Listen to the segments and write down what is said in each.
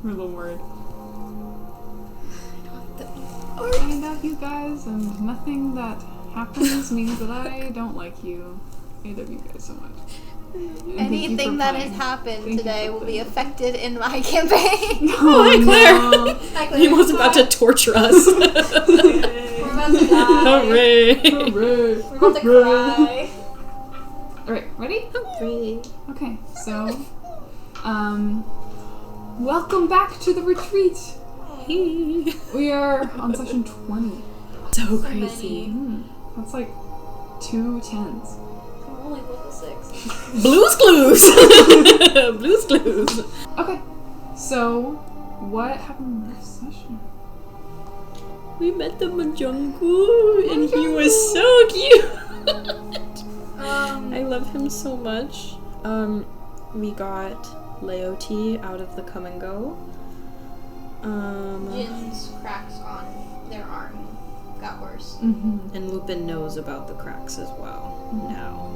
We're a little worried. I I love you guys, and nothing that happens means that I don't like you. I love you guys so much. And Anything that has happened today will be affected in my campaign. Oh, Claire! Hi, Claire. Nemo's about to torture us. We're about to die. Hooray! Hooray! We're about to cry. Alright, ready? Hooray. Okay, so, welcome back to the retreat. Hey. We are on session 20. So crazy. That's like 2 10s. I'm only level 6. Blues Clues! Blues Clues! Okay, so, what happened in this session? We met the Majongu, and he was so cute! I love him so much. We got Leoti out of the come and go. Jin's cracks on their arm got worse. Mm-hmm. And Lupin knows about the cracks as well now.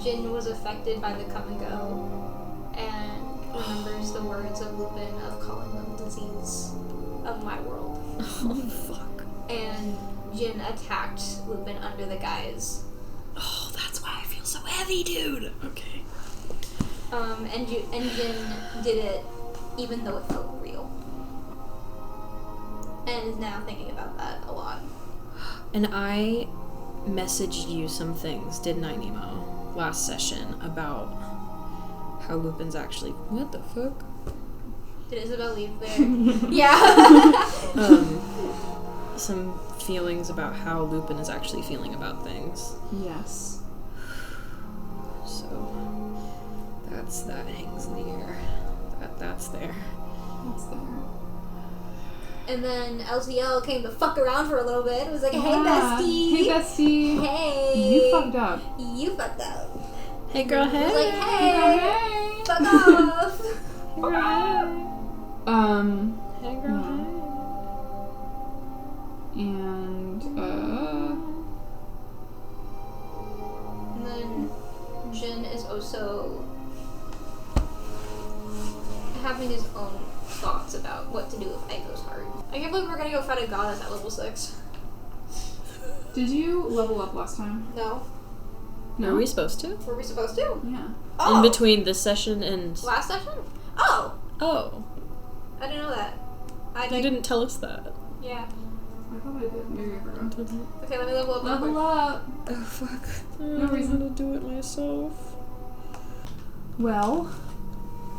Jin was affected by the come and go and remembers the words of Lupin of calling them disease of my world. Oh, fuck. And Jin attacked Lupin under the guise. Oh, that's why I feel so heavy, dude! Okay. And Jin did it even though it felt real. And is now thinking about that a lot. And I messaged you some things, didn't I, Nemo? Last session about how Lupin's actually... What the fuck? Did Isabel leave there? Yeah. Some feelings about how Lupin is actually feeling about things. Yes. So that hangs in the air. That's there. That's there. And then LTL came to fuck around for a little bit. It was like, hey, Yeah. bestie. Hey, bestie. Hey. You fucked up. You fucked up. Hey, girl, I hey. was like, hey. Hey. Fuck off. Hey, girl, hey. Hey, girl, Yeah. And, And then Jin is also having his own thoughts about what to do with Aiko's heart. I can't believe we're gonna go fight a goddess at level 6. did you level up last time? No. No? Are we supposed to? Were we supposed to? Yeah. Oh. In between this session and... Last session? Oh. Oh. I didn't know that. You didn't tell us that. Yeah. I thought I did. Maybe I forgot. Okay, let me level up real quick. Level up! Oh, fuck. No reason to do it myself. Well,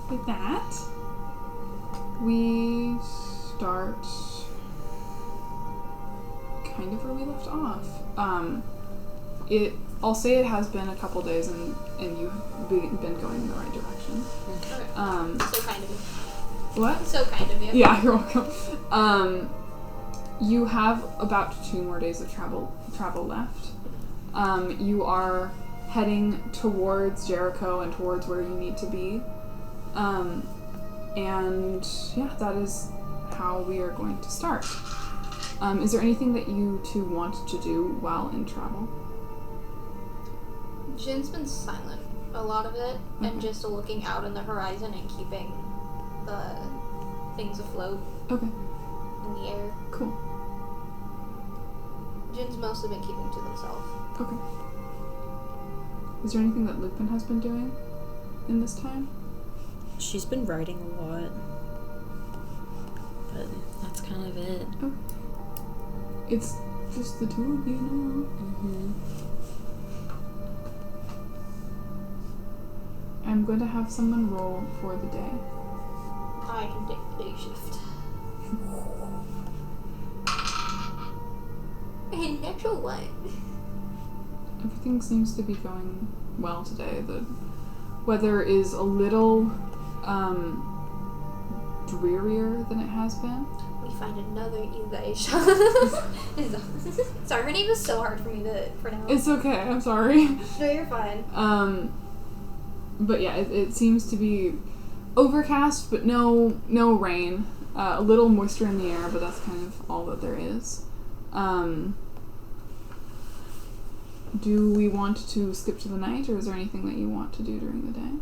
with that, we start kind of where we left off. I'll say it has been a couple days and you've been going in the right direction. Okay. So kind of you. What? So kind of you. Yeah, you're welcome. You have about 2 more days of travel left. You are heading towards Jericho and towards where you need to be. And yeah, that is how we are going to start. Is there anything that you two want to do while in travel? Jin's been silent a lot of it, and just looking out on the horizon and keeping the things afloat Okay, in the air. cool. Jin's mostly been keeping to himself. Okay. Is there anything that Lupin has been doing in this time? She's been writing a lot. But that's kind of it. Oh. It's just the 2 of you now. Mm-hmm. I'm going to have someone roll for the day. I can take the day shift. And natural 1. Everything seems to be going well today. The weather is a little drearier than it has been. We find another Yugaisha. Sorry, her name is so hard for me to pronounce. It's okay, I'm sorry. No, you're fine. But yeah, it seems to be overcast, but no rain. A little moisture in the air, but that's kind of all that there is. Do we want to skip to the night, or is there anything that you want to do during the day?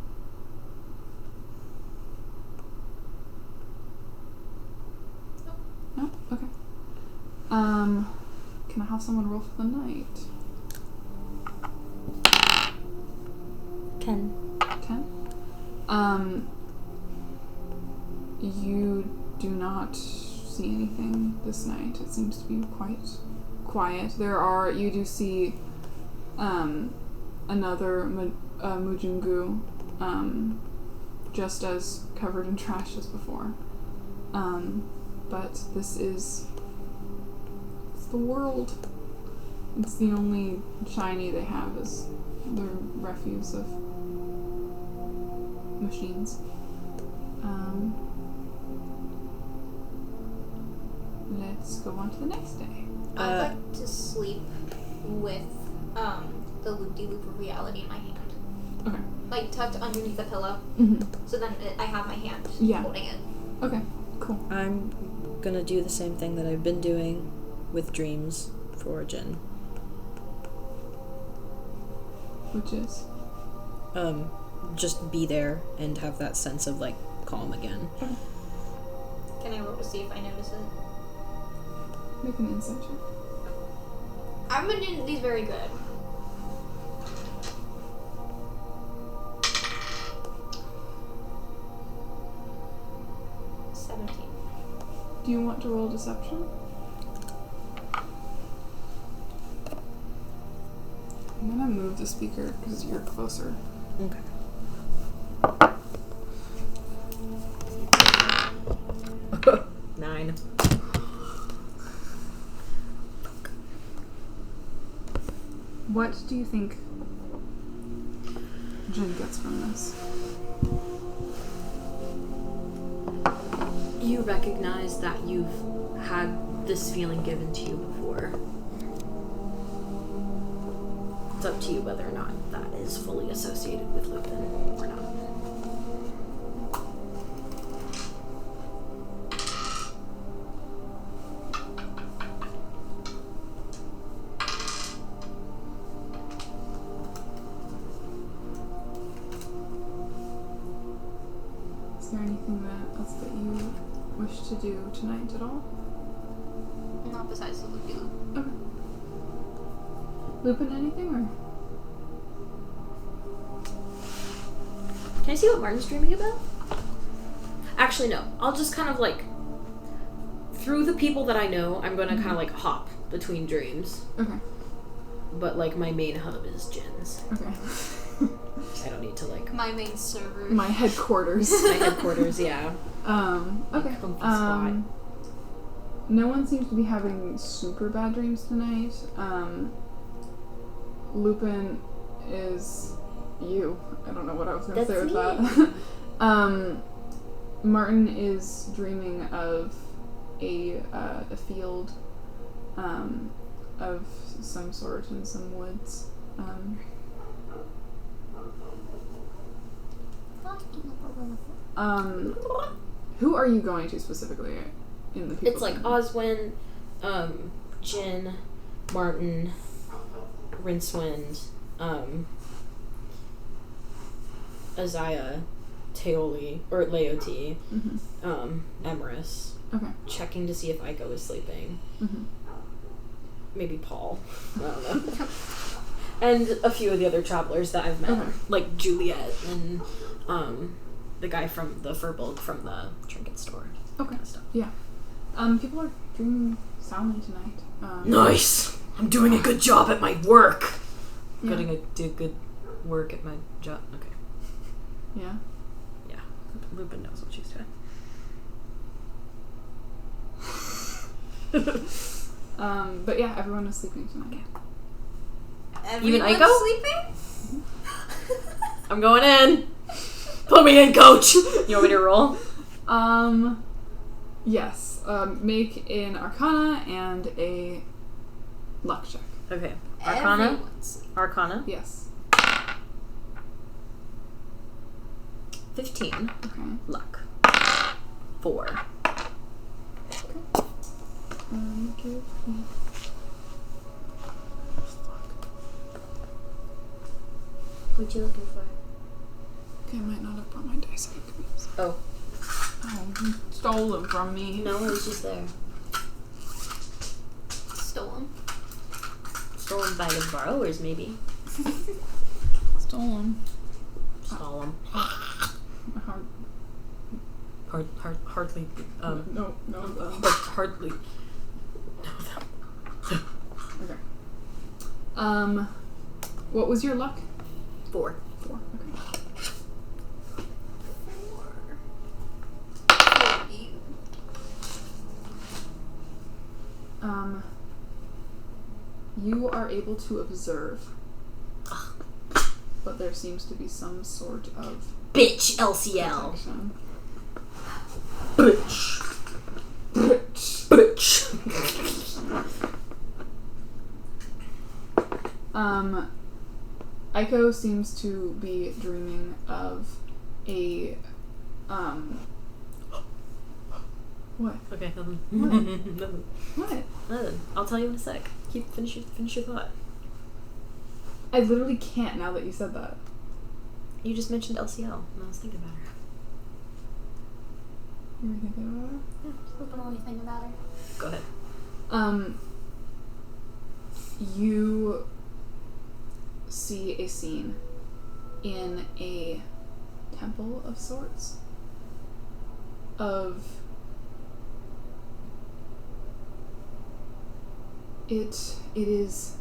Can I have someone roll for the night? 10. 10? You do not see anything this night. It seems to be quite quiet. You do see, another Mujungu, just as covered in trash as before. But this is... it's the world. It's the only shiny they have is the refuse of machines. Let's go on to the next day. I'd like to sleep with the loop-de-loop of reality in my hand. Okay. Like tucked underneath the pillow. Mm-hmm. So then I have my hand holding it. Okay, cool. I'm gonna do the same thing that I've been doing with dreams for Jian. Which is? Just be there and have that sense of, like, calm again. Okay. Can I roll to see if I notice it? Make an insight check. I've been doing these very good. Do you want to roll deception? I'm gonna move the speaker because you're closer. Okay. Nine. What do you think Jian gets from this? You recognize that you've had this feeling given to you before. It's up to you whether or not that is fully associated with Lupin or not. Is there anything else that you wish to do tonight at all? Not besides the loop-de-loop. Okay. Lupin, anything, or? Can I see what Martin's dreaming about? Actually, no. I'll just kind of like, through the people that I know, I'm going to kind of like hop between dreams. Okay. But like my main hub is Jian's. Okay. I don't need to like... My main server. My headquarters. My headquarters, yeah. Okay. Comfy spot. No one seems to be having super bad dreams tonight. Lupin is you. I don't know what I was going to say with that. Martin is dreaming of a field of some sort in some woods. Who are you going to specifically in the people? It's like Oswin, Jian, Martin, Rincewind, Isaiah, Teoli, or Leoti, Emerus. Okay. Checking to see if Aiko is sleeping. Maybe Paul. I don't know. And a few of the other travelers that I've met. Okay. Like Juliet and the guy from the Furbolg from the trinket store. Okay. Kind of stuff. Yeah. People are dreaming soundly tonight. Nice! I'm doing a good job at my work! Yeah. Do good work at my job. Okay. Yeah. Yeah. Lupin knows what she's doing. But yeah, everyone is sleeping tonight. Even Everyone's Aiko? sleeping? I'm going in! Put me in, coach! You want me to roll? Yes. Make an Arcana and a Luck check. Okay. Arcana? Everyone's sleeping. Arcana? Yes. 15. Okay. Luck. 4. Give me... What you looking for? Okay, I might not have brought my dice. Oh. Oh, you stole them from me. No, it's just there. Stolen by the borrowers, maybe. Stolen. Stole them. Hardly. No. Hardly. Okay. What was your luck? 4. 4. Okay. You are able to observe, but there seems to be some sort of Bitch, LCL. protection. Bitch. Aiko seems to be dreaming of a what? Okay, nothing. What? Nothing. I'll tell you in a sec. Finish your thought. I literally can't now that you said that. You just mentioned LCL, and I was thinking about her. You were thinking about it? Yeah, Lupin only think about her. go ahead. You see a scene in a temple of sorts of it is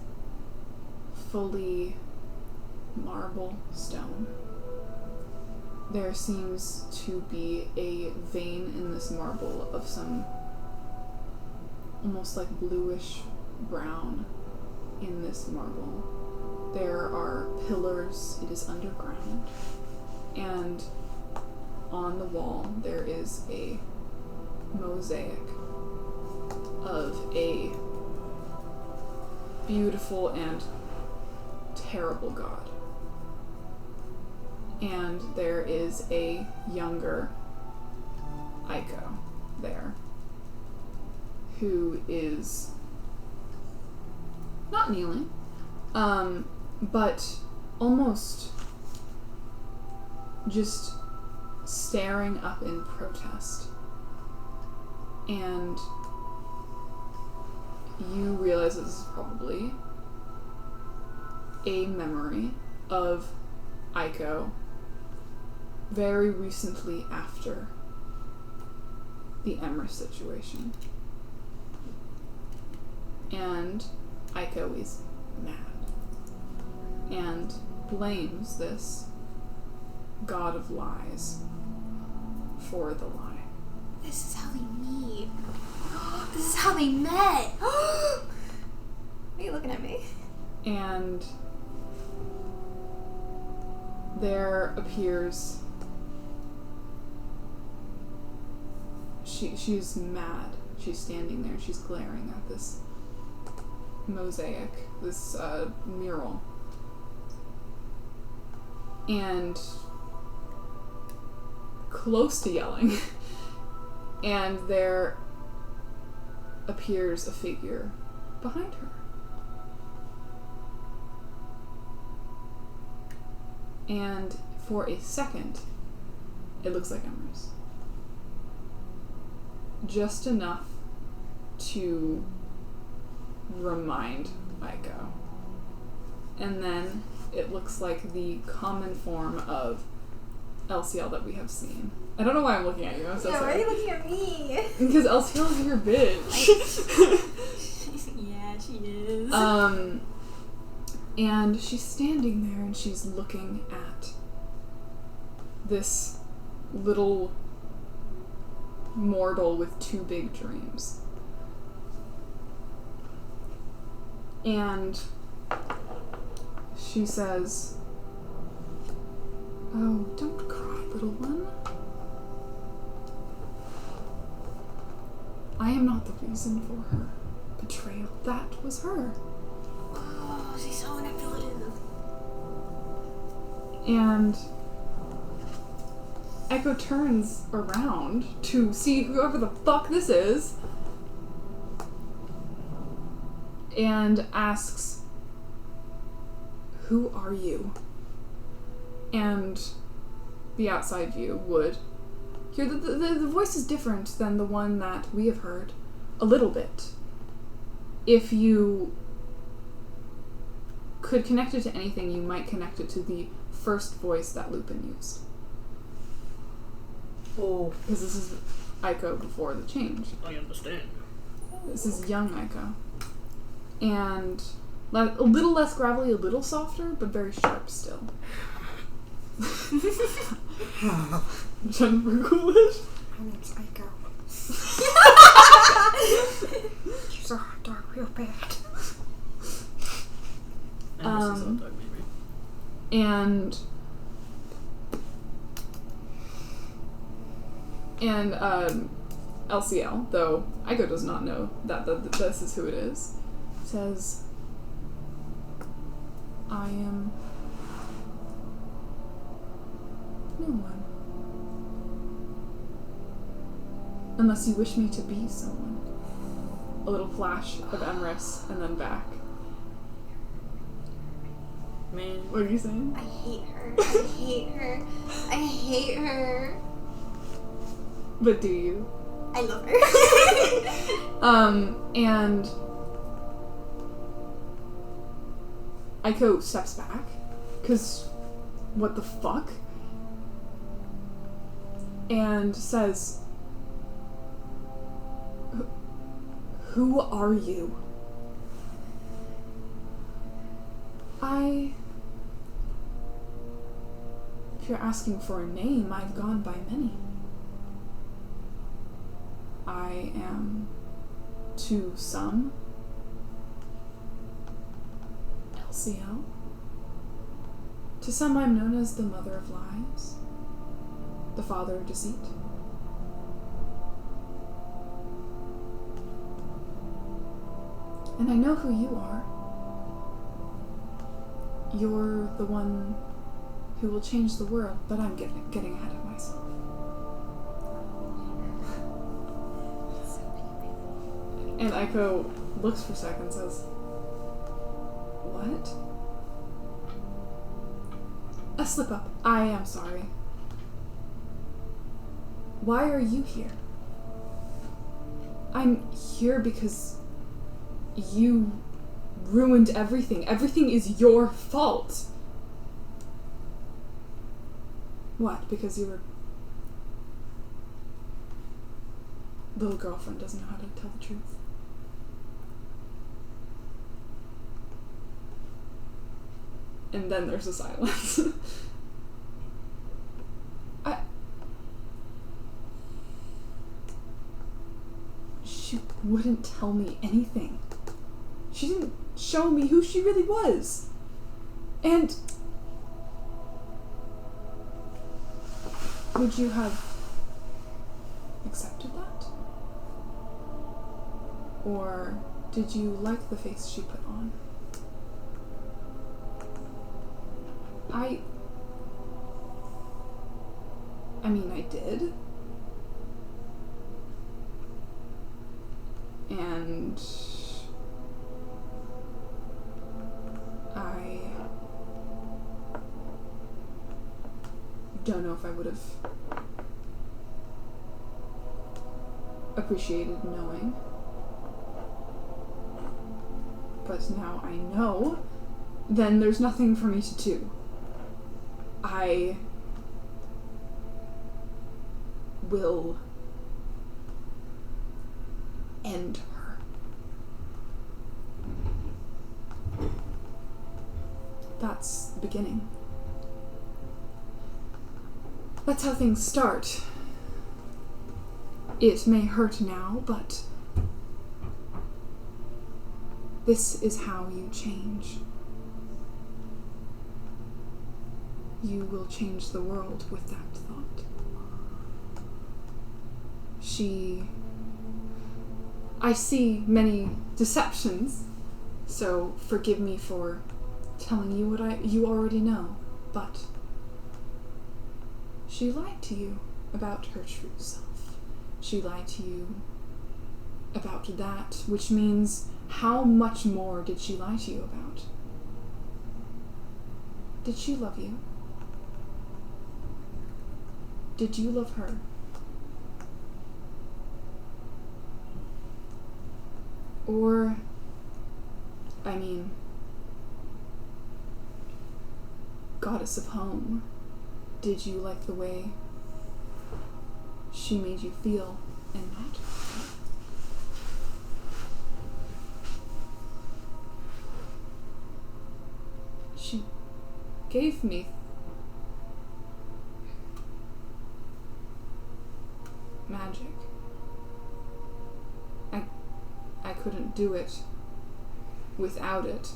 fully marble stone. There seems to be a vein in this marble of some almost like bluish brown in this marble. There are pillars, it is underground, and on the wall there is a mosaic of a beautiful and terrible god. And there is a younger Aiko there who is not kneeling, but almost just staring up in protest. And you realize this is probably a memory of Aiko very recently after the Emrys situation. And Aiko is mad and blames this god of lies for the lie. This is how they meet. This is how they met. Why are you looking at me? And there appears... She's mad. She's standing there. She's glaring at this mosaic, this mural. And close to yelling. And there appears a figure behind her. And for a second, it looks like Emrys. Just enough to remind Aiko. And then it looks like the common form of LCL that we have seen. I don't know why I'm looking at you. I'm so Yeah, sorry. why are you looking at me? Because LCL is your bitch. Yeah, she is. And she's standing there and she's looking at this little mortal with two big dreams. And she says, "Oh, don't cry, little one. I am not the reason for her betrayal. That was her." Oh, she's so manipulative. And Echo turns around to see whoever the fuck this is and asks, "Who are you?" And the outside view would hear that the voice is different than the one that we have heard a little bit. If you could connect it to anything, you might connect it to the first voice that Lupin used. Oh, Because this is Aiko before the change. I understand. This is young Aiko. And a little less gravelly, a little softer, but very sharp still. Jennifer Coolidge. My name's Aiko. She's a hot dog real bad. And LCL, though Aiko does not know that this is who it is, says, I am no one. Unless you wish me to be someone. A little flash of Emrys and then back. Man. What are you saying? I hate her. I hate her. I hate her. But do you? I love her. And Aiko steps back, because what the fuck? And says, who are you? If you're asking for a name, I've gone by many. I am, to some, LCL. To some, I'm known as the mother of lies, the father of deceit. And I know who you are. You're the one who will change the world, but I'm getting ahead of myself. And Aiko looks for a second and says, what? A slip up. I am sorry. Why are you here? I'm here because you ruined everything. Everything is your fault. What? Because your little girlfriend doesn't know how to tell the truth. And then there's a silence. She wouldn't tell me anything. She didn't show me who she really was. And would you have accepted that? Or did you like the face she put on? I mean, I did. And I don't know if I would have appreciated knowing. But now I know, then there's nothing for me to do. I will end her. That's the beginning. That's how things start. It may hurt now, but this is how you change. You will change the world with that thought. I see many deceptions, so forgive me for telling you what you already know, but she lied to you about her true self. She lied to you about that, which means how much more did she lie to you about? Did she love you? Did you love her? Or, I mean, goddess of home, did you like the way she made you feel and not? She gave me magic. I couldn't do it without it.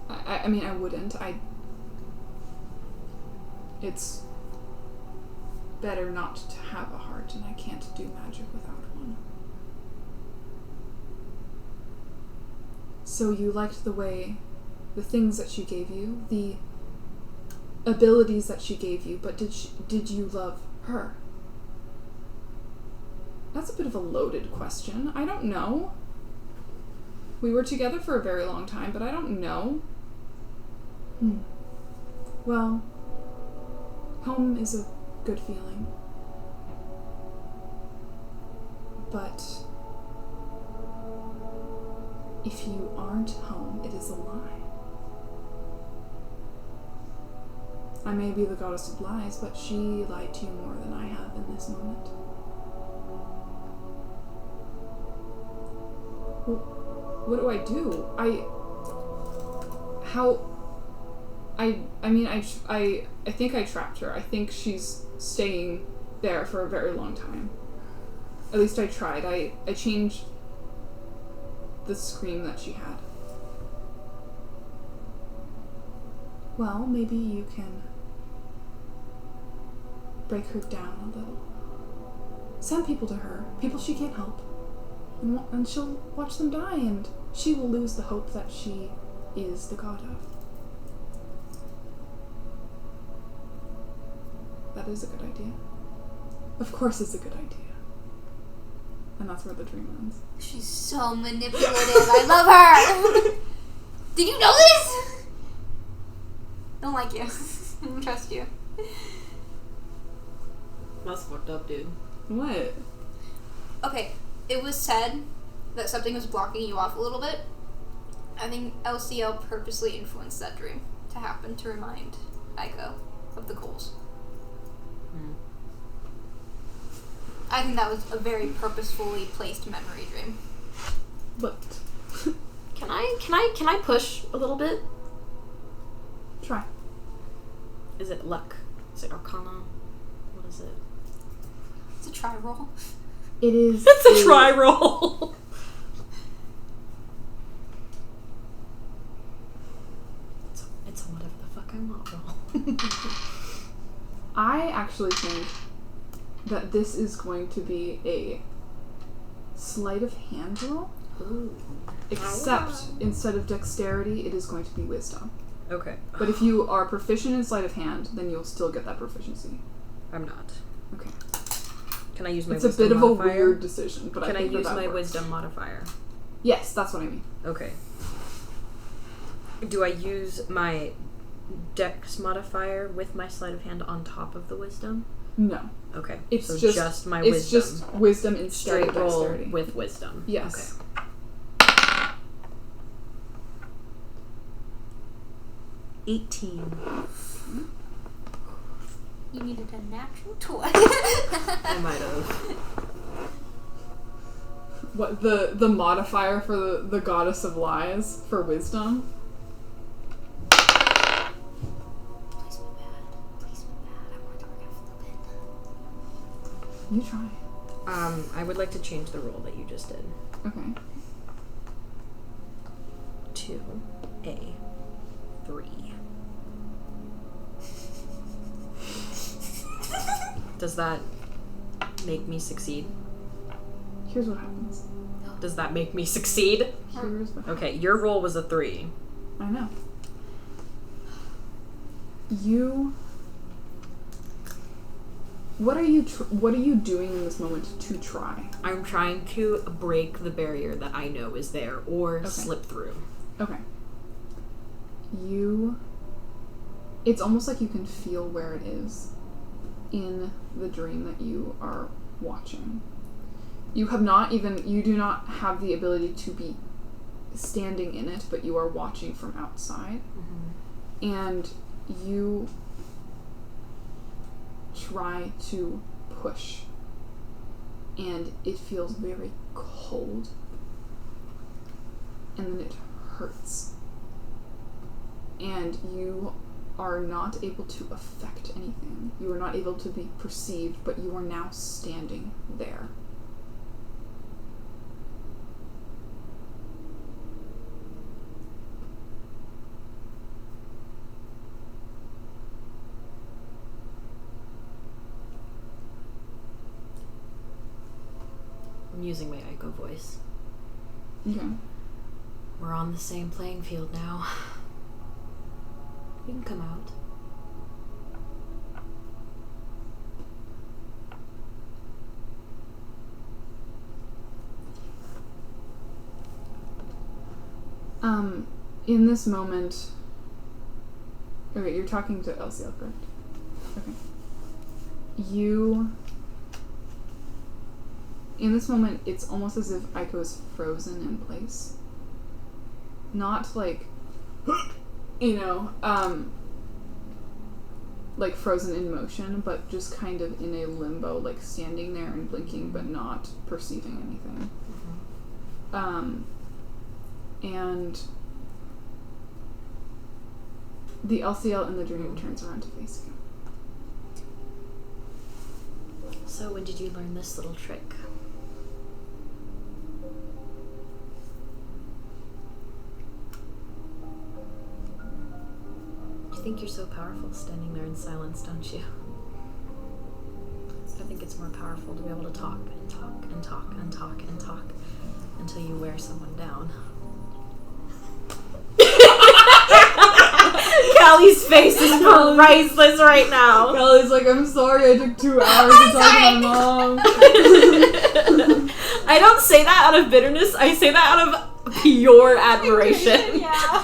I mean, I wouldn't. It's better not to have a heart, and I can't do magic without one. So you liked the things that she gave you, the abilities that she gave you, but did you love her? That's a bit of a loaded question. I don't know. We were together for a very long time, but I don't know. Well, home is a good feeling. But if you aren't home, it is a lie. I may be the goddess of lies, but she lied to you more than I have in this moment. Well, what do I do? I think I trapped her. I think she's staying there for a very long time. At least I tried. I changed the scream that she had. Well, maybe you can break her down a little. Send people to her, people she can't help, and she'll watch them die, and she will lose the hope that she is the god of. That is a good idea. Of course it's a good idea. And that's where the dream ends. She's so manipulative. I love her. Did you know this? Don't like you. I don't trust you. That's fucked up, dude. What? Okay, it was said that something was blocking you off a little bit. I think LCL purposely influenced that dream to happen to remind Aiko of the goals. I think that was a very purposefully placed memory dream. But Can I push a little bit? try. Is it luck? Is it arcana? What is it? It's a try roll. It is. It's a try roll. it's a whatever the fuck I want roll. I actually think that this is going to be a sleight of hand roll. Ooh. Except instead of dexterity, it is going to be wisdom. Okay. But if you are proficient in sleight of hand, then you'll still get that proficiency. I'm not. Okay. Can I use my It's a wisdom bit of modifier? a weird decision, but Can I think use that my works. wisdom modifier? Yes, that's what I mean. Okay. Do I use my dex modifier with my sleight of hand on top of the wisdom? No. Okay. It's so just my it's wisdom. just wisdom instead Straight of roll dexterity. with wisdom. Yes. Okay. 18. You needed a natural 20. I might have. What the modifier for the goddess of lies for wisdom? Please be bad. Please be bad. I want to work out Lupin. You try. I would like to change the roll that you just did. Okay. To a 3. Does that make me succeed? Here's what happens. Does that make me succeed? Here's what Okay, your roll was a 3. I know. You. What are you doing in this moment to try? I'm trying to break the barrier that I know is there, or Okay. slip through. Okay. It's almost like you can feel where it is in the dream that you are watching. You do not have the ability to be standing in it, but you are watching from outside. Mm-hmm. And you try to push. And it feels very cold. And then it hurts. And you are not able to affect anything. You are not able to be perceived, but you are now standing there. I'm using my Ico voice. Okay. We're on the same playing field now. You can come out. In this moment... Okay, you're talking to LCL, correct? Okay. In this moment, it's almost as if Ico is frozen in place. Not like, like frozen in motion, but just kind of in a limbo, like standing there and blinking, but not perceiving anything. Mm-hmm. And the LCL in the dream turns around to face you. So when did you learn this little trick? You think you're so powerful standing there in silence, don't you? I think it's more powerful to be able to talk and talk and talk and talk and talk until you wear someone down. Callie's face is priceless right now. Callie's like, I'm sorry I took 2 hours to talk to my mom. I don't say that out of bitterness. I say that out of pure admiration. Yeah.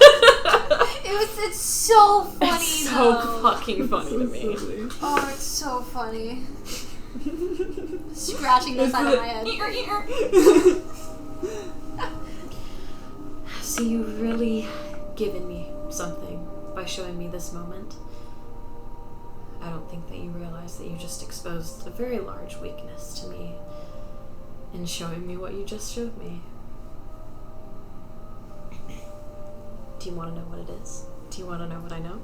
It's so funny. It's so though. fucking funny to me. Silly. Oh, it's so funny. Scratching the side of my head. So you've really given me something by showing me this moment. I don't think that you realize that you just exposed a very large weakness to me in showing me what you just showed me. Do you want to know what it is? Do you want to know what I know?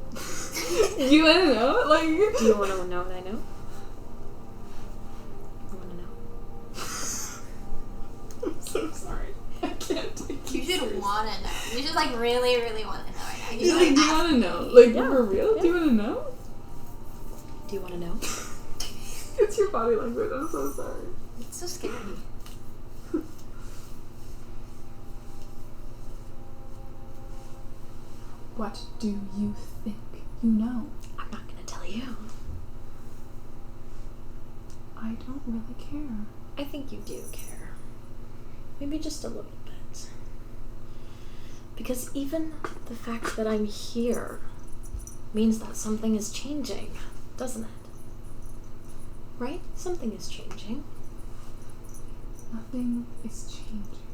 You want to know? Like, Do you want to know what I know? You want to know? I'm so sorry. I can't take You should want to know. You should like really, really want to know right now. Do you want to know? Like, Yeah. for real? Yeah. Do you want to know? Do you want to know? It's your body language. I'm so sorry. It's so scary. What do you think you know? I'm not going to tell you. I don't really care. I think you do care. Maybe just a little bit. Because even the fact that I'm here means that something is changing, doesn't it? Right? Something is changing. Nothing is changing.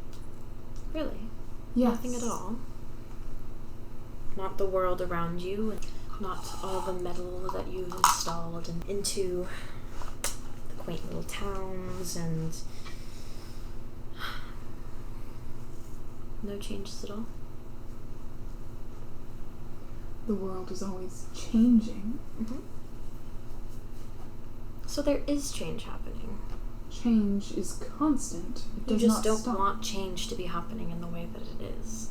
Really? Yes. Nothing at all. Not the world around you, not all the metal that you've installed into the quaint little towns, and no changes at all. The world is always changing. Mm-hmm. So there is change happening. Change is constant. It You does just not don't stop. want change to be happening in the way that it is.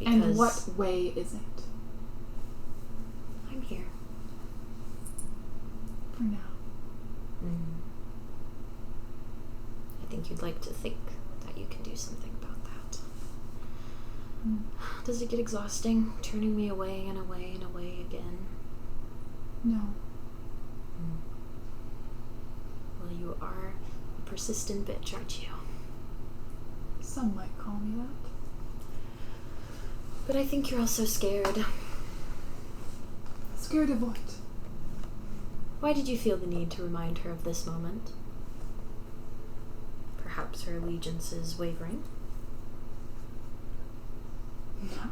And what way is it? I'm here. For now. I think you'd like to think that you can do something about that. Does it get exhausting, turning me away and away and away again? No. Well, you are a persistent bitch, aren't you? Some might call me that. But I think you're also scared. Scared of what? Why did you feel the need to remind her of this moment? Perhaps her allegiance is wavering? No.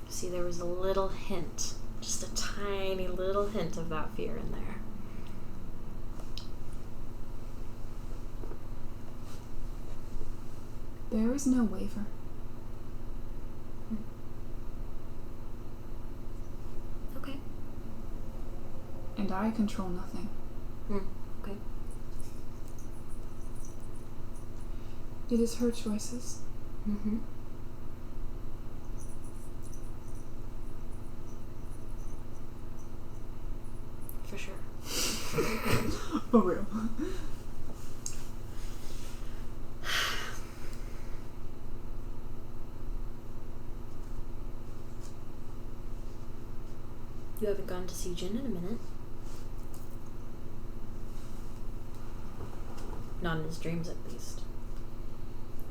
See, there was a little hint, just a tiny little hint of that fear in there. There is no waiver. Okay. And I control nothing. Okay. It is her choices. Mm-hmm. For sure. For real. You haven't gone to see Jian in a minute. Not in his dreams, at least.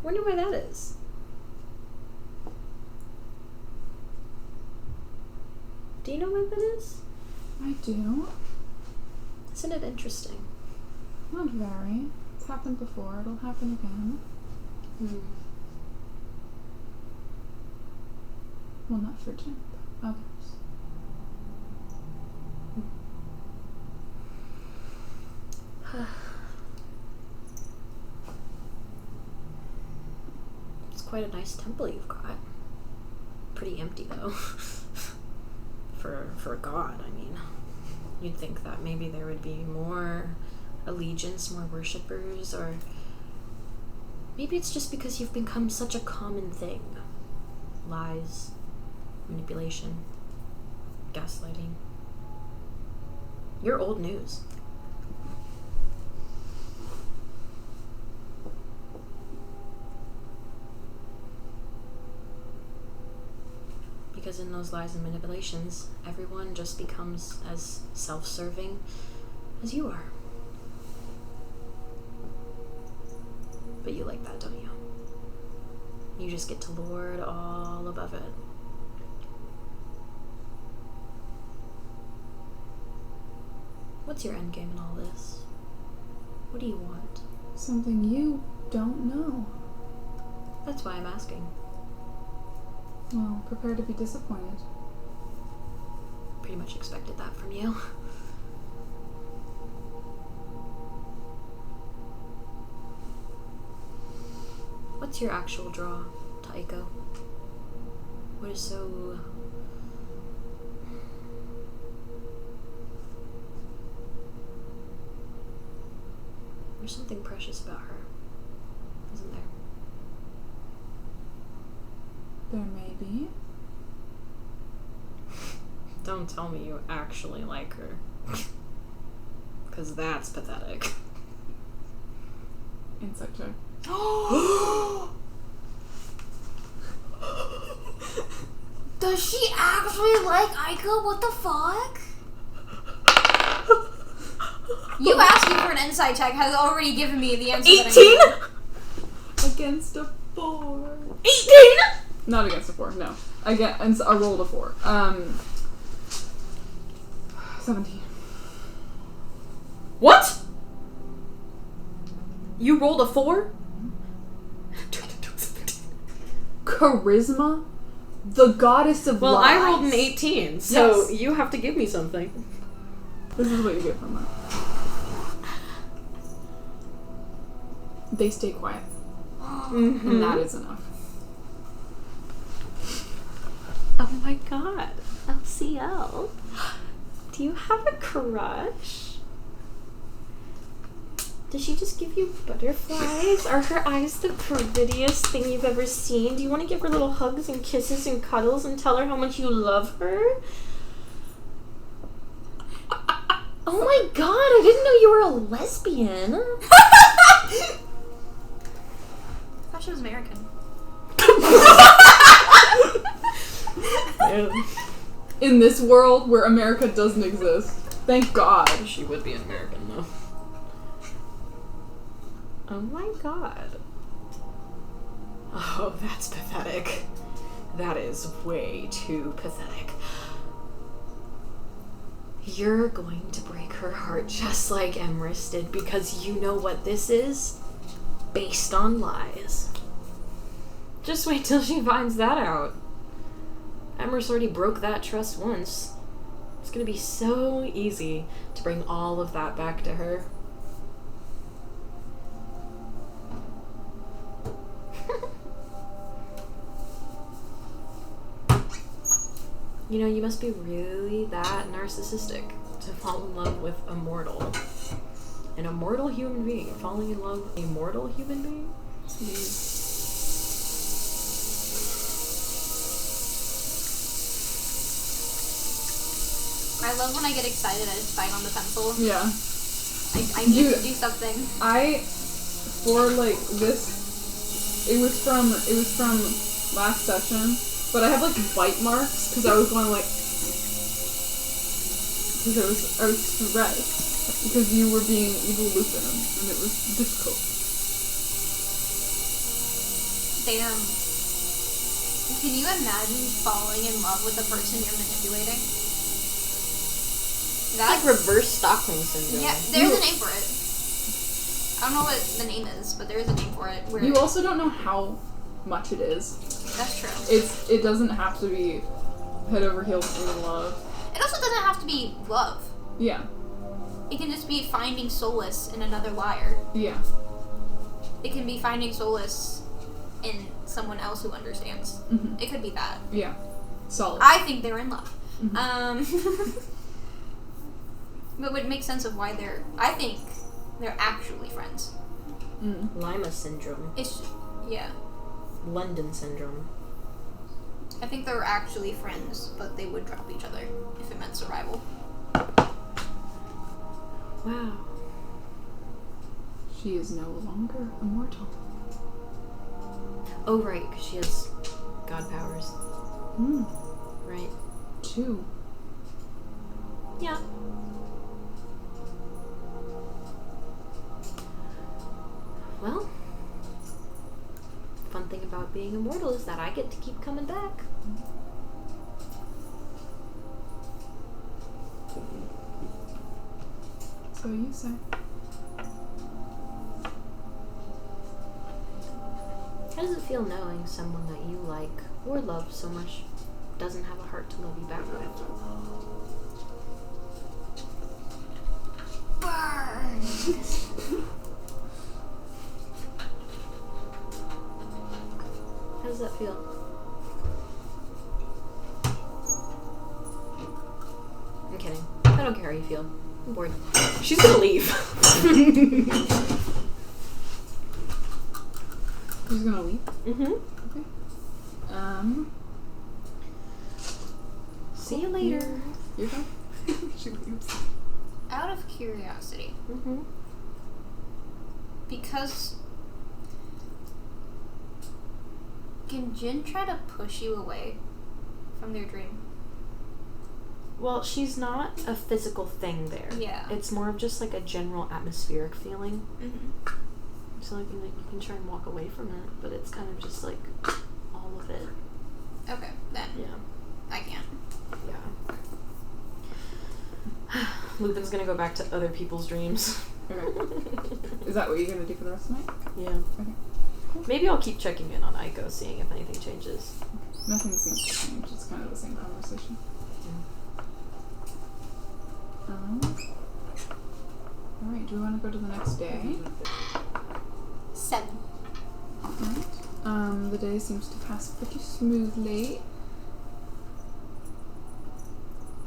Wonder why that is. Do you know why that is? I do. Isn't it interesting? Not very. It's happened before. It'll happen again. Well, not for Jian, but others. It's quite a nice temple you've got. Pretty empty, though. for a god, I mean. You'd think that maybe there would be more allegiance, more worshippers, or maybe it's just because you've become such a common thing. Lies, manipulation, gaslighting. You're old news. Because in those lies and manipulations, everyone just becomes as self-serving as you are. But you like that, don't you? You just get to lord all above it. What's your end game in all this? What do you want? Something you don't know. That's why I'm asking. Well, prepare to be disappointed. Pretty much expected that from you. What's your actual draw to Aiko? What is so... There's something precious about her, isn't there? There may be. Don't tell me you actually like her. Because that's pathetic. Insight check. Does she actually like Aiko? What the fuck? You asking for an insight check has already given me the answer. 18? Against a 4. 18? Not against a 4, no. Against I rolled a 4. 17. What? You rolled a 4? Charisma? The goddess of Well, lies. I rolled an 18, so Yes. you have to give me something. This is what you get from that. They stay quiet. Mm-hmm. And that is enough. Oh my god. LCL. Do you have a crush? Does she just give you butterflies? Are her eyes the prettiest thing you've ever seen? Do you want to give her little hugs and kisses and cuddles and tell her how much you love her? Oh my god, I didn't know you were a lesbian. I thought she was American. In this world where America doesn't exist. Thank God. She would be an American, though. Oh my god. Oh, that's pathetic. That is way too pathetic. You're going to break her heart just like Emrys did because you know what this is? Based on lies. Just wait till she finds that out. Emer's already broke that trust once. It's gonna be so easy to bring all of that back to her. You know, you must be really that narcissistic to fall in love with a mortal. An immortal human being. Falling in love with a mortal human being? I love when I get excited, I just bang on the pencil. Yeah. I need to do something. For like this, it was from last session, but I have like bite marks because I was going like, because I was stressed because you were being evil Lupin and it was difficult. Damn. Can you imagine falling in love with the person you're manipulating? It's like reverse Stockholm syndrome. Yeah, there's a name for it. I don't know what the name is, but there is a name for it. Where You also don't know how much it is. That's true. It doesn't have to be head over heels in love. It also doesn't have to be love. Yeah. It can just be finding solace in another liar. Yeah. It can be finding solace in someone else who understands. Mm-hmm. It could be that. Yeah. Solid. I think they're in love. Mm-hmm. But it would make sense of why I think they're actually friends. Mm. Lima syndrome. Yeah. London syndrome. I think they were actually friends, but they would drop each other if it meant survival. Wow. She is no longer immortal. Oh, right, because she has god powers. Hmm. Right. 2. Yeah. Well, fun thing about being immortal is that I get to keep coming back. So you say. How does it feel knowing someone that you like or love so much doesn't have a heart to love you back with? Burn! How does that feel? I'm kidding. I don't care how you feel. I'm bored. She's gonna leave. She's gonna leave? Mm-hmm. Okay. See you later. You're done? She leaves. Out of curiosity, Mm-hmm. because can Jian try to push you away from their dream? Well, she's not a physical thing there. Yeah. It's more of just like a general atmospheric feeling. Mm-hmm. So like you can try and walk away from it, but it's kind of just like all of it. Okay, then. Yeah. I can't. Yeah. Lupin's gonna go back to other people's dreams. Okay. Is that what you're gonna do for the rest of the night? Yeah. Okay. Maybe I'll keep checking in on Aiko, seeing if anything changes. Nothing seems to change. It's kind of the same conversation. Alright, do we want to go to the next day? 7. Alright. The day seems to pass pretty smoothly.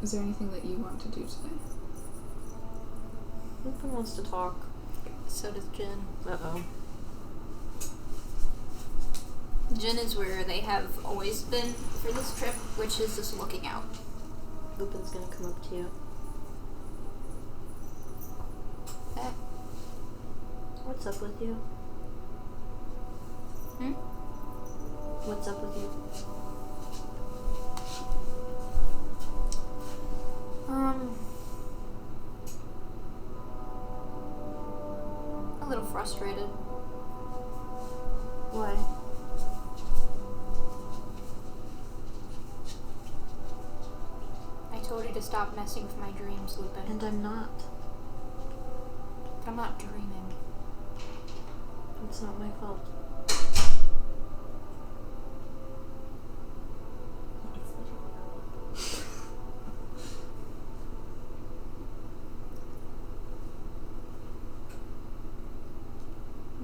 Is there anything that you want to do today? Lupin wants to talk. So does Jian. Uh-oh. Jian is where they have always been for this trip, which is just looking out. Lupin's gonna come up to you. Okay. What's up with you? What's up with you? A little frustrated. Why? I told you to stop messing with my dreams, Lupin. And I'm not. I'm not dreaming. It's not my fault.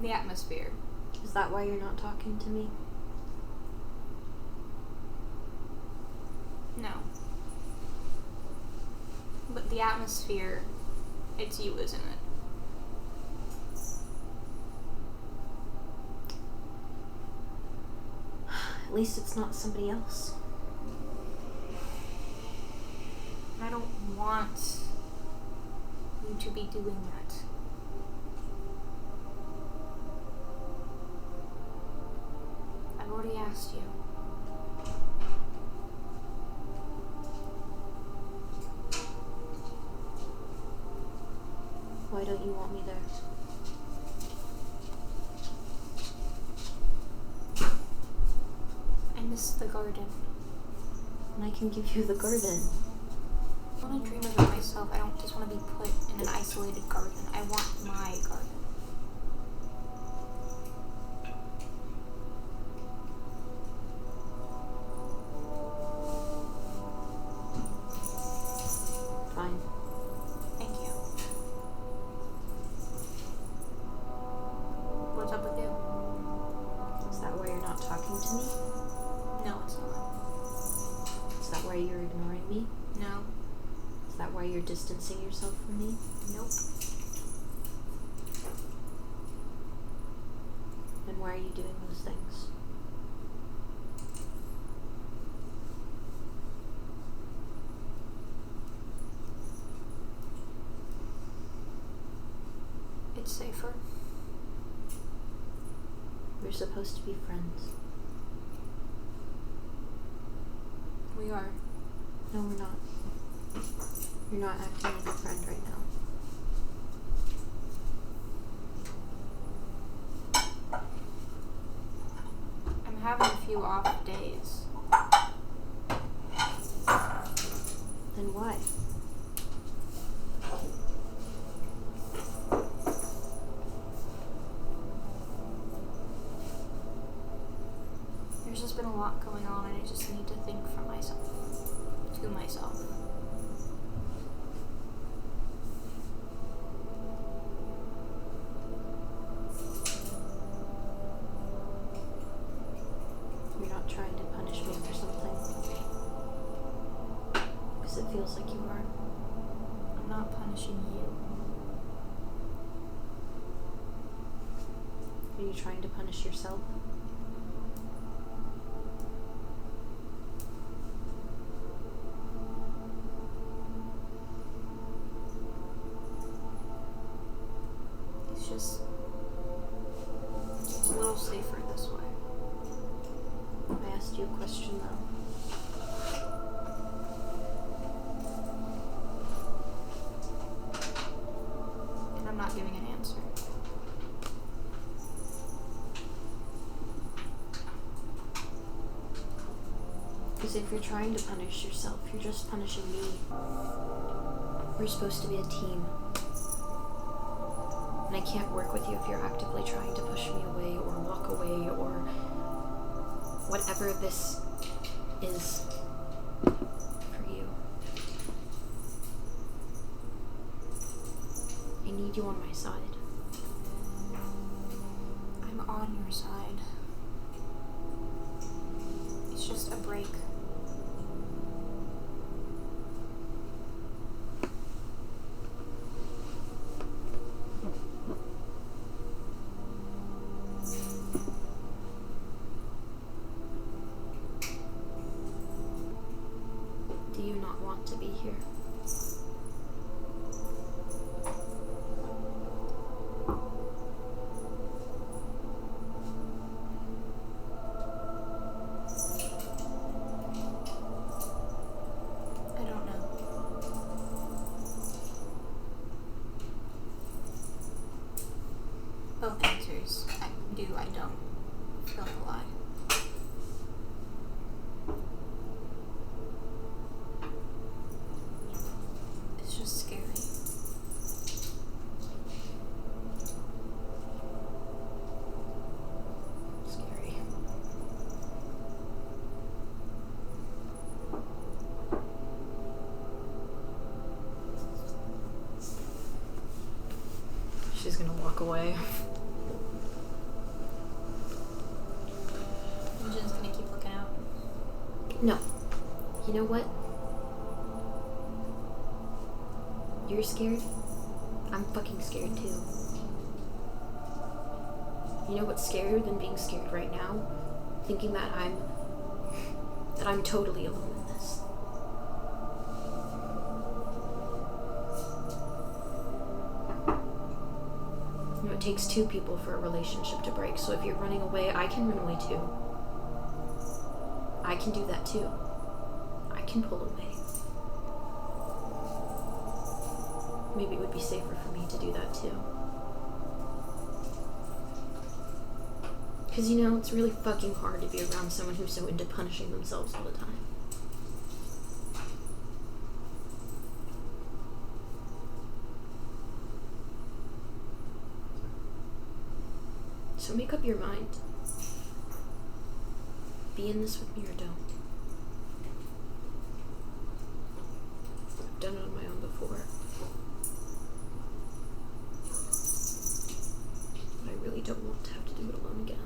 The atmosphere. Is that why you're not talking to me? No. But the atmosphere, it's you, isn't it? At least it's not somebody else. I don't want you to be doing that. I've already asked you. Why don't you want me there? I miss the garden. And I can give you the garden. I want to dream of it myself. I don't just want to be put in an isolated garden. I want my garden. Fine. Thank you. What's up with you? Is that why you're not talking to me? No, it's not. Is that why you're ignoring me? No. Is that why you're distancing yourself from me? Nope. And why are you doing those things? It's safer. We're supposed to be friends. We are. No, we're not. You're not acting like a friend right now. I'm having a few off days. Then why? There's just been a lot going on and I just need to think for myself. To myself. You're not trying to punish me for something. Because it feels like you are. I'm not punishing you. Are you trying to punish yourself? It's just a little safer this way. I asked you a question though. And I'm not giving an answer. Because if you're trying to punish yourself, you're just punishing me. We're supposed to be a team. And I can't work with you if you're actively trying to push me away or walk away or whatever this is for you. I need you on my side. I'm on your side. It's just a break. Do you not want to be here? I don't know. Both answers. I do, I don't. Don't lie. It's just scary. Scary. She's gonna walk away. You know what? You're scared? I'm fucking scared too. You know what's scarier than being scared right now? Thinking that I'm totally alone in this. You know, it takes two people for a relationship to break, so if you're running away, I can run away too. I can do that too. I can pull away. Maybe it would be safer for me to do that too. Because, you know, it's really fucking hard to be around someone who's so into punishing themselves all the time. So make up your mind. Be in this with me or don't. I've done it on my own before. But I really don't want to have to do it alone again.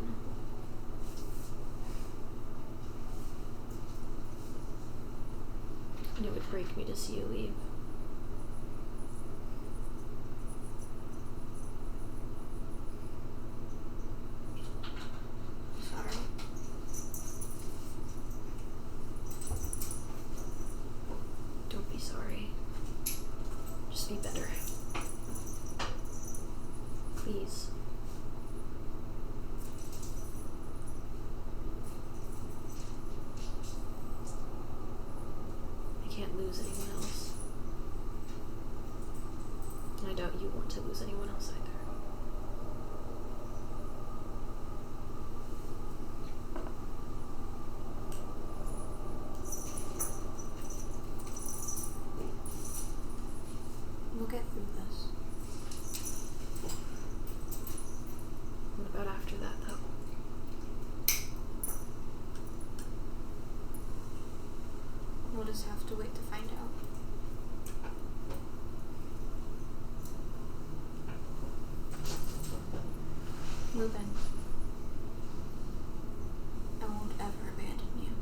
And it would break me to see you leave. Sorry. Don't be sorry. Just be better. Please. I can't lose anyone else. And I doubt you want to lose anyone else either. We'll get through this. What about after that, though? We'll just have to wait to find out. Lupin, I won't ever abandon you.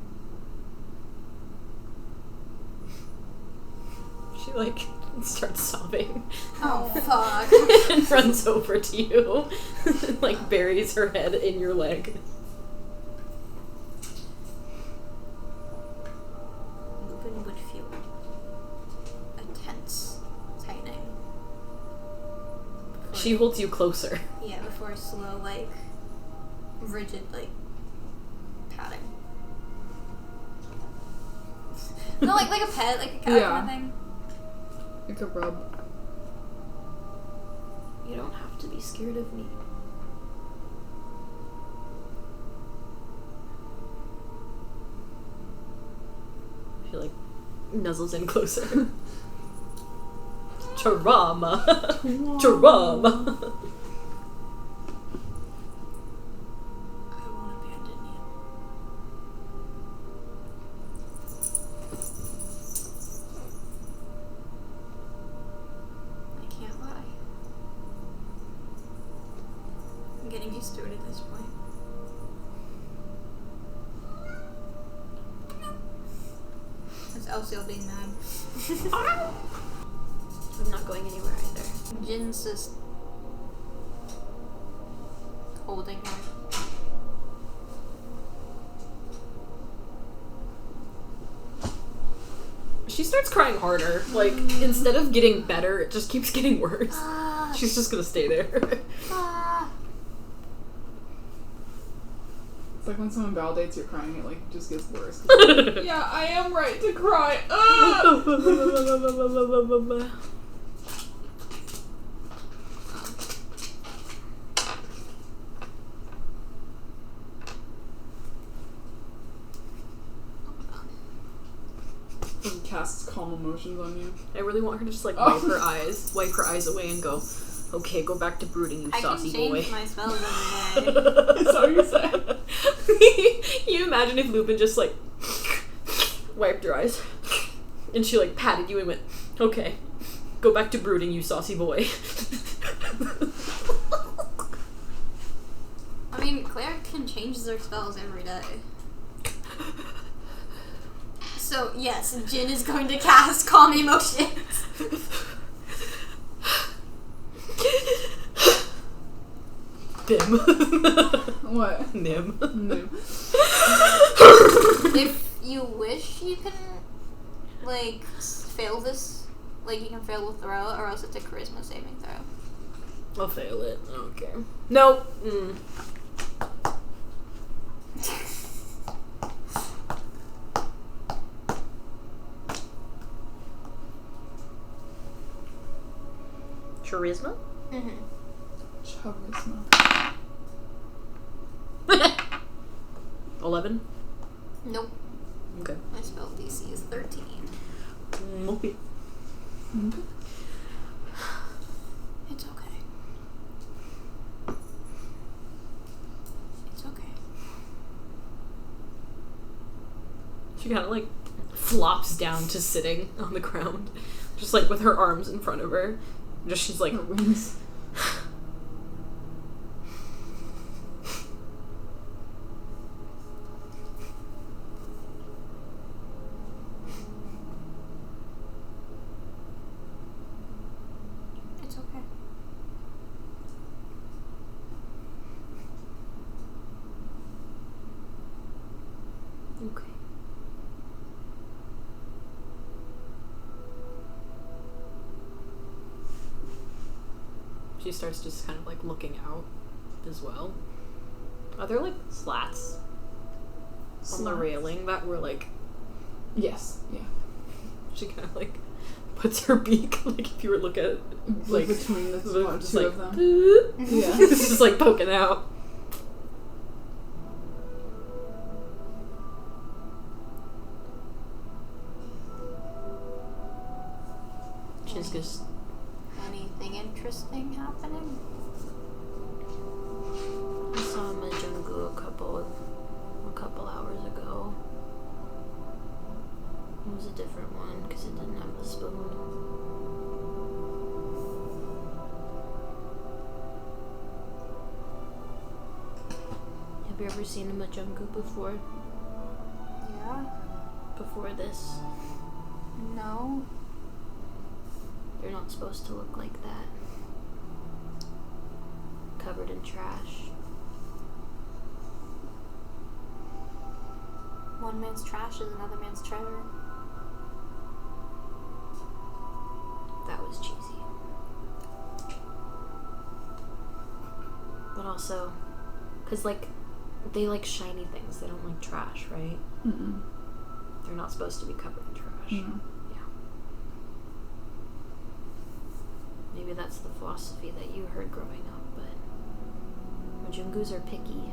She, like, starts sobbing. Oh, fuck. And runs over to you. Like, buries her head in your leg. Lupin would feel a tense tightening. She holds you closer. Yeah, before a slow, like, rigid, like, patting. No, like a pet, like a cat Yeah. kind of thing. Like a rub. You don't have to be scared of me. She, like, nuzzles in closer. Trauma. Trauma. I won't abandon you. I can't lie. I'm getting used to it at this point. That's Elsie being mad. I'm not going anywhere either. Jin's just holding her. She starts crying harder. Like, instead of getting better, it just keeps getting worse. She's just gonna stay there. It's like when someone validates your crying, it like just gets worse. Yeah, I am right to cry. And casts calm emotions on you. I really want her to just, like, wipe her eyes away and go, okay, go back to brooding, you I saucy can boy. change my spells every day. Is that what you said? You imagine if Lupin just, like, wiped her eyes, and she, like, patted you and went, okay, go back to brooding, you saucy boy. I mean, Claire can change their spells every day. So, yes, Jian is going to cast Calm Emotions. Nim. What? Nim. No. If you wish, you can, like, fail this. Like, you can fail the throw, or else it's a charisma saving throw. I'll fail it. Okay. Nope. Charisma? Mm-hmm. Charisma. 11? Nope. Okay. My spell DC is 13. Okay. It's okay. It's okay. She kind of like flops down to sitting on the ground, just like with her arms in front of her. Just she's like, Her wings. It's okay. okay. She starts just kind of like looking out as well. Are there like slats on the Slats? railing that were like? Yes. Yeah. She kind of like puts her beak like if you were looking at Like like between the just two like, of them. boop. Yeah. It's just like poking out. She's just Anything interesting happening? I saw Majungu a couple hours ago. It was a different one because it didn't have the spoon. Have you ever seen a Majungu before? Yeah. Before this? No. They're not supposed to look like that. Covered in trash. One man's trash is another man's treasure. That was cheesy. But also, because like, they like shiny things. They don't like trash, right? Mm-mm. They're not supposed to be covered in trash. No. Maybe that's the philosophy that you heard growing up, but Majungus are picky.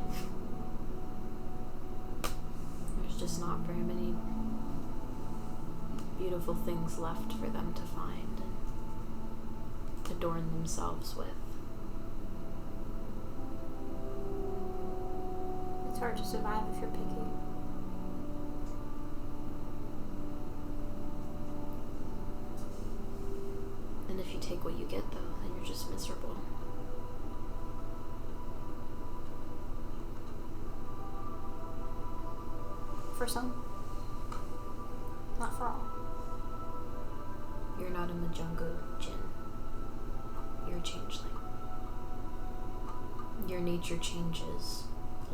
There's just not very many beautiful things left for them to find and adorn themselves with. It's hard to survive if you're picky. And if you take what you get, though, then you're just miserable. For some. Not for all. You're not a Majungu, Jian. You're a changeling. Your nature changes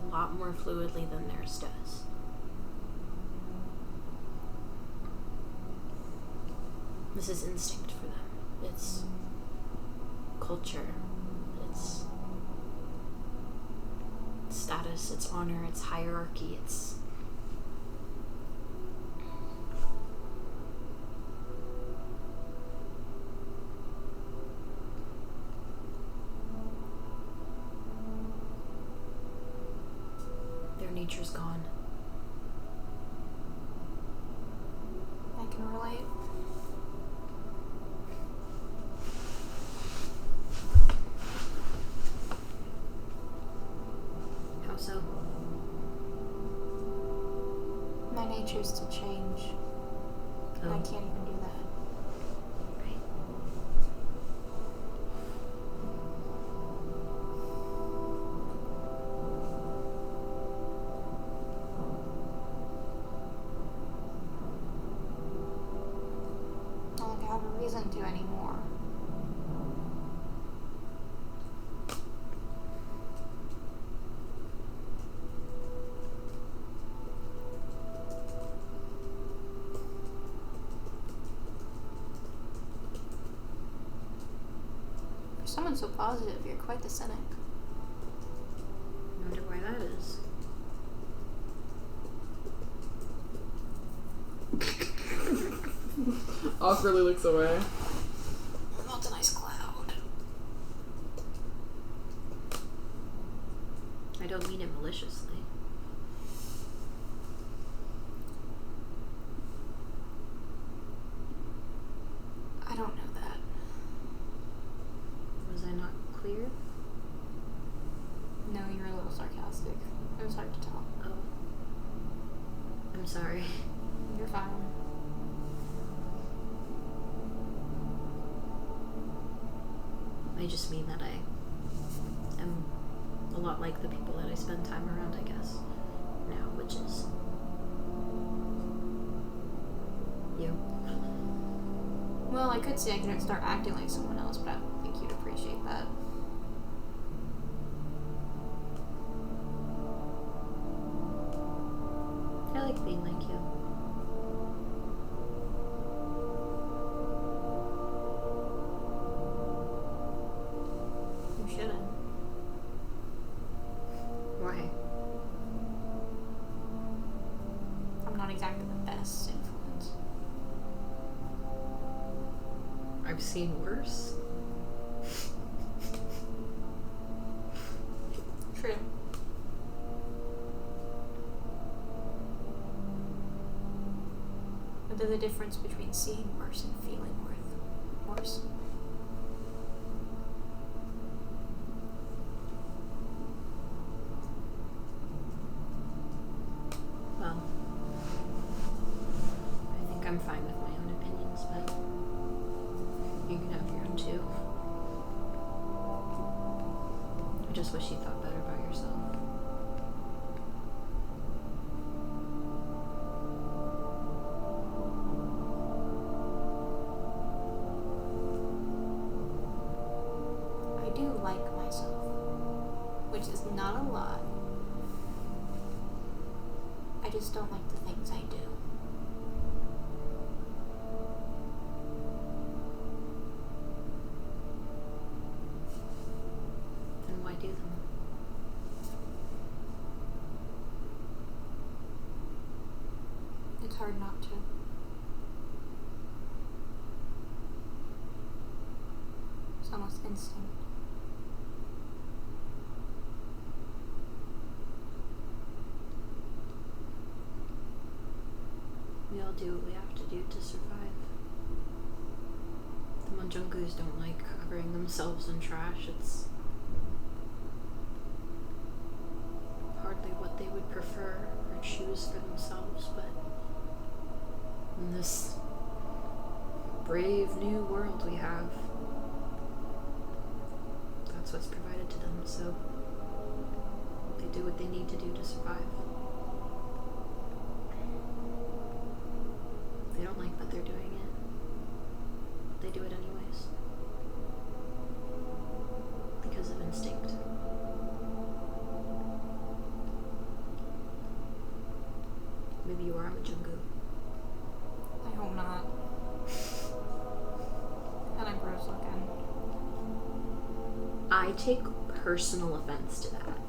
a lot more fluidly than theirs does. This is instinct for them. It's culture. It's status. It's honor. It's hierarchy. It's their nature's gone. I can relate. How so? My nature's to change. And I can't even do that. Right. no reason to anymore. For someone so positive, you're quite the cynic. I wonder why that is. Awkwardly looks away. That's a nice cloud. I don't mean it maliciously. I don't know that. Was I not clear? No, you're a little sarcastic. It was hard to tell. Oh. I'm sorry. You're fine. I just mean that I am a lot like the people that I spend time around, I guess, now, which is you. Well, I could say I couldn't start acting like someone else, but I don't think you'd appreciate that. I like being like you. You shouldn't. Why? I'm not exactly the best influence. I've seen worse. True. But there's a difference between seeing worse and feeling worse. Well, I think I'm fine with my own opinions, but you can have your own too. I just wish you thought better about yourself. I do like myself, which is not a lot. I just don't like the things I do. Then why do them? It's hard not to. It's almost instinct. We all do what we have to do to survive. The Manjungus don't like covering themselves in trash. It's hardly what they would prefer or choose for themselves, but in this brave new world we have, that's what's provided to them, so they do what they need to do to survive. They don't like that they're doing it. They do it anyways. Because of instinct. Maybe you are a Majungu. I hope not. Kinda gross looking. I take personal offense to that.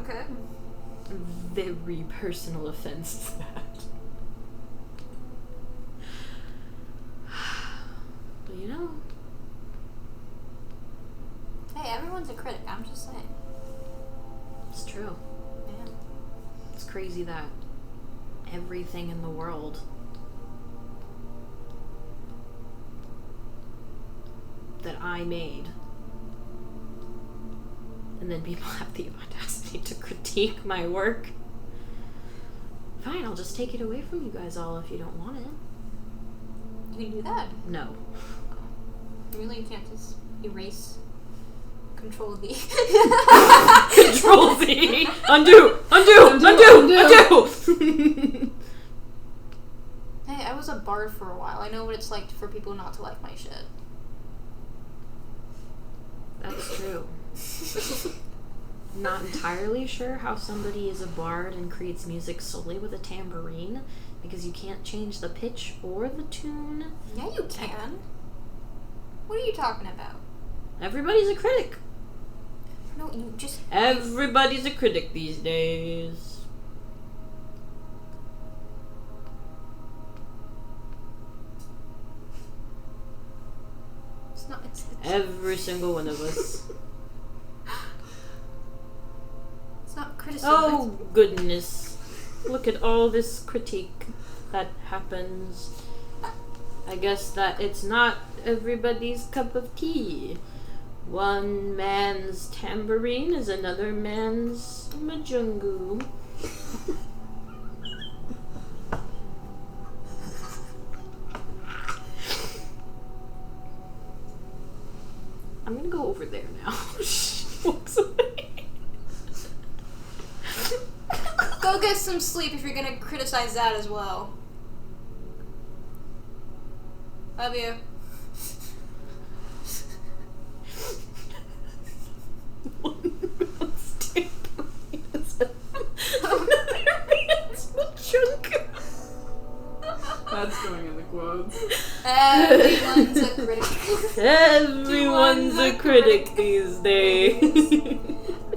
Okay. Very personal offense to that. But you know, Hey, everyone's a critic, I'm just saying. it's true. Yeah. It's crazy that everything in the world that I made, and then people have the audacity to critique my work. Fine, I'll just take it away from you guys all if you don't want it. You can do that. No. Really, you can't just erase Control V. Control Z. Undo. Undo. Undo. Hey, I was a bard for a while. I know what it's like for people not to like my shit. That's true. Not entirely sure how somebody is a bard and creates music solely with a tambourine, because you can't change the pitch or the tune. Yeah, you can. What are you talking about? Everybody's a critic. No, you just... Everybody's a critic these days. It's not... It's Every single one of us. It's not criticism. Oh, goodness. Look at all this critique that happens. I guess that it's not everybody's cup of tea. One man's tambourine is another man's majungu. I'm gonna go over there now. She walks away. Go get some sleep if you're gonna criticize that as well. Love you. One man's tambourine is another man's majungu. That's going in the quotes. Everyone's a critic. Everyone's a critic these days.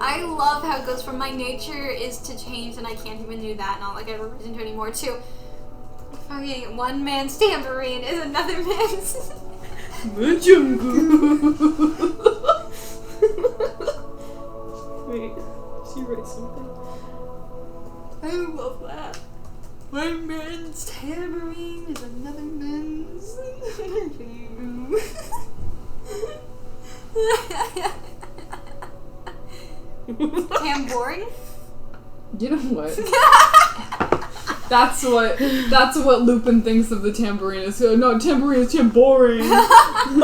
I love how it goes from my nature is to change and I can't even do that, not like I have a reason to anymore, to fucking one man's tambourine is another man's majungu. Wait, did you write something? I love that. One man's tambourine is another man's tambourine? You know what? That's what Lupin thinks of the tambourine is. No, tambourine is tambourine.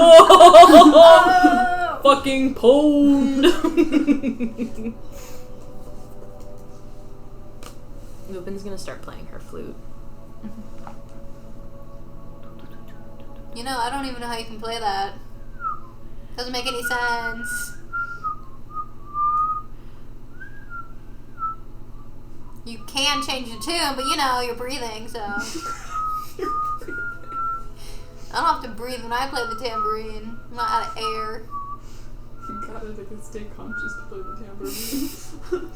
Oh, fucking pwned. Lupin's gonna start playing her flute. You know, I don't even know how you can play that. Doesn't make any sense. You can change the tune, but you know, you're breathing, so. I don't have to breathe when I play the tambourine. I'm not out of air. You gotta stay conscious to play the tambourine.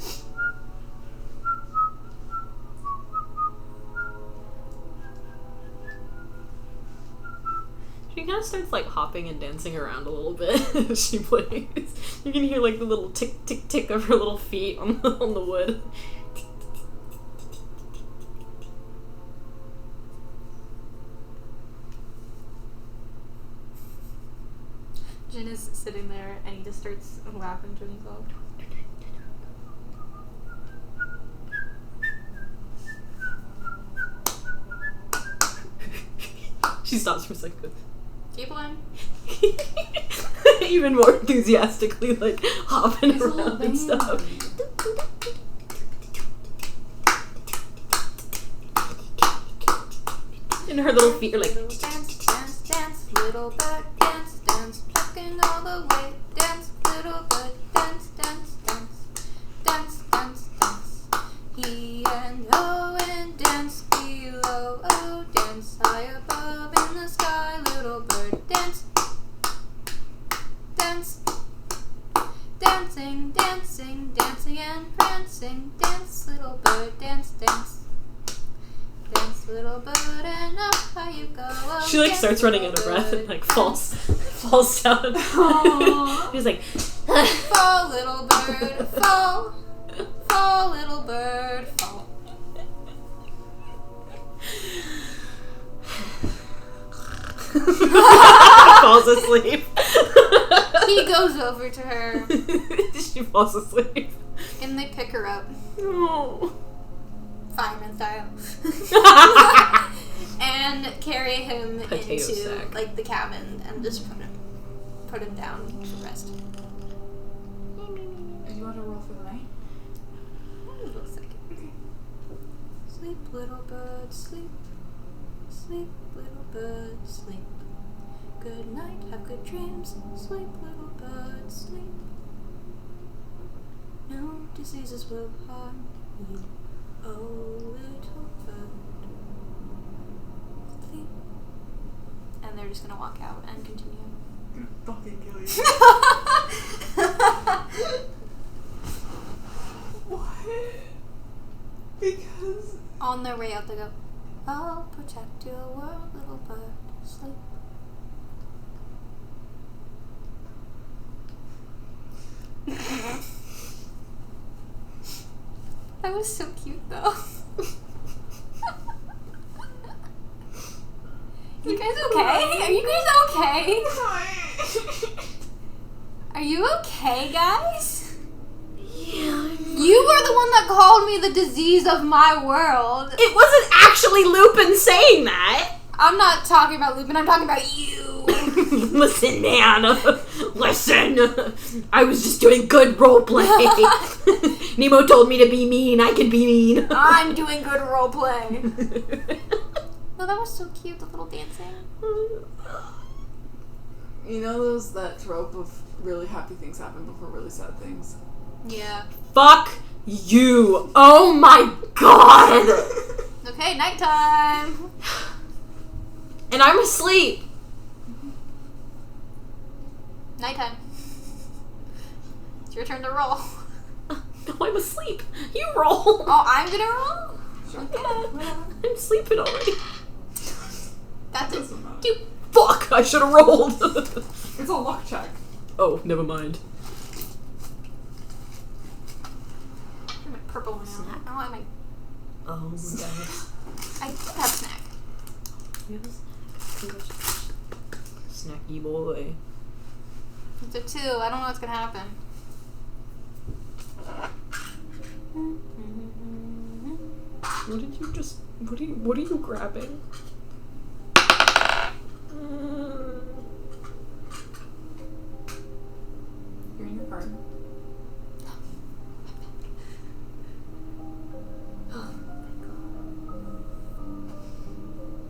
She kind of starts like hopping and dancing around a little bit as she plays. You can hear like the little tick tick tick of her little feet on the wood. Jian is sitting there and he just starts laughing to himself. She stops for a second. Keep playing. Even more enthusiastically, like hopping It's a little around and stuff. And her little feet are like. Little dance, dance, dance, little bird, dance, dance, plucking all the way. Dance, little bird, dance, dance, dance, dance, dance, dance. He and Owen dance below, oh, dance high above in the sky. Little bird, dance, dance, dancing, dancing, dancing and prancing. Dance, little bird, dance, dance. Dance, little bird, and up how you go. Oh, She like dance, starts running out of little breath and bird, like falls down. She's like, fall, little bird, fall, fall, little bird, fall. falls asleep. He goes over to her She falls asleep. and they pick her up, Oh. fireman style, and carry him Potato into sack. like the cabin and just put him down to rest. Do you want to roll for the night? Hold on a second. Sleep, little bird, sleep. sleep, little bird, sleep. Good night, have good dreams, sleep, little bird, sleep. No diseases will harm you, oh little bird, sleep. And they're just gonna walk out and continue. I'm gonna fucking kill you. What? Because On their way out, they go, I'll protect your world, little bird, sleep. That was so cute, though. You guys okay? Are you guys okay? Are you okay, guys? Yeah. You were the one that called me the disease of my world. It wasn't actually Lupin saying that. I'm not talking about Lupin, I'm talking about you. Listen, man. Listen. I was just doing good roleplay. Nemo told me to be mean. I can be mean. I'm doing good roleplay. Oh, that was so cute, the little dancing. you know that trope of really happy things happen before really sad things. Yeah. Fuck you. Oh my god. Okay, nighttime. And I'm asleep. Nighttime. It's your turn to roll. No, I'm asleep. You roll. Oh, I'm gonna roll? Sure. Okay. I'm sleeping already. That's it. Doesn't matter. You fuck. I should have rolled. It's a luck check. Oh, never mind. I'm a purple now. Snack? I don't like my... Oh my god. I do have snack. Yes. Snacky boy. It's a 2. I don't know what's gonna happen. What did you just... What are you grabbing? You're in your garden.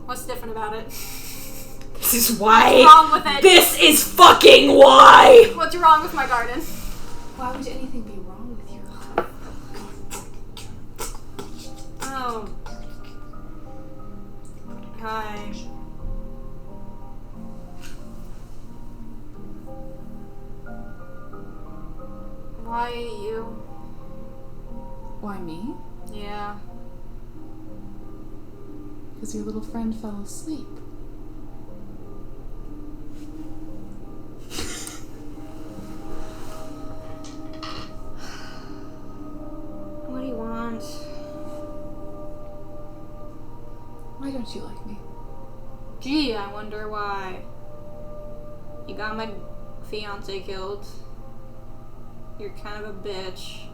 What's different about it? This is why. What's wrong with it? This is fucking why. What's wrong with my garden? Why would anything be wrong with your life? Oh. Hi. Why you? Why me? Yeah. Because your little friend fell asleep. What do you want? Why don't you like me? Gee, I wonder why. You got my fiance killed. You're kind of a bitch.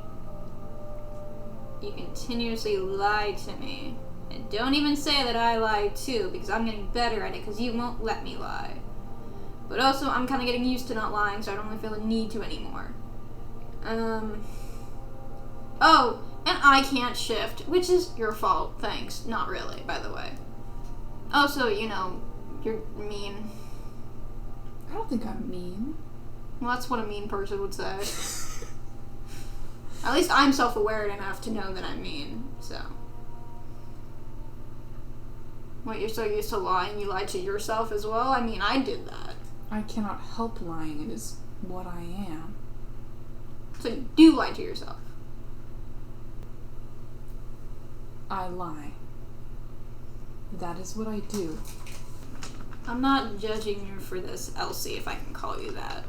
You continuously lie to me. And don't even say that I lie too, because I'm getting better at it, because you won't let me lie. But also, I'm kind of getting used to not lying, so I don't really feel the need to anymore. Oh, and I can't shift, which is your fault, thanks. Not really, by the way. Also, you know, you're mean. I don't think I'm mean. Well, that's what a mean person would say. At least I'm self-aware enough to know that I'm mean, so. What, you're so used to lying, you lied to yourself as well? I mean, I did that. I cannot help lying. It is what I am. So you do lie to yourself. I lie. That is what I do. I'm not judging you for this, Elsie, if I can call you that.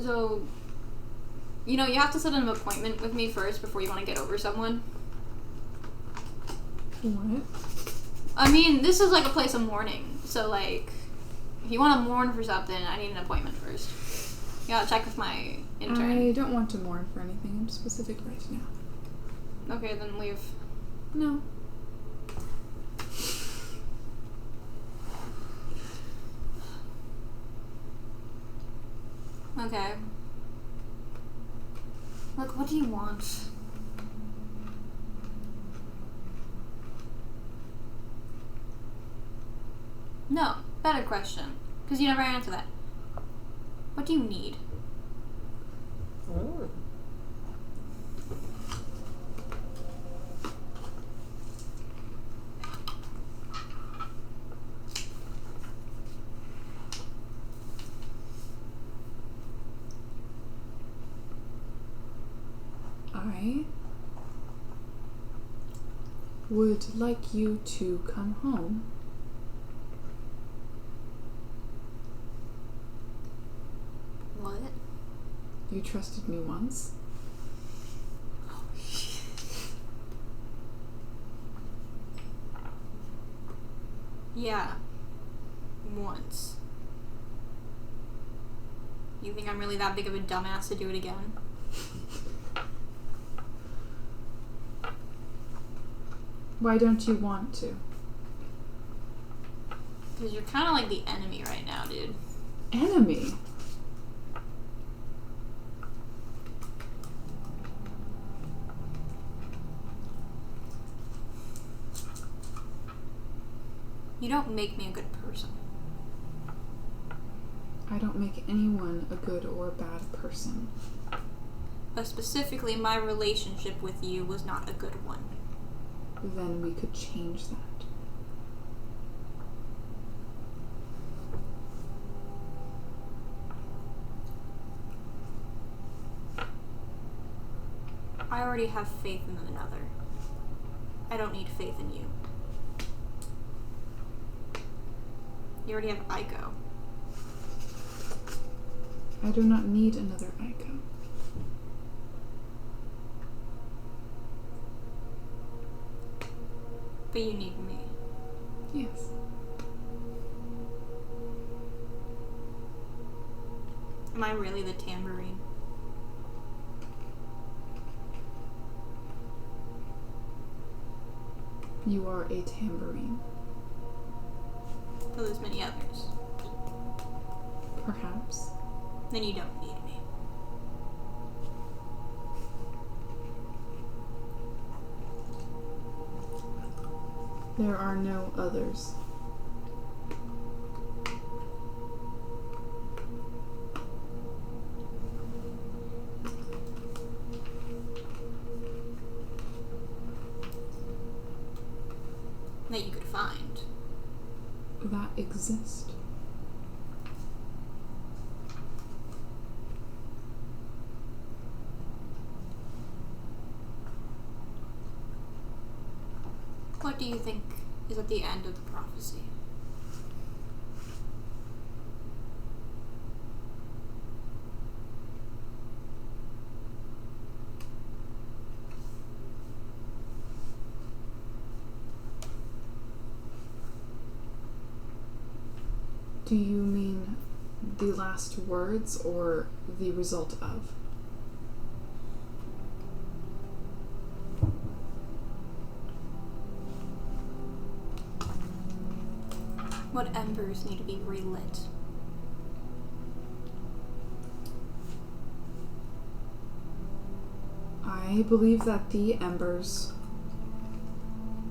So, you know, you have to set an appointment with me first before you want to get over someone. What? I mean, this is like a place of mourning. So, like, if you want to mourn for something, I need an appointment first. You gotta check with my intern. I don't want to mourn for anything in specific right now. Okay, then leave. No. Okay. do you want? No, better question. Because you never answer that. What do you need? Oh. I would like you to come home. What? You trusted me once. Yeah. Once. You think I'm really that big of a dumbass to do it again? Why don't you want to? Because you're kind of like the enemy right now, dude. Enemy? You don't make me a good person. I don't make anyone a good or a bad person. But specifically, my relationship with you was not a good one. Then we could change that. I already have faith in another. I don't need faith in you. You already have Aiko. I do not need another Aiko. But you need me. Yes. Am I really the tambourine? You are a tambourine. So there's many others. Perhaps. Then you don't need me. There are no others. That you could find. That exist. What do you think is at the end of the prophecy? Do you mean the last words or the result of? What embers need to be relit? I believe that the embers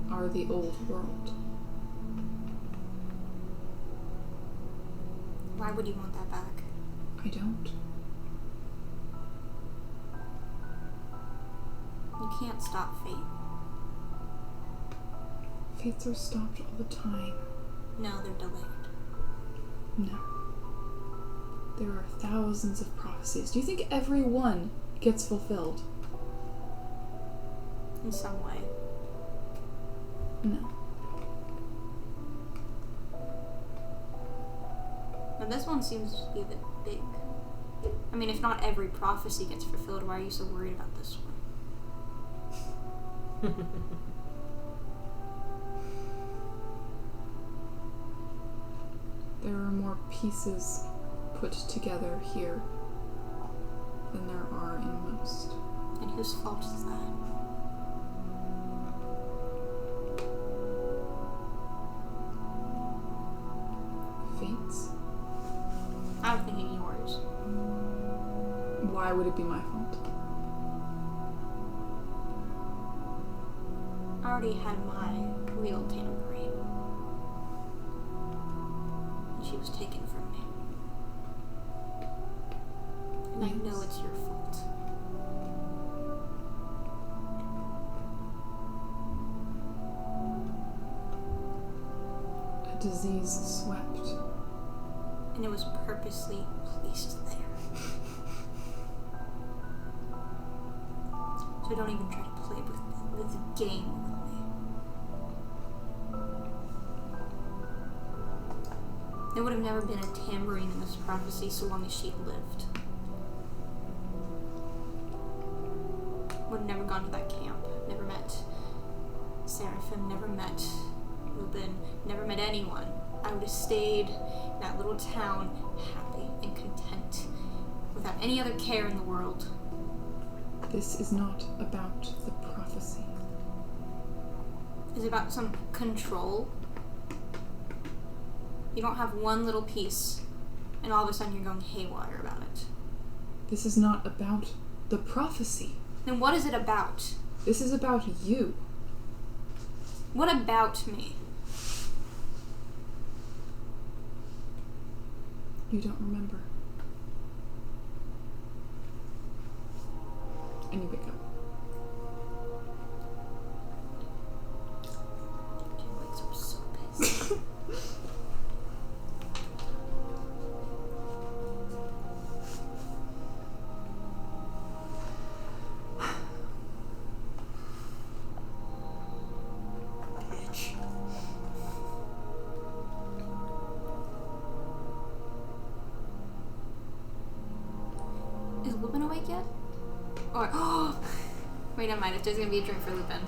are the old world. Why would you want that back? I don't. You can't stop fate. Fates are stopped all the time. No, they're delayed. No. There are thousands of prophecies. Do you think every one gets fulfilled? In some way. No. But this one seems to be a bit big. I mean, if not every prophecy gets fulfilled, why are you so worried about this one? There are more pieces put together here than there are in most. And whose fault is that? Fates. I'm thinking yours. Why would it be my fault? already had my real tambourine. And she was taken from me. And I know it's your fault. A disease swept. And it was purposely placed there. So don't even try to play with the game with me. There would have never been a tambourine in this prophecy so long as she lived. Would have never gone to that camp. Never met Seraphim. Never met Lupin. Never met anyone. I would have stayed in that little town, happy and content, without any other care in the world. This is not about the prophecy. Is it about some control? You don't have one little piece, and all of a sudden you're going haywire about it. This is not about the prophecy. Then what is it about? This is about you. What about me? You don't remember. And you wake up. Jim wakes up so pissed. Bitch. Is Lupin awake yet? Or, wait, never mind. If there's gonna be a drink for Lupin.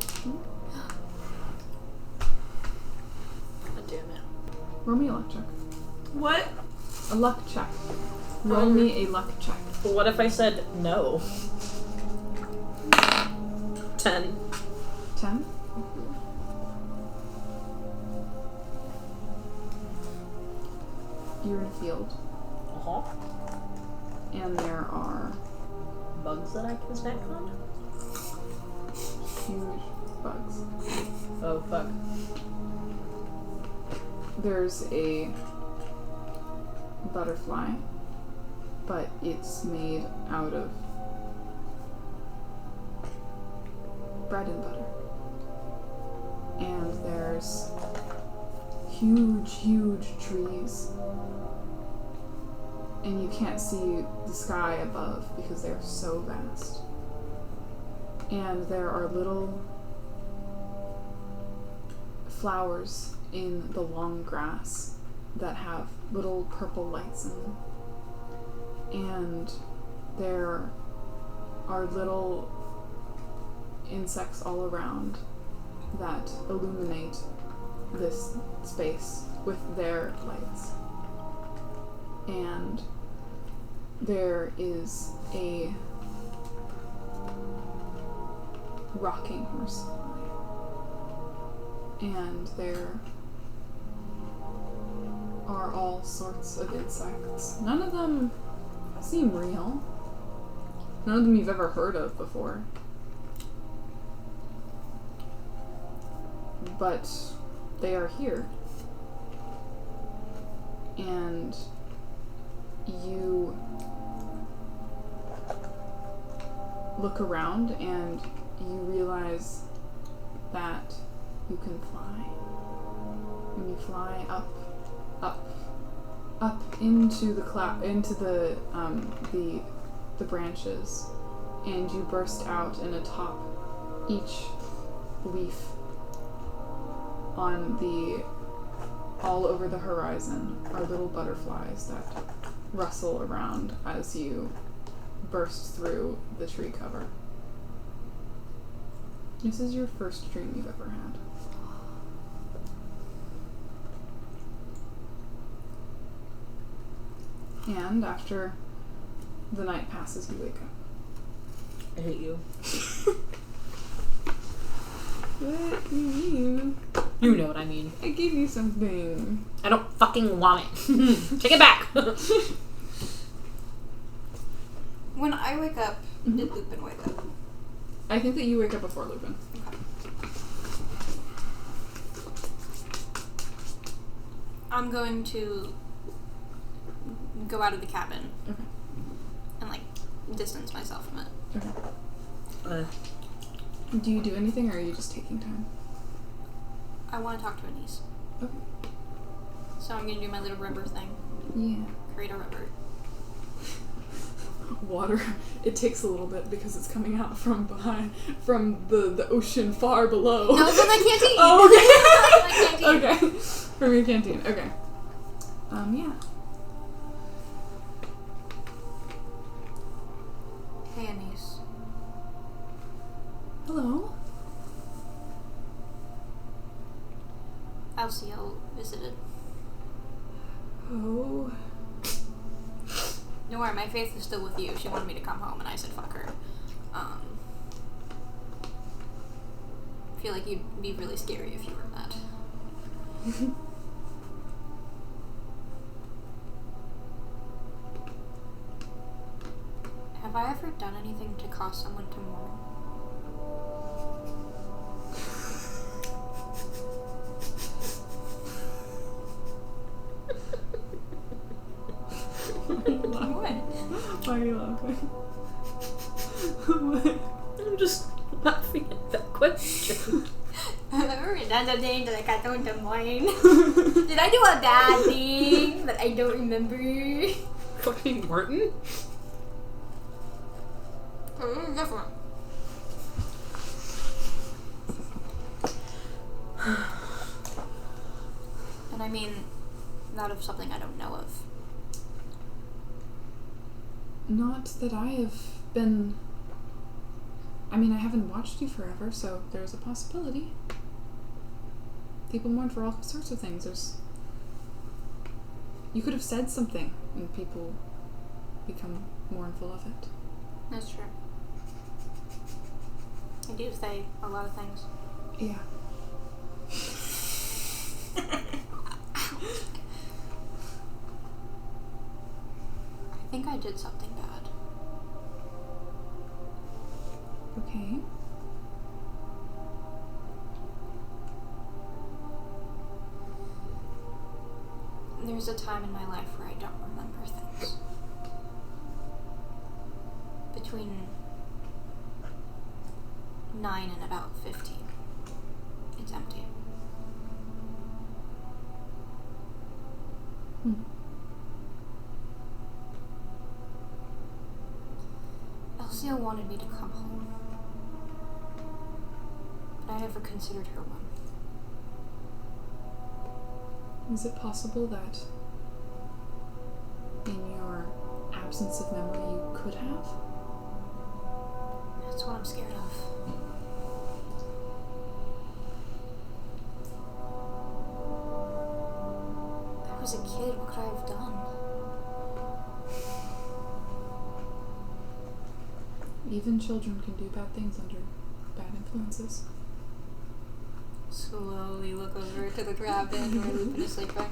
God damn it. Roll me a luck check. What? A luck check. Roll me a luck check. But what if I said no? 10. 10? You're in a field, Uh-huh. and there are Bugs that I can snack on? huge bugs. Oh, fuck. There's a butterfly, but it's made out of bread and butter. And there's huge trees. And you can't see the sky above because they're so vast. And there are little flowers in the long grass that have little purple lights in them. And there are little insects all around that illuminate this space with their lights. And there is a rocking horse. And there are all sorts of insects. None of them seem real. None of them you've ever heard of before. But they are here. And you look around and you realize that you can fly. And you fly up into the into the branches, and you burst out, and atop each leaf on the all over the horizon are little butterflies that rustle around as you burst through the tree cover. This is your first dream you've ever had. And after the night passes, you wake up. I hate you. What do you mean? You know what I mean. I gave you something. I don't fucking want it. Take it back! When I wake up, did Lupin wake up? I think that you wake up before Lupin. I'm going to go out of the cabin. Okay. And, like, distance myself from it. Okay. Do you do anything, or are you just taking time? I want to talk to Anise. Okay. So I'm going to do my little river thing. Yeah. Create a river. Water. It takes a little bit because it's coming out from behind, from the ocean far below. No, from my canteen! Oh, okay. From my canteen. Okay. From your canteen. Okay. Yeah. Hey, Anise. Hello. LCL visited. Oh. Don't worry, my faith is still with you. She wanted me to come home, and I said fuck her. I feel like you'd be really scary if you were that. Have I ever done anything to cause someone to mourn? What? Why are you laughing? I'm just laughing at that question. Have I ever done something that I got someone to mourn? Did I do a bad thing that I don't remember? Fucking Martin? Different. And I mean, not of something I don't know of. Not that I have been... I mean, I haven't watched you forever, so there's a possibility. People mourn for all sorts of things. You could have said something, and people become mournful of it. That's true. I do say a lot of things. Yeah. I think I did something bad. Okay. There's a time in my life where I don't remember things. Between 9 and about 15. It's empty. Elsia wanted me to come home. But I never considered her one. Is it possible that in your absence of memory you could have? That's what I'm scared of. I was a kid, what could I have done? Even children can do bad things under bad influences. Slowly look over to the cabin where Lupin is sleeping.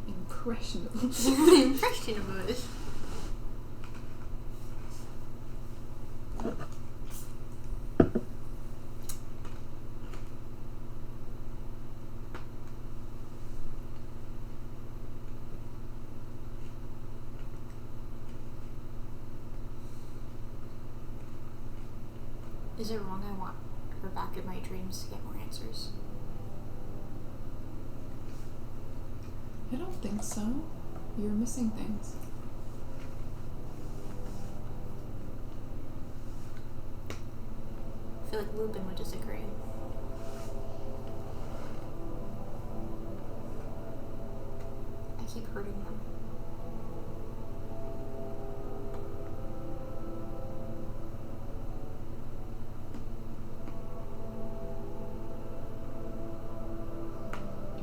Impressionable. Impressionable. Is it wrong I want her back in my dreams to get more answers? I don't think so. You're missing things. I feel like Lupin would disagree. I keep hurting them.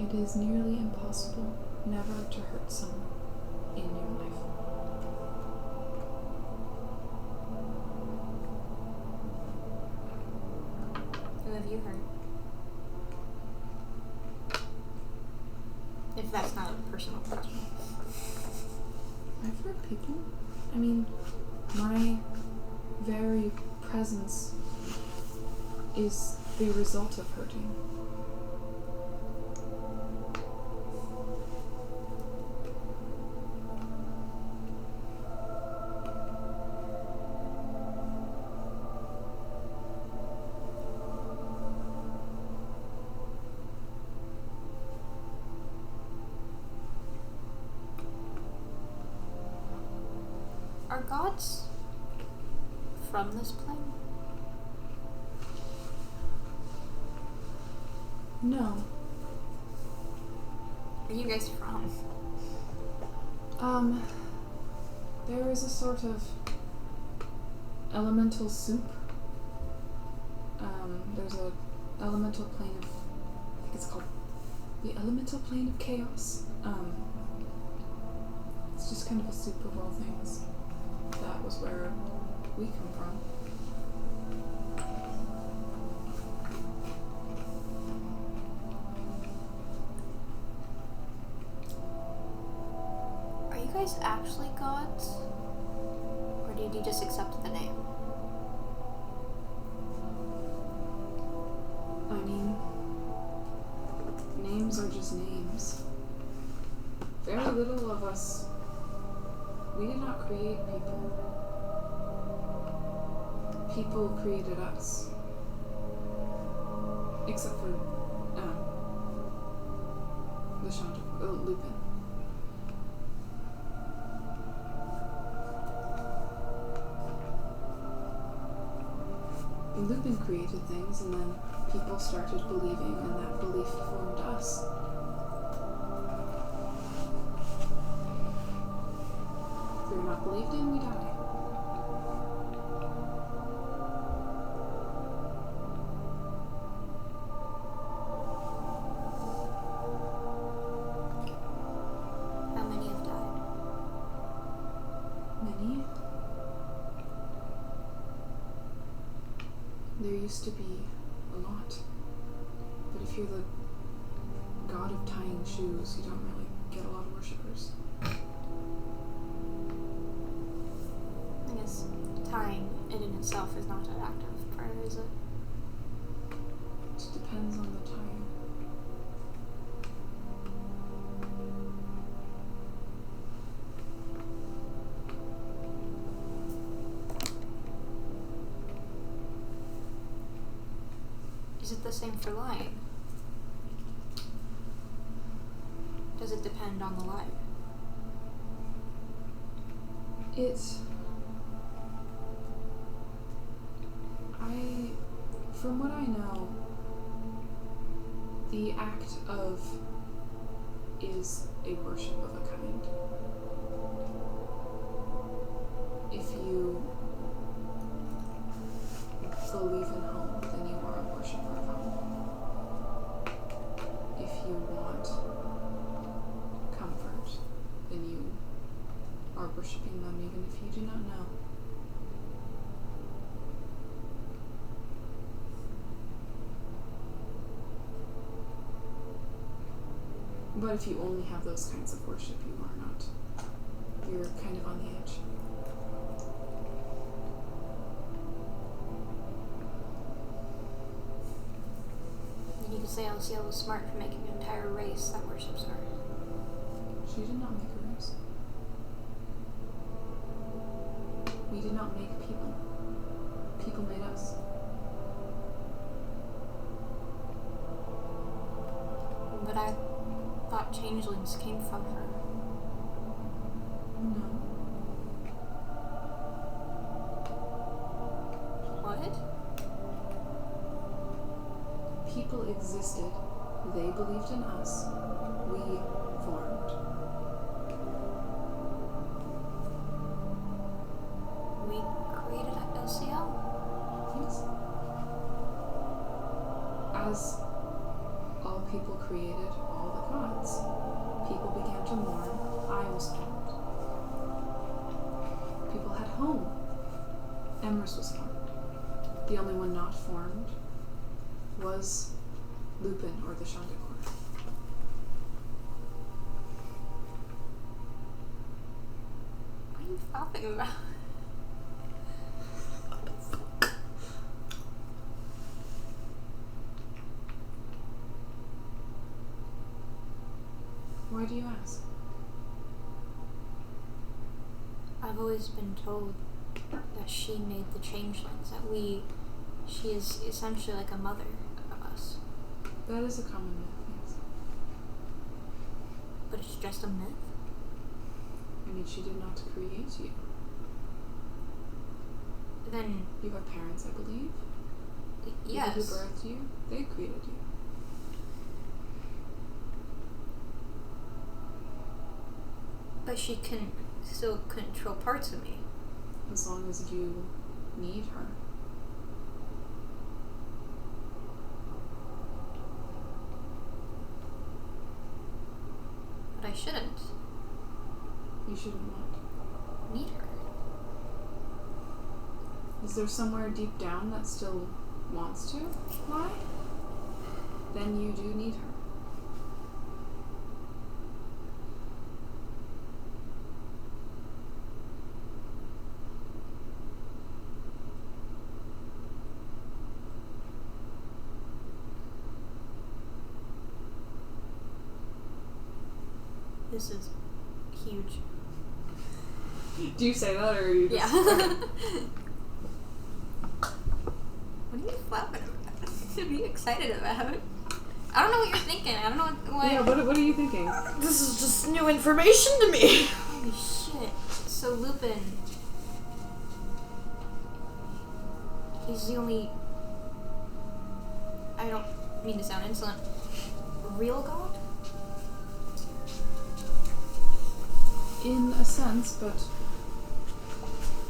It is nearly impossible never to hurt someone in your life. Who have you hurt? If that's not a personal question. I've hurt people. I mean, my very presence is the result of hurting. Are gods from this plane? No. Where are you guys from? There is a sort of elemental soup. There's a elemental plane of, I think it's called the elemental plane of chaos. It's just kind of a soup of all things. That was where we come from. Are you guys actually gods? Or did you just accept the name? I mean, names are just names. Very little of us. We did not create people. People created us. Except for, Lupin. And Lupin created things, and then people started believing, and that belief formed us. If we're not believed in, we die. How many have died? Many? There used to be a lot. But if you're the god of tying shoes, you don't really get a lot of worshippers. I guess tying it in itself is not an act of prayer, is it? It depends on the tying. Is it the same for lying? Does it depend on the lie? From what I know, the act of is a worship of a kind. If you believe in home, then you are a worshiper of home. If you want comfort, then you are worshiping them even if you do not know. But if you only have those kinds of worship, you are not. You're kind of on the edge. And you could say LCL was smart for making an entire race that worships her. She did not make a race. We did not make people. People made us. But I thought changelings came from her. No. What? People existed. They believed in us. We formed. We created LCL? Yes. As all people created all the gods, people began to mourn. I was formed. People had home. Emrys was formed. The only one not formed was Lupin, or the Godkiller. What are you talking about? Why do you ask? I've always been told that she made the changelings, that she is essentially like a mother of us. That is a common myth, yes. But it's just a myth? I mean, she did not create you. Then You have parents, I believe. yes. People who birthed you, they created you. But she can still control parts of me. As long as you need her. But I shouldn't You shouldn't want. need her. Is there somewhere deep down that still wants to lie? Then you do need her. This is huge. Do you say that, or are you just... Yeah. What are you laughing about? What are you excited about? I don't know what you're thinking. I don't know what... Yeah, what are you thinking? This is just new information to me. Holy shit. So Lupin... He's the only... I don't mean to sound insolent. Real god? In a sense, but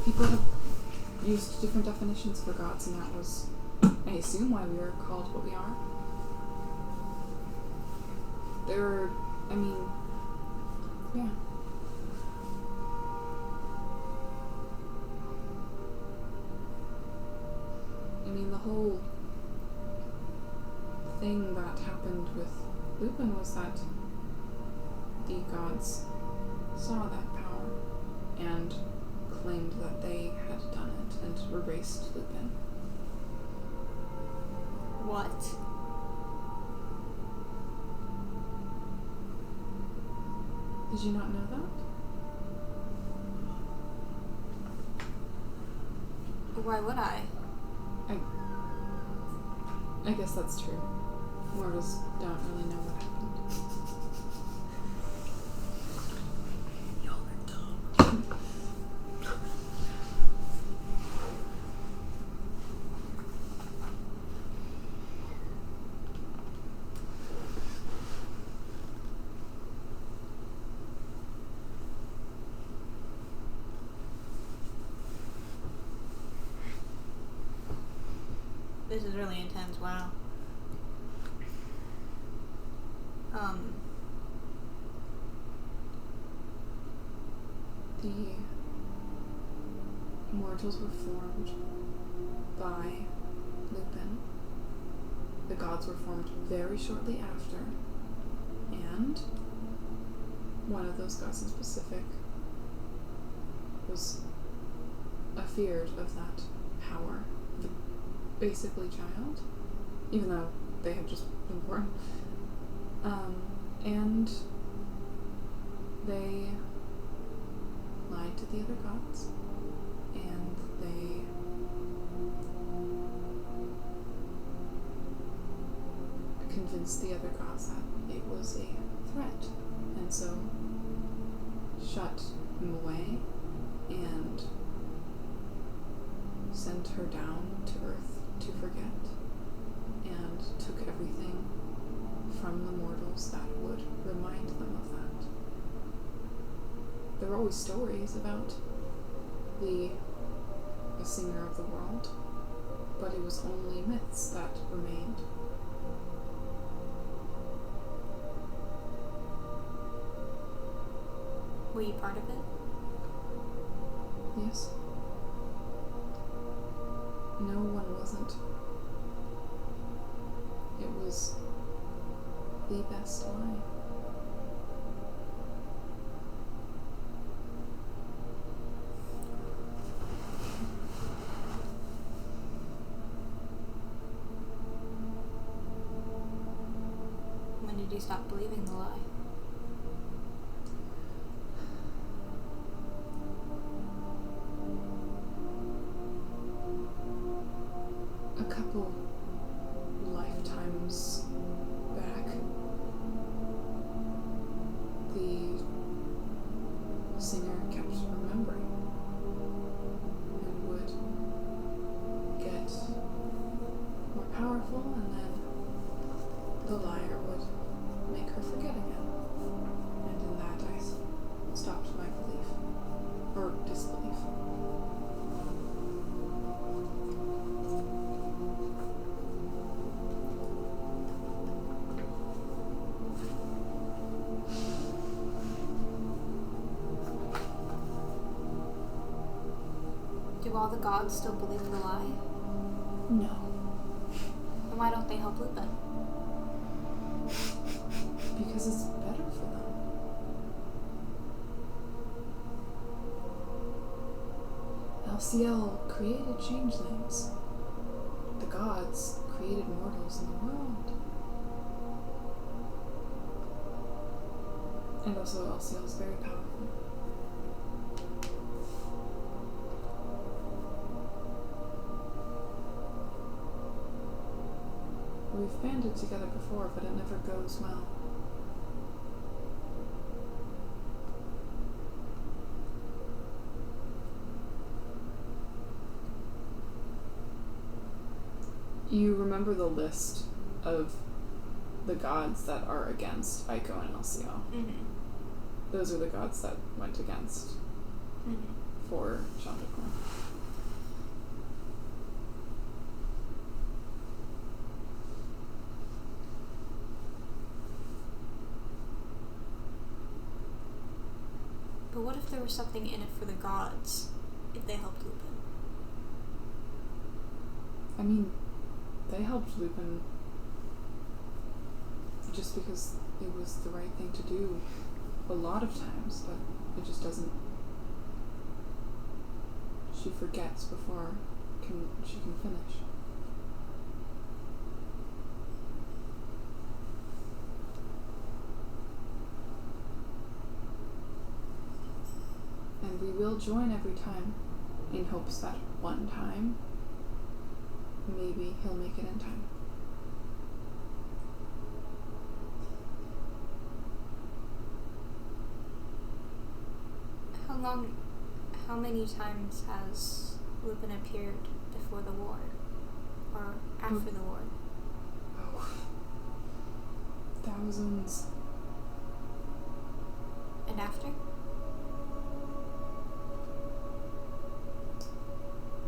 people have used different definitions for gods, and that was, I assume, why we are called what we are. There are, I mean, yeah. I mean, the whole thing that happened with Lupin was that the gods saw that power and claimed that they had done it and erased Lupin. What? Did you not know that? Why would I? I guess that's true. Mortals don't really know what happened. This is really intense, wow. The mortals were formed by Lupin. The gods were formed very shortly after, and one of those gods in specific was afeared of that power, the basically child, even though they had just been born. And they lied to the other gods, and they convinced the other gods that it was a threat, and so shut him away and sent her down to Earth to forget, and took everything from the mortals that would remind them of that. There were always stories about the singer of the world, but it was only myths that remained. Were you part of it? Yes. No one wasn't. It was the best lie. When did you stop believing the lie? A couple lifetimes back, the singer kept remembering and would the liar would make her forget again. And in that I stopped my belief. Or disbelief. Do all the gods still believe the lie? No. Then why don't they help Lupin? Because it's better for them. LCL created changelings. The gods created mortals in the world. And also LCL is very powerful. We've banded together before, but it never goes well. You remember the list of the gods that are against Aiko and LCL. Mm-hmm. Those are the gods that went against for Chandracorn. But what if there was something in it for the gods if they helped Lupin? I mean, they helped Lupin just because it was the right thing to do a lot of times, but it just doesn't. She forgets before she can finish. And we will join every time in hopes that one time maybe he'll make it in time. How many times has Lupin appeared before the war? Or after the war? Oh. Thousands. And after?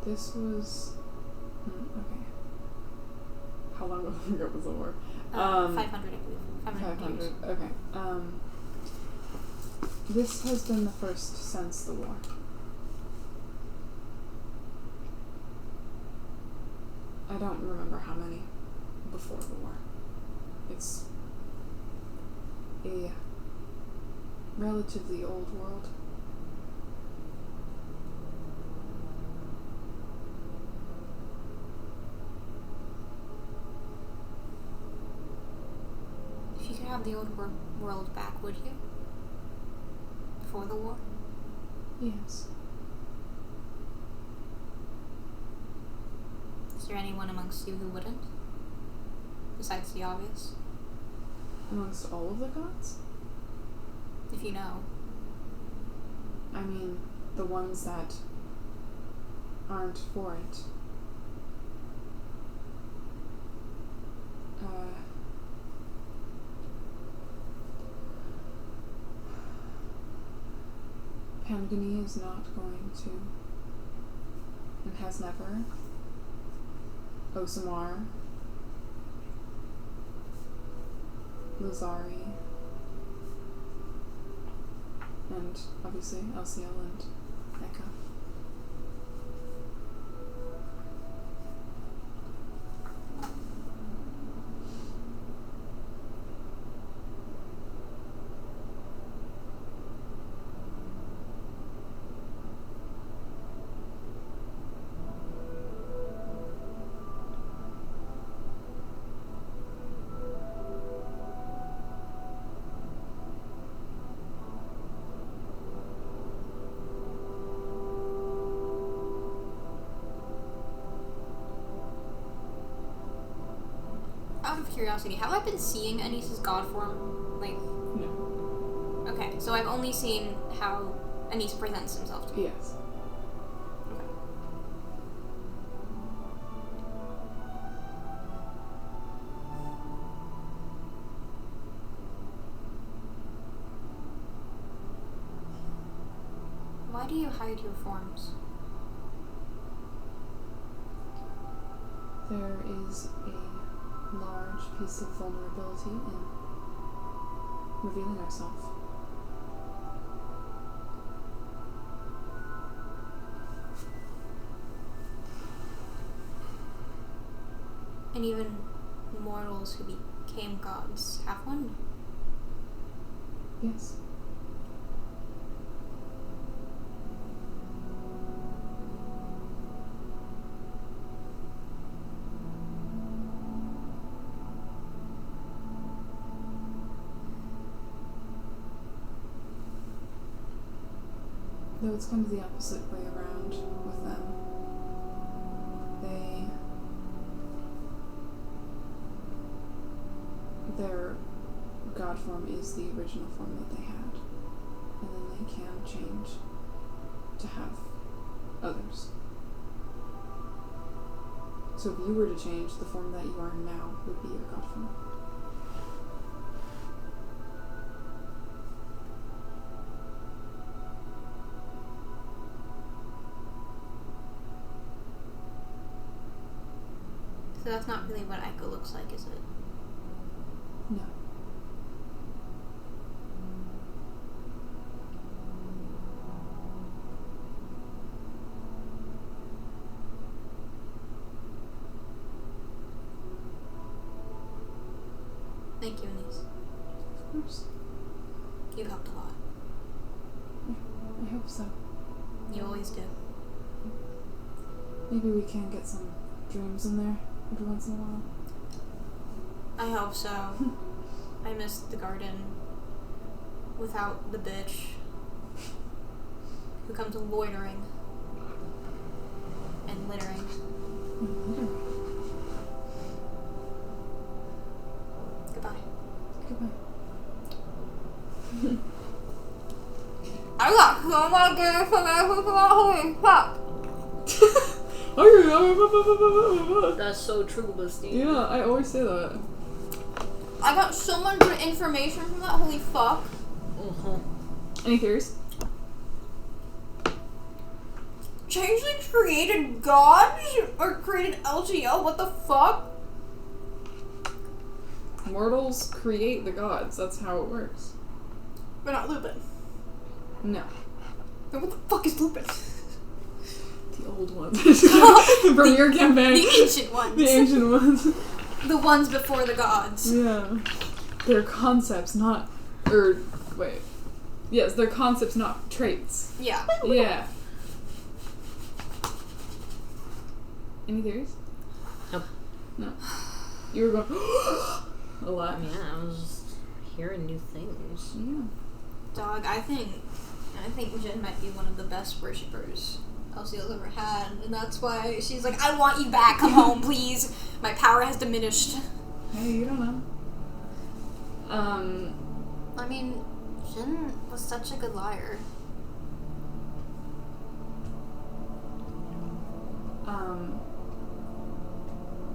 This was... okay. How long ago was the war? 500, I believe. 500 years. Okay. This has been the first since the war. I don't remember how many before the war. It's a relatively old world. If you could have the old world back, would you? Before the war? Yes. Is there anyone amongst you who wouldn't? Besides the obvious? Amongst all of the gods? If you know. I mean, the ones that aren't for it. Pangani is not going to, and has never. Osamar, Lazari, and obviously LCL and Eka. Out of curiosity, have I been seeing Anis's god form? Like, No. okay, so I've only seen how Anis presents himself to me. Yes. Okay. do you hide your forms? There is a large piece of vulnerability in revealing ourselves. And even mortals who became gods have one? Yes. Though it's kind of the opposite way around with them. Their god form is the original form that they had. And then they can change to have others. So if you were to change, the form that you are now would be your god form. So that's not really what Echo looks like, is it? No. Thank you, Anise. Of course. You've helped a lot. I hope so. You always do. Maybe we can get some dreams in there every once in a while. I hope so. I missed the garden without the bitch who comes loitering and littering. Goodbye. Goodbye. I got so much information about holy fuck. That's so true, Busty. Yeah, I always say that. I got so much good information from that, holy fuck. Any theories? Changelings created gods? Or created LGL? What the fuck? Mortals create the gods. That's how it works. But not Lupin. No. Then what the fuck is Lupin? The old ones. From your campaign. The ancient ones. The ancient ones. The ones before the gods. Yeah. They're concepts, not... wait. Yes, they're concepts, not traits. Yeah. Yeah. Any theories? Nope. No. You were going... a lot. Yeah, I was just hearing new things. Yeah. Dog, I think Jian might be one of the best worshippers LCL's ever had, and that's why she's like, I want you back, come home, please. My power has diminished. Hey, you don't know. I mean, Jian was such a good liar.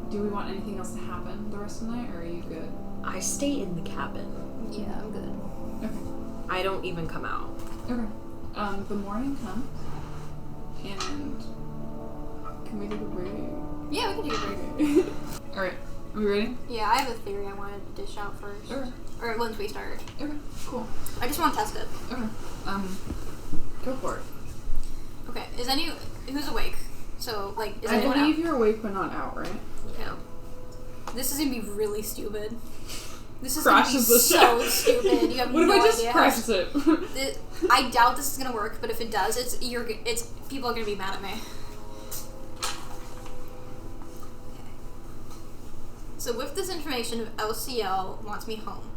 Do we want anything else to happen the rest of the night, or are you good? I stay in the cabin. Yeah, I'm good. Okay. I don't even come out. Okay. The morning comes, and can we take a break? Yeah, we can take a break. Okay. Alright, are we ready? Yeah, I have a theory I want to dish out first. Okay. Or once we start. Okay, cool. I just want to test it. Okay. Go for it. Okay, who's awake? So, like, is I anyone believe out? you're awake but not out, right? Yeah. This is gonna be really stupid. This is Crashes the gonna be ship. so stupid. You have What no if I just idea. crashes it? I doubt this is gonna work, but if it does, people are gonna be mad at me. So with this information of LCL wants me home,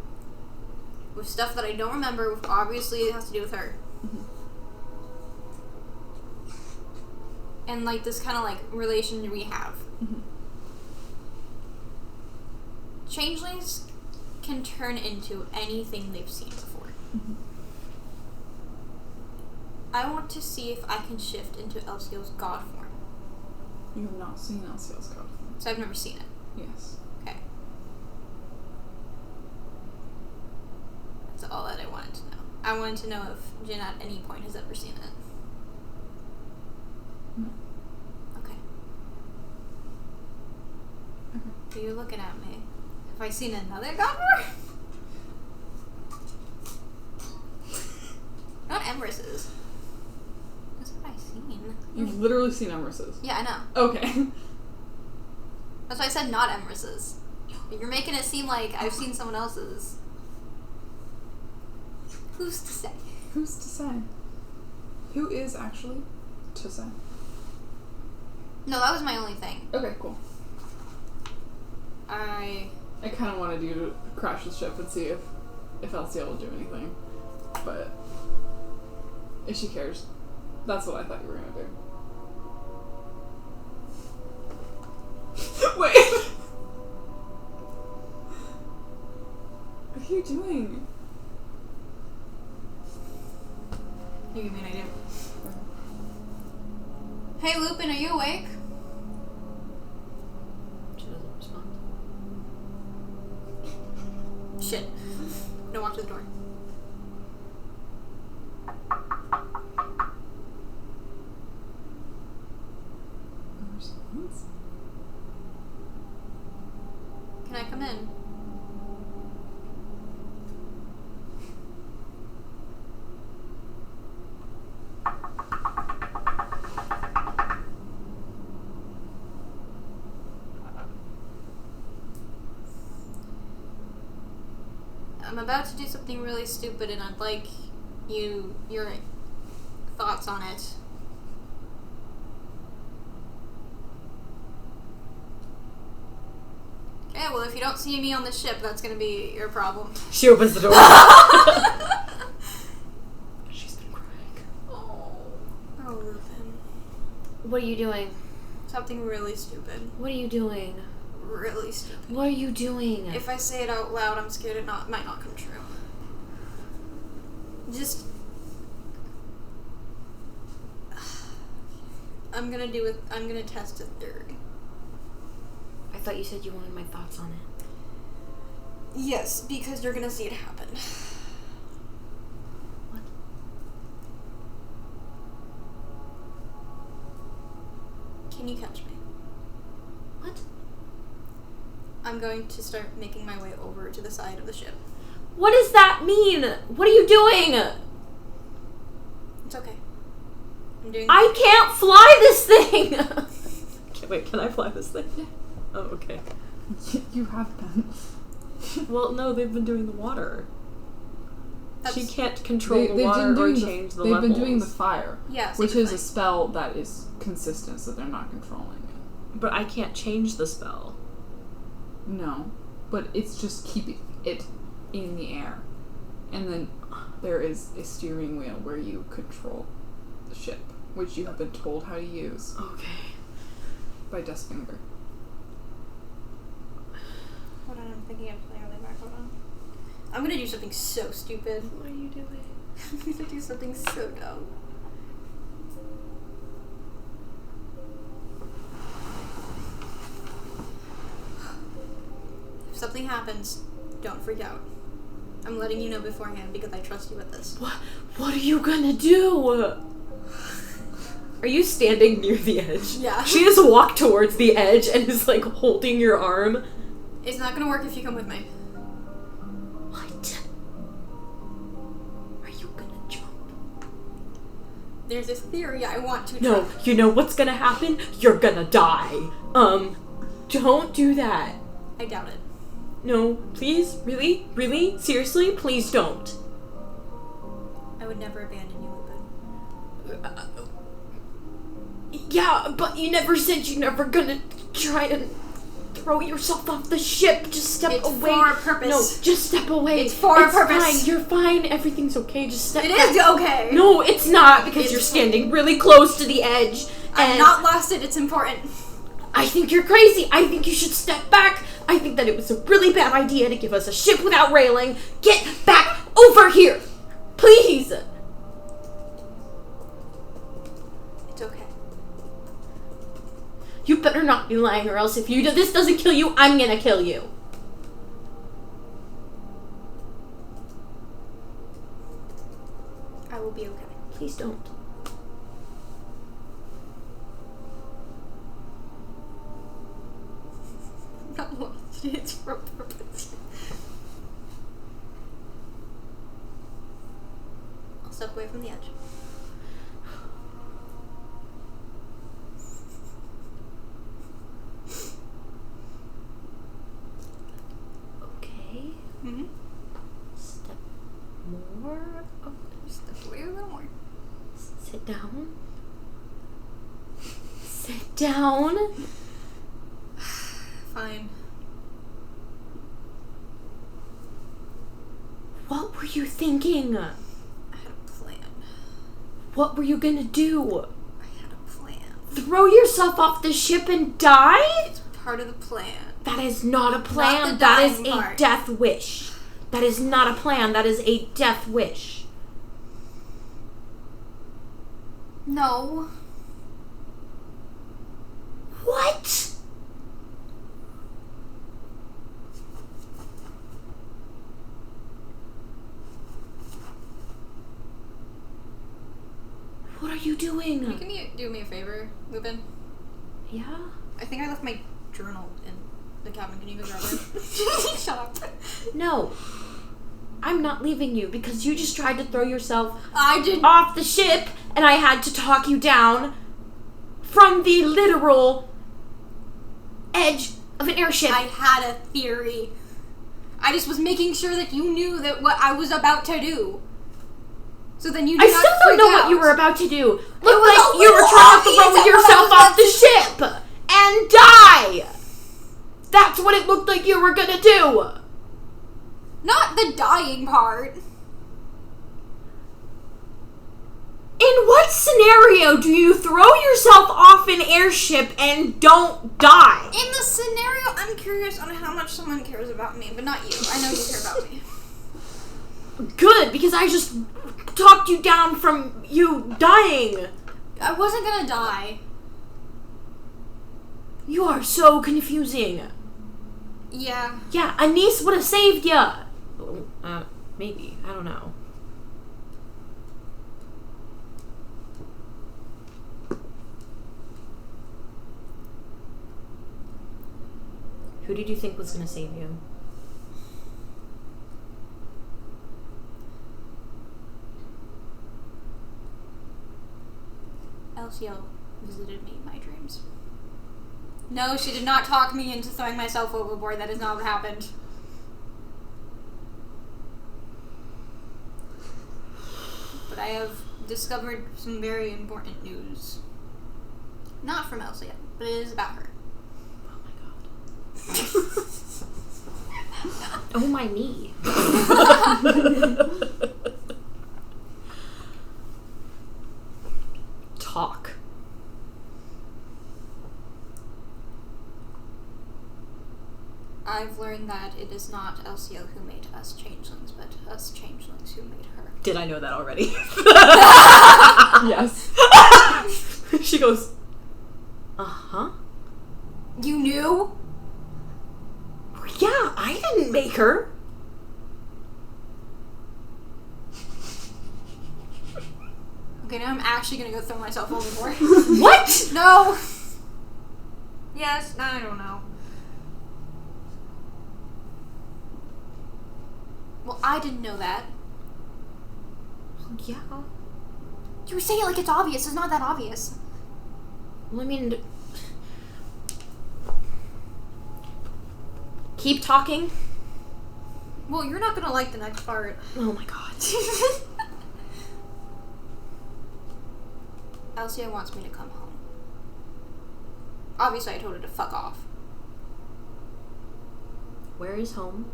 with stuff that I don't remember, which obviously it has to do with her, and like this kind of like relation we have. Changelings can turn into anything they've seen before. I want to see if I can shift into LCL's god form. You have not seen LCL's god form. So I've never seen it. Yes. Okay. That's all that I wanted to know. I wanted to know if Jian at any point has ever seen it. are you looking at me? Have I seen another Godkiller? Not Emrys's. That's what I've seen. You've literally seen Emrys's. Yeah, I know. Okay. That's why I said not Emrys's. You're making it seem like I've seen someone else's. Who's to say? Who's to say? Who is actually to say? No, that was my only thing. Okay, cool. I kind of wanted you to crash the ship and see if LCL will do anything. But if she cares, that's what I thought you were going to do. Wait! What are you doing? You give me an idea. Hey, Lupin, are you awake? She doesn't respond. Shit. Don't walk to the door. No response? Can I come in? I'm about to do something really stupid and I'd like your thoughts on it. Okay, well if you don't see me on the ship, that's gonna be your problem. She opens the door. She's been crying. Oh, Lupin. What are you doing? Something really stupid. What are you doing? Really stupid. What are you doing? If I say it out loud, I'm scared it might not come true. Just... I'm gonna test a theory. I thought you said you wanted my thoughts on it. Yes, because you're gonna see it happen. What? Can you catch me? What? I'm going to start making my way over to the side of the ship. What does that mean? What are you doing? It's okay. I'm doing... I can't fly this thing! Wait, can I fly this thing? Yeah. Oh, okay. You have been. Well, no, they've been doing the water. She can't control the they've water been or doing change the they've levels. been doing the fire. Yes. Which is a spell that is consistent, so they're not controlling it. But I can't change the spell. No. But it's just keeping it in the air. And then there is a steering wheel where you control the ship, which you have been told how to use. Okay. By Dustfinger. Hold on, I'm thinking of playing really back. Hold on. I'm gonna do something so stupid. What are you doing? I'm gonna do something so dumb. If something happens, don't freak out. I'm letting you know beforehand because I trust you with this. What are you gonna do? Are you standing near the edge? Yeah. She has walked towards the edge and is like holding your arm. It's not gonna work if you come with me. What? Are you gonna jump? There's this theory I want to No, try. you know what's gonna happen? You're gonna die. Don't do that. I doubt it. No, please? Really? Really? Seriously? Please don't. I would never abandon you, Lupin. Yeah, but you never said you're never gonna try and throw yourself off the ship. Just step It's away. for a purpose. No, just step away. It's for a purpose. Fine. You're fine. Everything's okay. Just step It back. is okay. No, it's not, because It's you're standing really close to the edge. I'm And not lost it. It's important. I think you're crazy. I think you should step back. I think that it was a really bad idea to give us a ship without railing. Get back over here. Please. It's okay. You better not be lying, or else if this doesn't kill you, I'm gonna kill you. I will be okay. Please don't. I'm not lost. step away from the edge. Okay. Mm-hmm. Step more. Oh, Step away a little more. sit down. Sit down. Fine. What were you thinking? I had a plan. What were you gonna do? I had a plan. Throw yourself off the ship and die? It's part of the plan. That is not a Not plan. the That is dying a part. death wish. That is not a plan. That is a death wish. No. What? What are you doing? Can you do me a favor, Lupin? Yeah? I think I left my journal in the cabin. Can you go grab it? Shut up. No. I'm not leaving you because you just tried to throw yourself I did. off the ship and I had to talk you down from the literal edge of an airship. I had a theory. I just was making sure that you knew that what I was about to do. So then you did I not still don't freak know out. what you were about to do. Looked was like a you were little trying to obvious throw at what yourself I was off the ship and die. That's what it looked like you were gonna do. Not the dying part. In what scenario do you throw yourself off an airship and don't die? In the scenario, I'm curious on how much someone cares about me, but not you. I know you care about me. Good, because I just talked you down from you dying. I wasn't gonna die. You are so confusing. Yeah. Yeah, a niece would have saved ya. Maybe. I don't know. Who did you think was gonna save you? LCL visited me in my dreams. No, she did not talk me into throwing myself overboard. That is not what happened. But I have discovered some very important news. Not from LCL, but it is about her. Oh, my knee. Talk. I've learned that it is not LCL who made us changelings, but us changelings who made her. Did I know that already? Yes. She goes, Uh-huh. You knew? Yeah, I didn't make her. Okay, now I'm actually gonna go throw myself overboard. What? No! Yes, I don't know. Well, I didn't know that. Yeah. You were saying it like it's obvious. It's not that obvious. Well, I mean... Keep talking. Well, you're not gonna like the next part. Oh my god. Elsia wants me to come home. Obviously, I told her to fuck off. Where is home?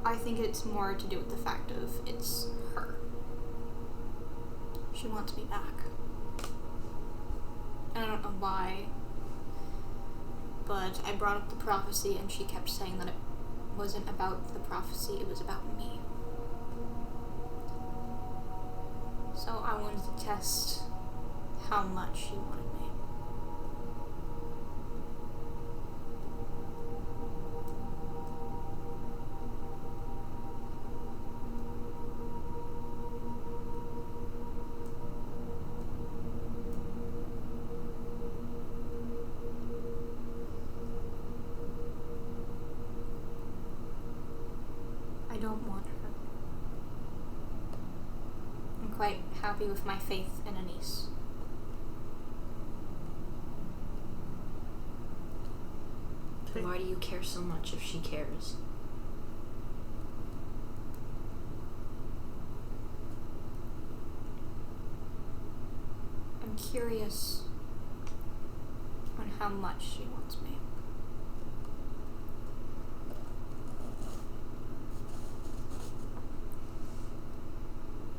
I think it's more to do with the fact of it's her. She wants me back. I don't know why. But I brought up the prophecy and she kept saying that it wasn't about the prophecy, it was about me. So I wanted to test how much she wanted me. I don't want her. happy with my faith in a niece. Then why do you care so much if she cares? I'm curious on how much she wants me.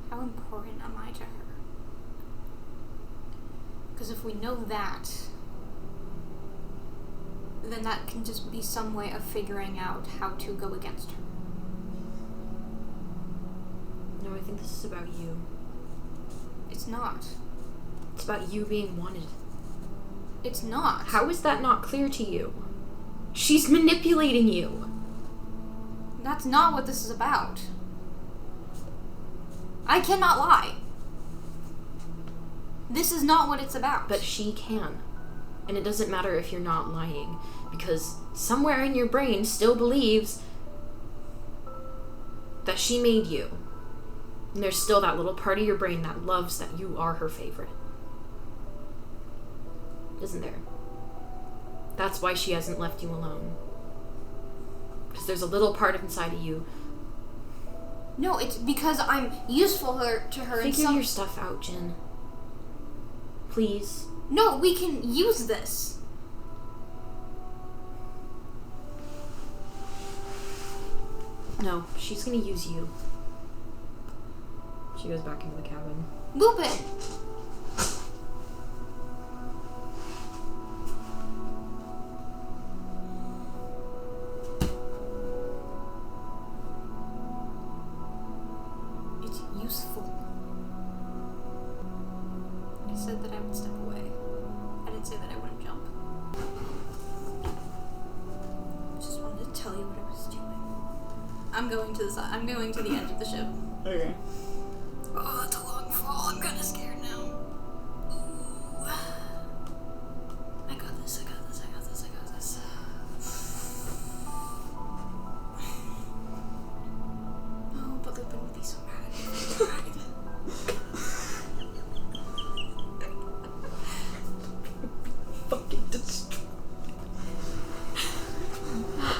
How important am I to her? Because if we know that, then that can just be some way of figuring out how to go against her. No, I think this is about you. It's not. It's about you being wanted. It's not. How is that not clear to you? She's manipulating you. That's not what this is about. I cannot lie. This is not what it's about. But she can. And it doesn't matter if you're not lying, because somewhere in your brain still believes that she made you. And there's still that little part of your brain that loves that you are her favorite. Isn't there? That's why she hasn't left you alone. Because there's a little part inside of you. No, it's because I'm useful to her in Figure some... your stuff out, Jian. Please. No, we can use this. No, she's gonna use you. She goes back into the cabin. Lupin! It's useful. I said that I would step away. I didn't say that I wouldn't jump. I just wanted to tell you what I was doing. I'm going to the side. I'm going to the edge of the ship. Okay. Oh, that's a long fall. I'm kind of scared now. Ooh. I got this. I got this. I got this. I got this. Oh, but Lupin would be so mad at me if I died. Fucking destroy.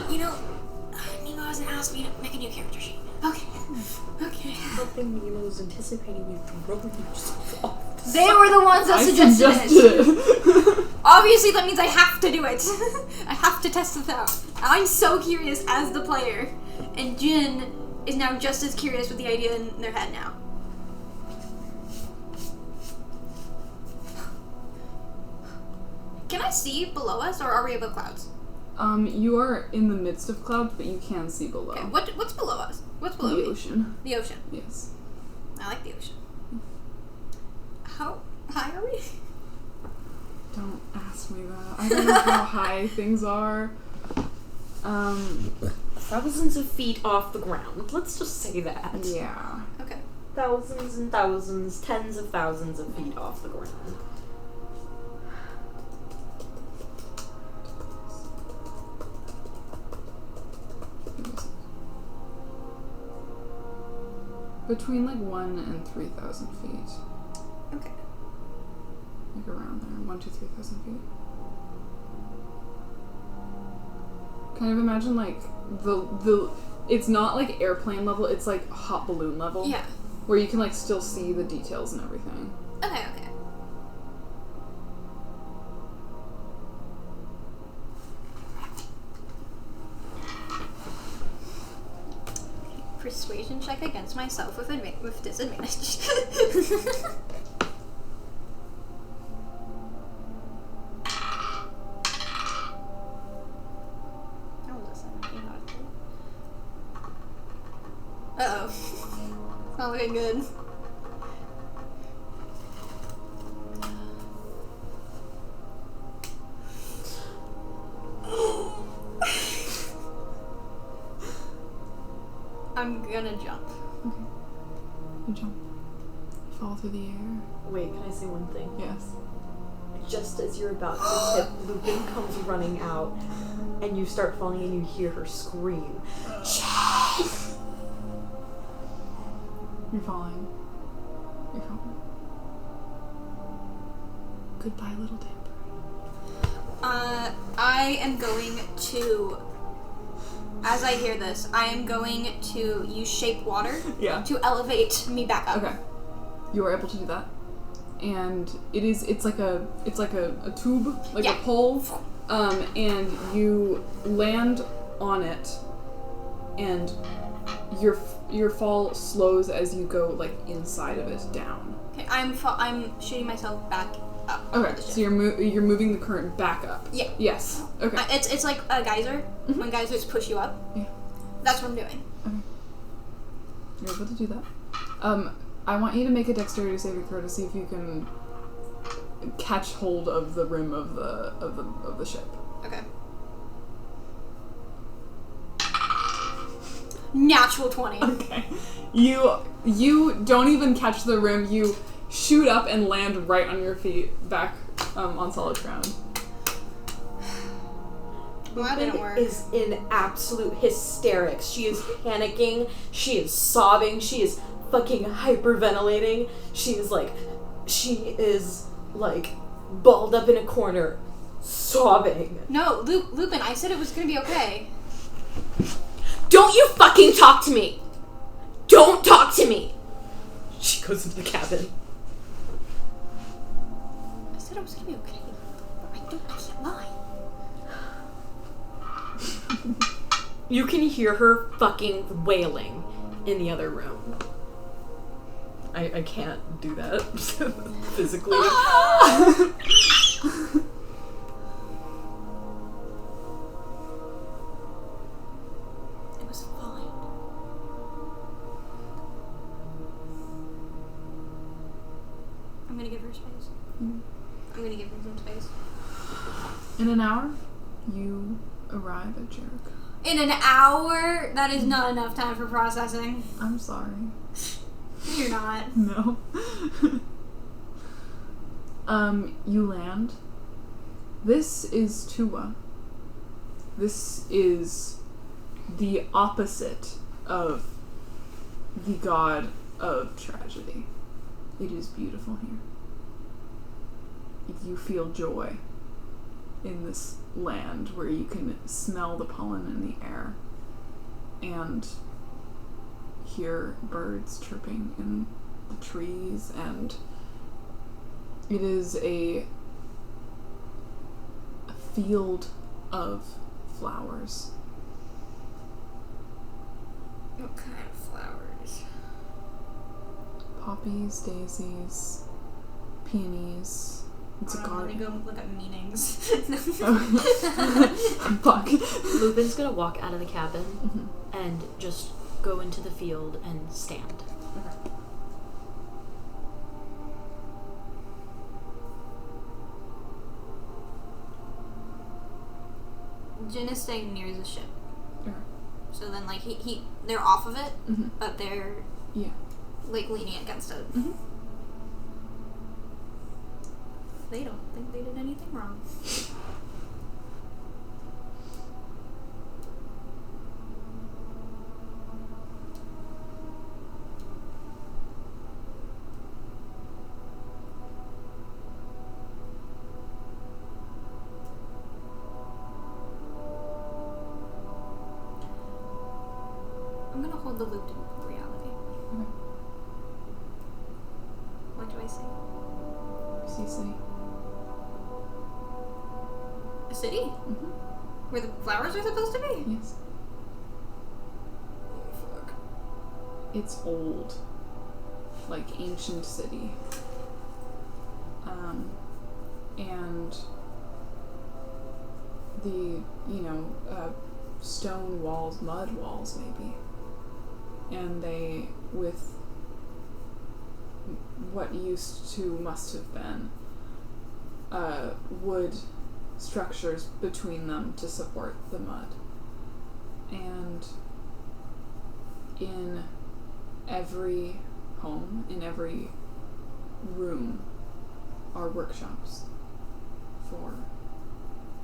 You know, Nemo hasn't asked me to make a new character sheet. Okay. Okay. Helping Nemo's anticipating you throwing yourself off. They were the ones that I suggested it. Obviously, that means I have to do it. I have to test this out. I'm so curious as the player, and Jian is now just as curious with the idea in their head now. Can I see below us, or are we above clouds? You are in the midst of clouds, but you can see below. Okay, what's below us? What's below The me? ocean. The ocean. Yes. I like the ocean. How high are we? Don't ask me that. I don't know how high things are. Thousands of feet off the ground. Let's just say that. Yeah. Okay. Thousands and thousands, tens of thousands of feet off the ground. Between like 1,000 and 3,000 feet. Okay. Like around there. 1,000 to 3,000 feet. Kind of imagine like the it's not like airplane level, it's like hot balloon level. Yeah. Where you can like still see the details and everything. Okay, okay. Persuasion check against myself with disadvantage. Uh-oh. It's not looking good. I'm gonna jump. Okay. You jump. Fall through the air. Wait, can I say one thing? Yes. Just as you're about to tip, Lupin comes running out, and you start falling and you hear her scream. You're falling. You're fine. Goodbye, little damper. I am going to, as I hear this, I am going to use shape water to elevate me back up. Okay. You are able to do that. And it's like a tube, like a pole, and you land on it, and your fall slows as you go like inside of it down. Okay, I'm shooting myself back up. Okay, so you're moving the current back up. Yeah. Yes. Okay. It's like a geyser. Mm-hmm. When geysers push you up. Yeah. That's what I'm doing. Okay. You're able to do that. I want you to make a dexterity saving throw to see if you can catch hold of the rim of the ship. Okay. Natural 20. Okay. You don't even catch the rim. You shoot up and land right on your feet, back on solid ground. Well, that didn't work. Is in absolute hysterics. She is panicking. She is sobbing. She is fucking hyperventilating. She is like balled up in a corner, sobbing. No, Lupin, I said it was gonna be okay. Don't you fucking talk to me! Don't talk to me! She goes into the cabin. I said it was gonna be okay. I can't lie. You can hear her fucking wailing in the other room. I can't do that physically. It was fine. I'm gonna give her space. Mm. I'm gonna give her some space. In an hour, you arrive at Jericho. In an hour? That is not enough time for processing. I'm sorry. You're not. No. You land. This is Tua. This is the opposite of the god of tragedy. It is beautiful here. You feel joy in this land where you can smell the pollen in the air and hear birds chirping in the trees, and it is a field of flowers. What kind of flowers? Poppies, daisies, peonies. It's a garden. Let me go look at meanings. Fuck. Lupin's gonna walk out of the cabin Mm-hmm. and just go into the field and stand. Jin is staying near the ship. Okay. So then, like, they're off of it, Mm-hmm. but they're, Yeah. like, leaning against it. Mm-hmm. They don't think they did anything wrong. I'm gonna hold the loop in reality. Okay. What do I say? See city. A city? Mm-hmm. Where the flowers are supposed to be? Yes. Oh, fuck. It's old. Like ancient city. And the, stone walls, mud walls maybe. And they, with what must have been wood structures between them to support the mud. And in every home, in every room, are workshops for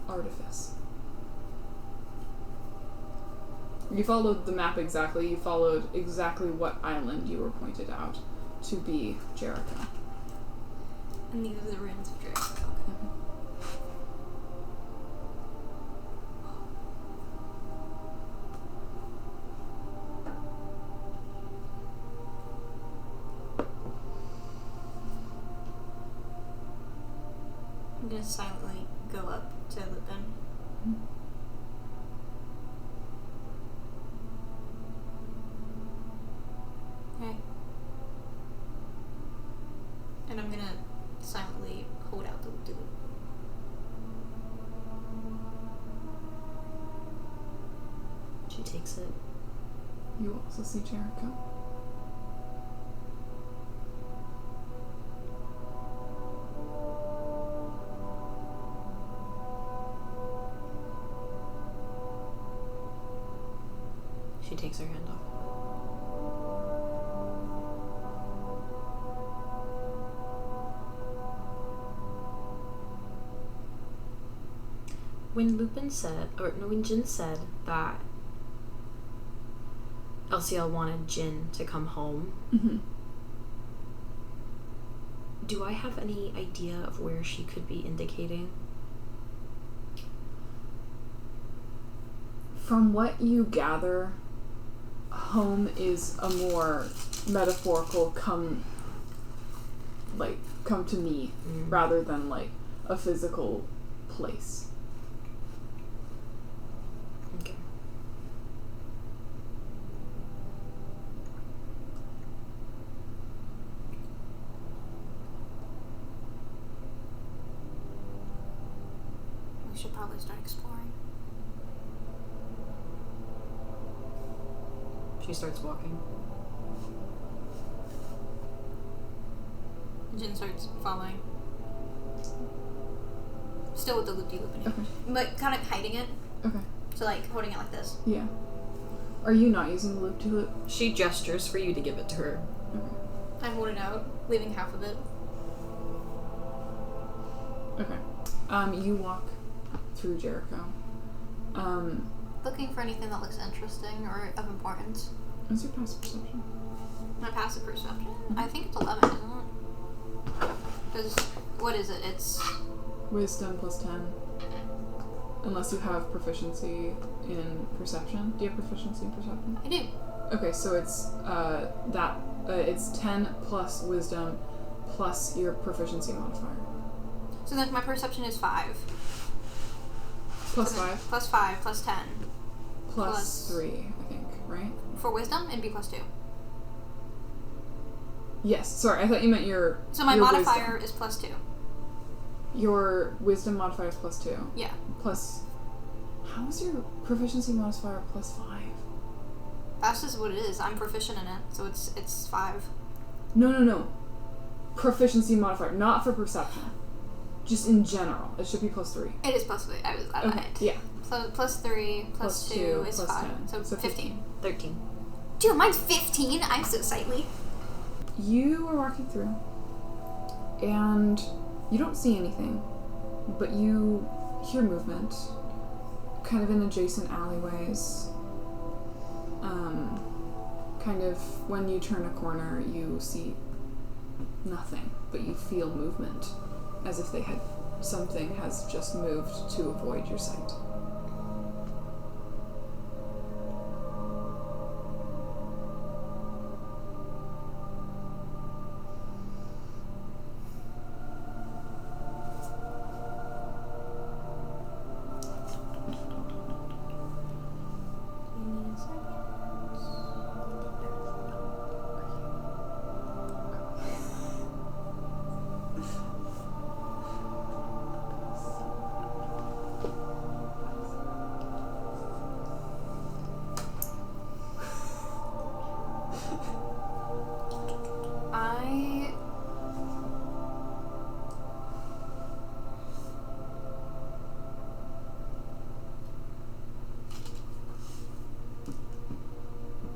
artifice. You followed the map exactly. You followed exactly what island you were pointed out to be Jericho. And these are the ruins of Jericho. Okay. I'm gonna silently go up to Lupin. Okay. And I'm gonna silently hold out the loop. She takes it. You also see Jericho. She takes her hand off. When Jin said that LCL wanted Jin to come home, Mm-hmm. do I have any idea of where she could be indicating? From what you gather, home is a more metaphorical come to me rather than like a physical place. Okay. We should probably start exploring. She starts walking. Jin starts following. Still with the loop-de-loop in it. Okay. But kind of hiding it. Okay. So like holding it like this. Yeah. Are you not using the loop to loop? She gestures for you to give it to her. Okay. I hold it out, leaving half of it. Okay. You walk through Jericho. Looking for anything that looks interesting or of importance. What's your passive perception? My passive perception? I think it's 11, isn't it? Because, what is it? It's... Wisdom plus 10. Unless you have proficiency in perception. Do you have proficiency in perception? I do. Okay, so it's it's 10 plus wisdom plus your proficiency modifier. So then my perception is 5. Plus 5? Plus 5, plus 10. Plus 3, I think, right? For wisdom, it'd be plus 2. Yes, sorry, I thought you meant your So my your modifier wisdom. is plus 2. Your wisdom modifier is plus 2. Yeah. Plus... How is your proficiency modifier plus 5? That's just what it is. I'm proficient in it, so it's 5. No. Proficiency modifier, not for perception. Just in general. It should be plus 3. It is plus 3. I was out of Okay, it. yeah. So plus 3, plus 2 is plus 5. 10. So 15. 13. Dude, mine's 15? I'm so sightly. You are walking through, and you don't see anything, but you hear movement, kind of in adjacent alleyways. Kind of when you turn a corner, you see nothing, but you feel movement, as if something has just moved to avoid your sight.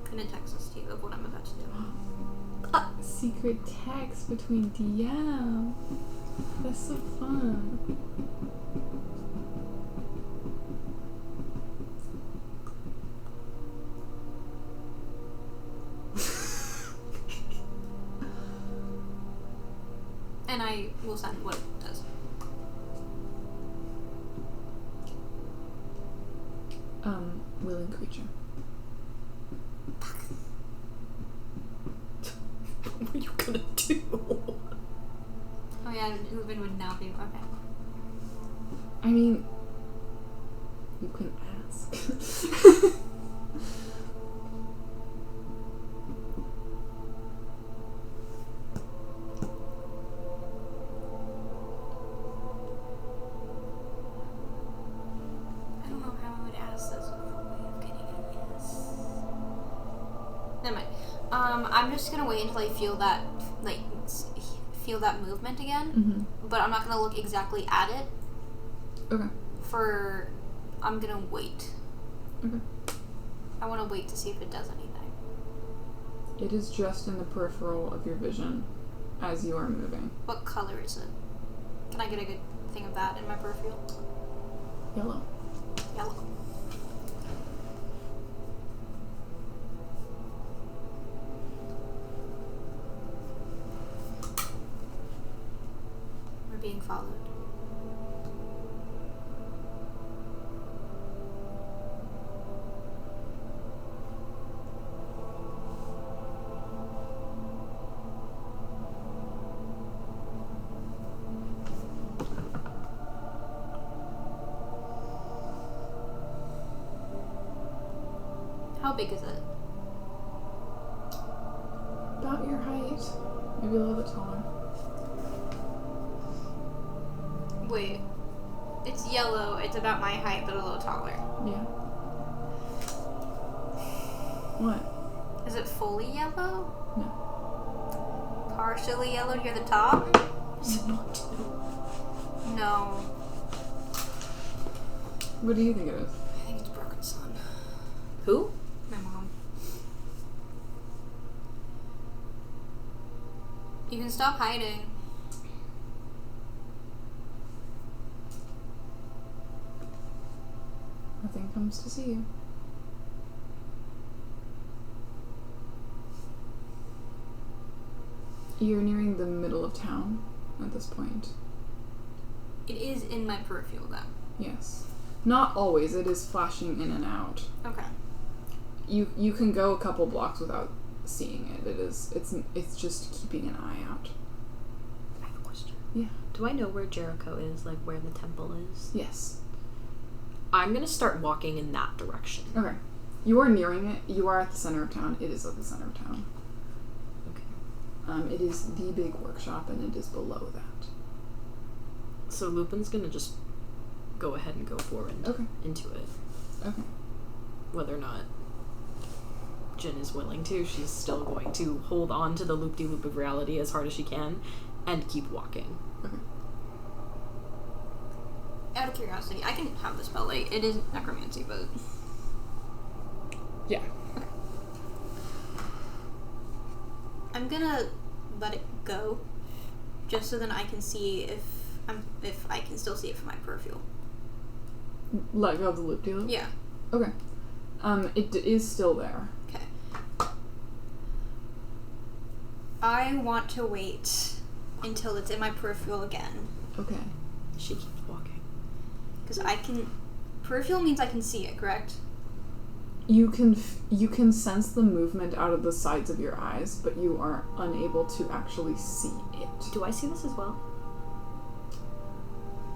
I'm gonna text this to you of what I'm about to do. Secret text between DM. That's so fun. And I will send what it does. Willing creature. What are you gonna do? Oh yeah, Lupin would now be okay. I mean, you can ask. I don't know how I would ask this with a way of getting a yes. Never mind. I'm just gonna wait until I feel that, like, feel that movement again. Mm-hmm. But I'm not gonna look exactly at it. Okay. I'm gonna wait. Okay. I want to wait to see if it does anything. It is just in the peripheral of your vision as you are moving. What color is it? Can I get a good thing of that in my peripheral? Yellow. Yellow. We're being followed. How big is it? About your height. Maybe a little bit taller. Wait. It's yellow. It's about my height, but a little taller. Yeah. What? Is it fully yellow? No. Partially yellow near the top? No. What do you think it is? I think it's Broken Sun. Who? My mom. You can stop hiding. Nothing comes to see you. You're nearing the middle of town at this point. It is in my peripheral, though. Yes. Not always. It is flashing in and out. Okay. You can go a couple blocks without seeing it. It's just keeping an eye out. I have a question. Yeah. Do I know where Jericho is? Like where the temple is? Yes. I'm gonna start walking in that direction. Okay. You are nearing it. You are at the center of town. It is at the center of town. Okay. It is the big workshop, and it is below that. So Lupin's gonna just go ahead and go forward into it. Okay. Whether or not Jian is willing to, she's still going to hold on to the loop-de-loop of reality as hard as she can and keep walking. Okay. Out of curiosity, I can have the spell. Like, it is necromancy, but... Yeah. Okay. I'm gonna let it go, just so then I can see if I can still see it from my peripheral. Let go of the loop-de-loop? Yeah. Okay. It is still there. Okay. I want to wait until it's in my peripheral again. Okay. She keeps walking. Because I can... Peripheral means I can see it, correct? You can sense the movement out of the sides of your eyes, but you are unable to actually see it. Do I see this as well?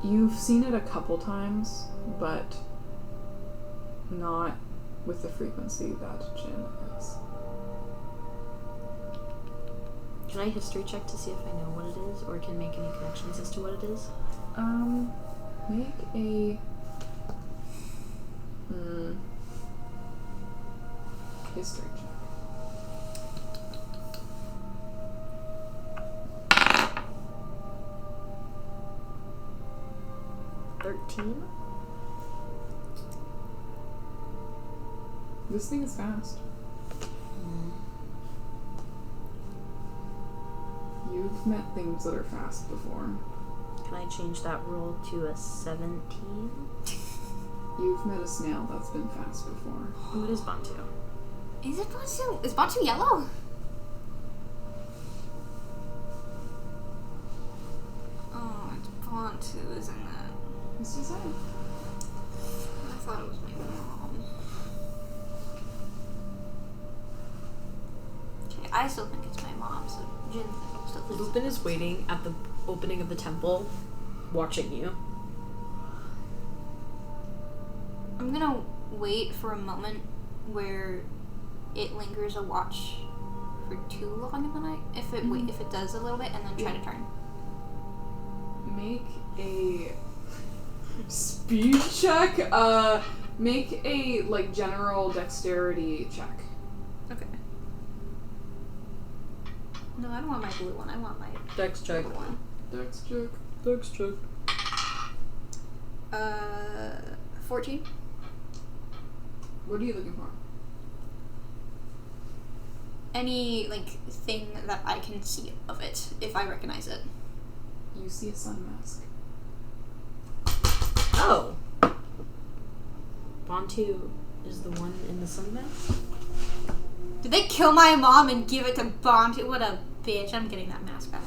You've seen it a couple times, but not with the frequency that Jian is. Can I history check to see if I know what it is, or can make any connections as to what it is? Make a... history check. This thing is fast. You've met things that are fast before. Can I change that roll to a 17? You've met a snail that's been fast before. Who is Bantu? Is it Bantu? Is Bantu yellow? who is in that? Who's decide? I thought it was my mom. Okay, I still think it's my mom, so Jian still thinks Lupin is waiting at the opening of the temple, watching you. I'm gonna wait for a moment where it lingers a watch for too long in the night. If it does a little bit, and then try to turn. Make a speed check. Make a general dexterity check. Okay. No, I don't want my blue one. I want my Dex check. blue one. Dex check. Dex check. 14. What are you looking for? Any thing that I can see of it, if I recognize it. You see a sun mask. Oh. Bantu is the one in the sun mask? Did they kill my mom and give it to Bontu? What a bitch. I'm getting that mask back.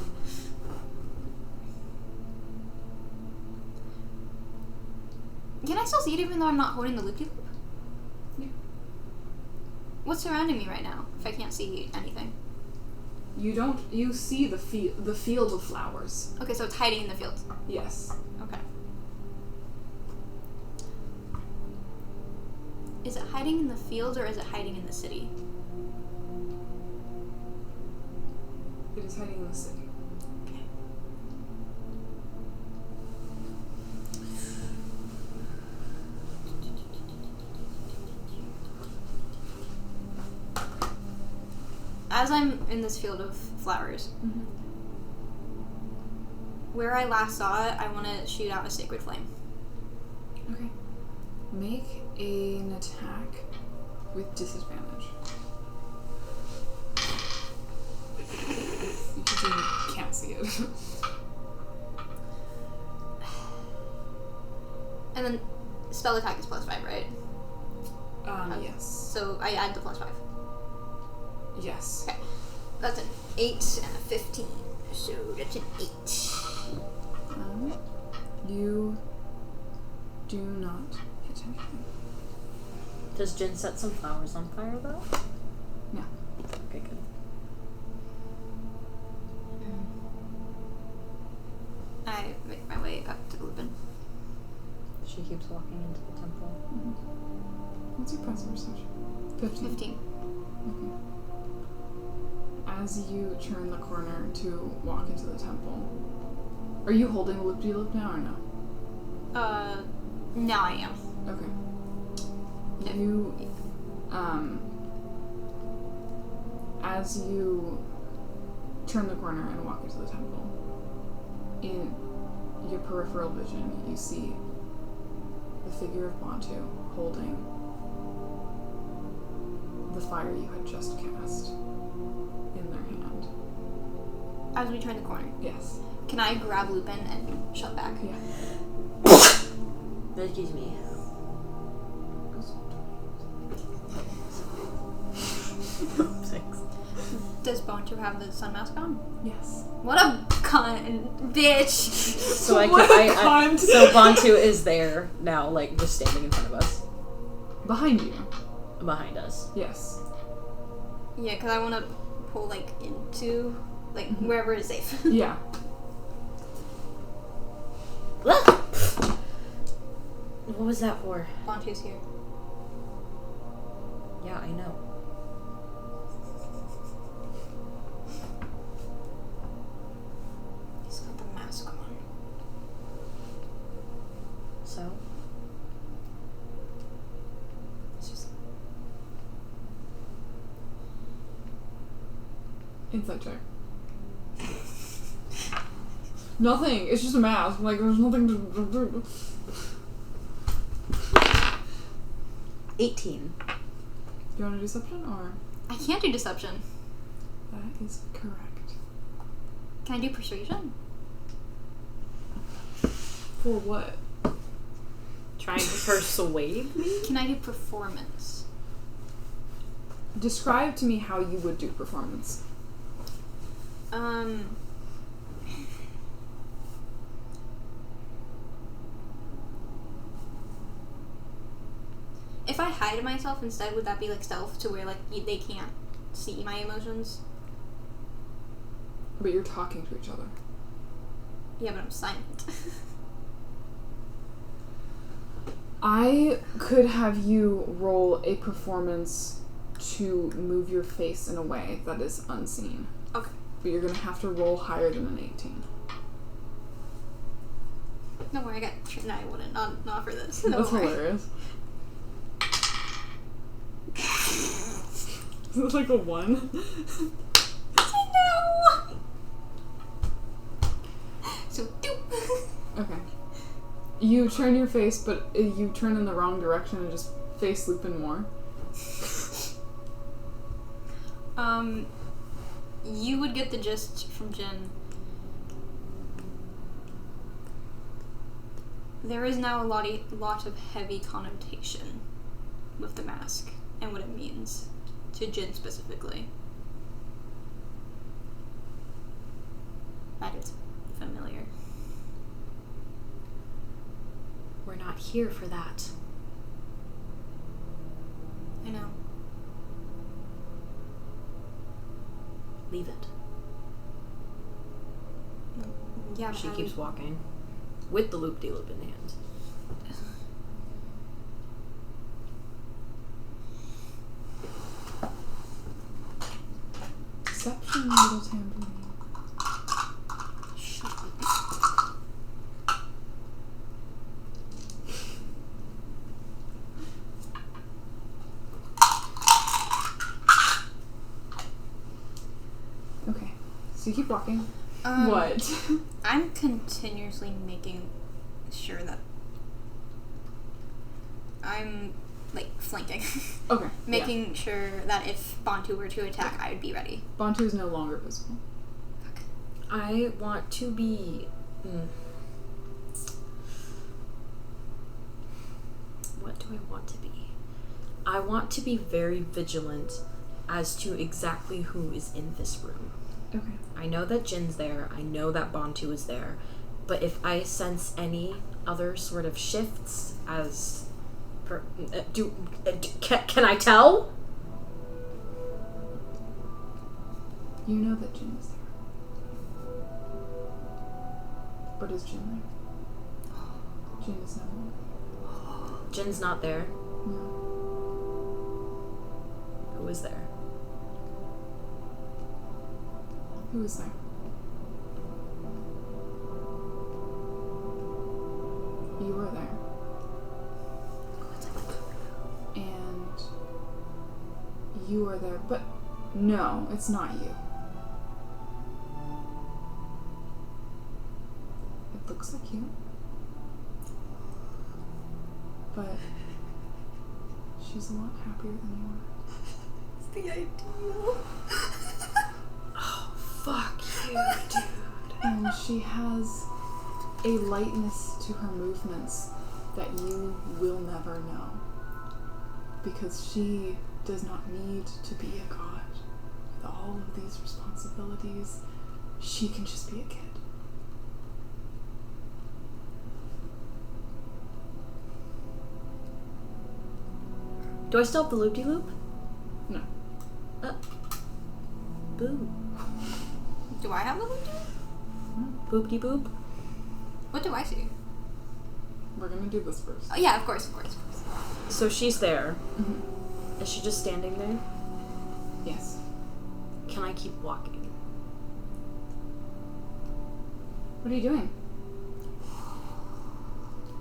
Can I still see it even though I'm not holding the loop-de-loop? Yeah. What's surrounding me right now, if I can't see anything? You see the field of flowers. Okay, so it's hiding in the field. Yes. Okay. Is it hiding in the fields or is it hiding in the city? It is hiding in the city. Okay. As I'm in this field of flowers, where I last saw it, I want to shoot out a sacred flame. Okay. Make an attack with disadvantage. Because you can't see it. And then spell attack is +5, right? Yes. So I add the +5. Yes. Okay. That's an 8 and a 15. So that's an 8. You do not hit anything. Does Jian set some flowers on fire though? No. Okay, good. I make my way up to Lupin. She keeps walking into the temple. What's your passive perception? 15. 15. Okay. As you turn the corner to walk into the temple, are you holding the loop-de-loop now or no? Now I am. Okay. You, as you turn the corner and walk into the temple, in your peripheral vision, you see the figure of Bantu holding the fire you had just cast in their hand. As we turn the corner, Yes. can I grab Lupin and shove back? Yeah. Excuse me. Does Bontu have the sun mask on? Yes. What a cunt, bitch! So so Bantu is there now, just standing in front of us. Behind you. Behind us. Yes. Yeah, because I want to pull, into, wherever is safe. Yeah. What was that for? Bontu's here. Yeah, I know. He's got the mask on. So? It's just... Insight check. Nothing. It's just a mask. There's nothing to... 18. Do you want to do deception or? I can't do deception. That is correct. Can I do persuasion? For what? Trying to persuade me? Can I do performance? Describe to me how you would do performance. hide myself instead, would that be like stealth to where like they can't see my emotions? But you're talking to each other. Yeah, but I'm silent. I could have you roll a performance to move your face in a way that is unseen. Okay. But you're going to have to roll higher than an 18. No worry, I got 9 not for this. No That's worry. hilarious. Is it like a 1? No! So, doop. Okay. You turn your face, but you turn in the wrong direction and just face Lupin more. You would get the gist from Jian. There is now a lot of heavy connotation with the mask and what it means to Jian specifically. That is familiar. We're not here for that. I know. Leave it. Yeah, but She how keeps we- walking with the loop-de-loop in hand. Deception, little tambourine. Shut up. Okay. So you keep walking. Um, What? I'm continuously making sure that I'm like flanking. Okay. Making sure that if Bantu were to attack, I would be ready. Yeah. Bantu is no longer visible. I want to be... What do I want to be? I want to be very vigilant as to exactly who is in this room. Okay. I know that Jin's there. I know that Bantu is there. But if I sense any other sort of shifts as... can I tell? You know that Jin is there. But is Jin there? Jin is no longer. Jin's not there. No. Who is there? Who is there? You were there. And you were there, but no, it's not you. It looks like you. But she's a lot happier than you are. It's the ideal. Oh, fuck you, dude. And she has a lightness to her movements that you will never know. Because she does not need to be a god with all of these responsibilities. She can just be a kid. Do I still have the loop-de-loop? No. Boo. Do I have a loop? Boop-de-boop. What do I see? We're gonna do this first. Oh yeah, of course. So she's there. Mm-hmm. Is she just standing there? Yes. Can I keep walking? What are you doing?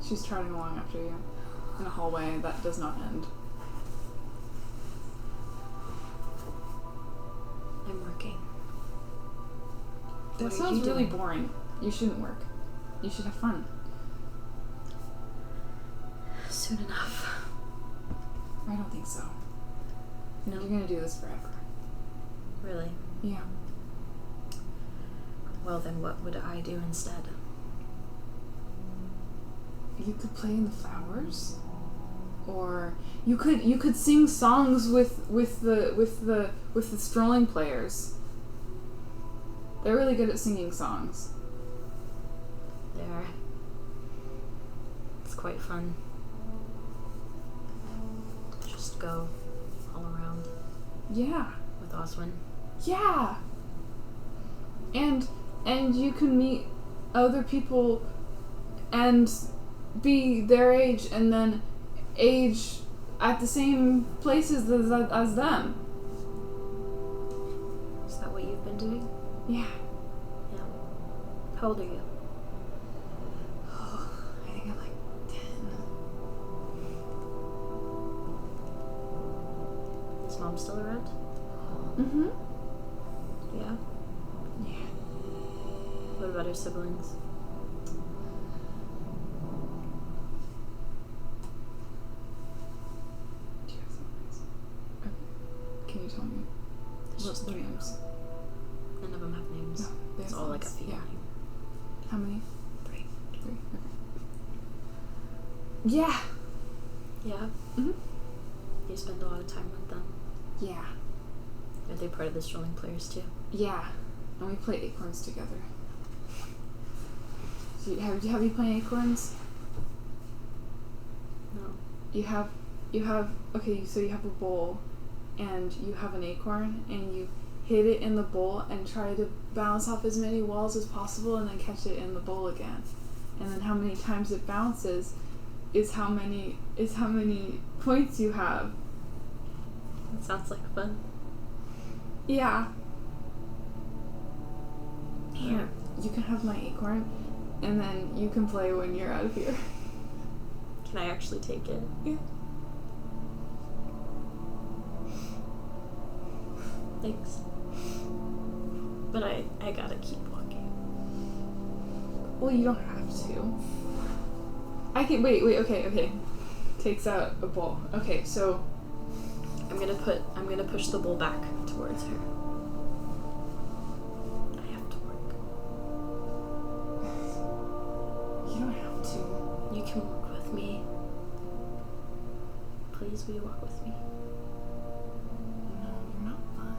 She's trotting along after you in a hallway that does not end. I'm working. That What are sounds you really doing? boring. You shouldn't work. You should have fun. Soon enough. I don't think so. No. You're gonna do this forever. Really? Yeah. Well, then what would I do instead? You could play in the flowers, or you could sing songs with the strolling players. They're really good at singing songs. There. It's quite fun. Just just go all around Yeah. with Oswin. Yeah. And you can meet other people and be their age and then age at the same places as them. Is that what you've been doing? Yeah. Yeah. How old are you? I think I'm like 10. Is Mom still around? Mm-hmm. Yeah. Yeah. What about her siblings? Do you have siblings? Can you tell me There's what's just their three. names? None of them have names. No, they It's have all like a names. feeling. Yeah. How many? 3. 3. Okay. Yeah. Yeah. Mm-hmm. You spend a lot of time with them. Yeah. Are they part of the strolling players too? Yeah. And we play acorns together. So have you played acorns? No. You have okay, so you have a bowl and you have an acorn and you hit it in the bowl and try to bounce off as many walls as possible and then catch it in the bowl again. And then how many times it bounces is how many points you have. That sounds like fun. Yeah. Here, you can have my acorn and then you can play when you're out of here. Can I actually take it? Yeah. Thanks. But I gotta keep walking. Well, you don't have to. I can wait, okay. Takes out a bowl. Okay, so I'm gonna push the bowl back towards her. I have to work. you don't have to. You can walk with me. Please, will you walk with me? No, you're not fun.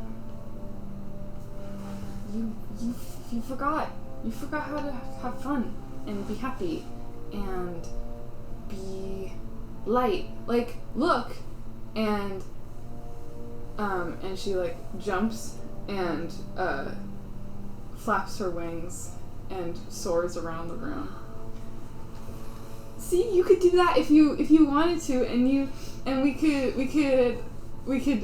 You forgot. You forgot how to have fun and be happy and be light. Like, look, and she like jumps and flaps her wings and soars around the room. See, you could do that if you wanted to, and we could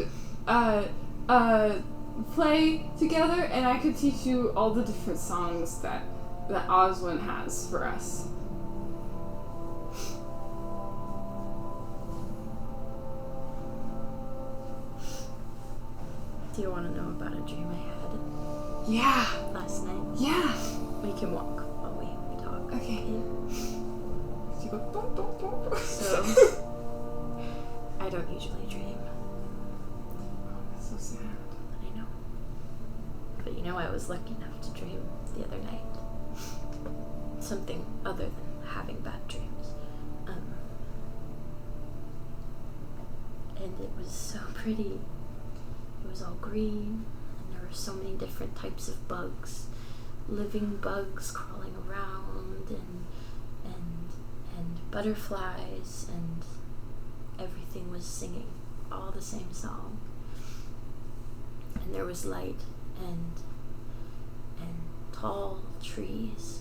play together, and I could teach you all the different songs that Oswin has for us. Do you want to know about a dream I had Yeah. last night? Yeah. We can walk while we talk. Okay. You go boom, boom, boom. So, I don't usually dream. Oh, that's so sad. I know. But you know, I was lucky enough to dream the other night. Something other than having bad dreams. And it was so pretty. It was all green, and there were so many different types of bugs. Living bugs crawling around, and butterflies, and everything was singing all the same song. And there was light and tall trees.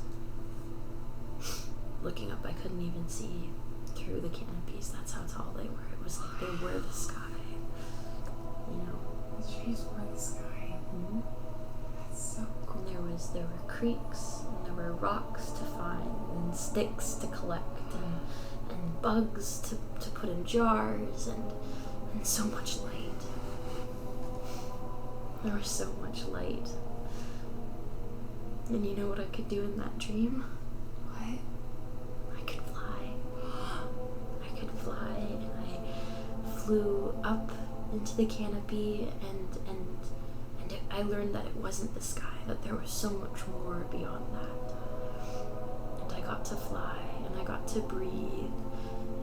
Looking up, I couldn't even see through the canopies. That's how tall they were. It was like they were the sky. You know. The trees were the sky. Mm-hmm. That's so cool. And there were creeks, and there were rocks to find, and sticks to collect, and bugs to put in jars, and so much light. There was so much light. And you know what I could do in that dream? What? I could fly. I could fly, and I flew up into the canopy, and I learned that it wasn't the sky, that there was so much more beyond that. And I got to fly, and I got to breathe,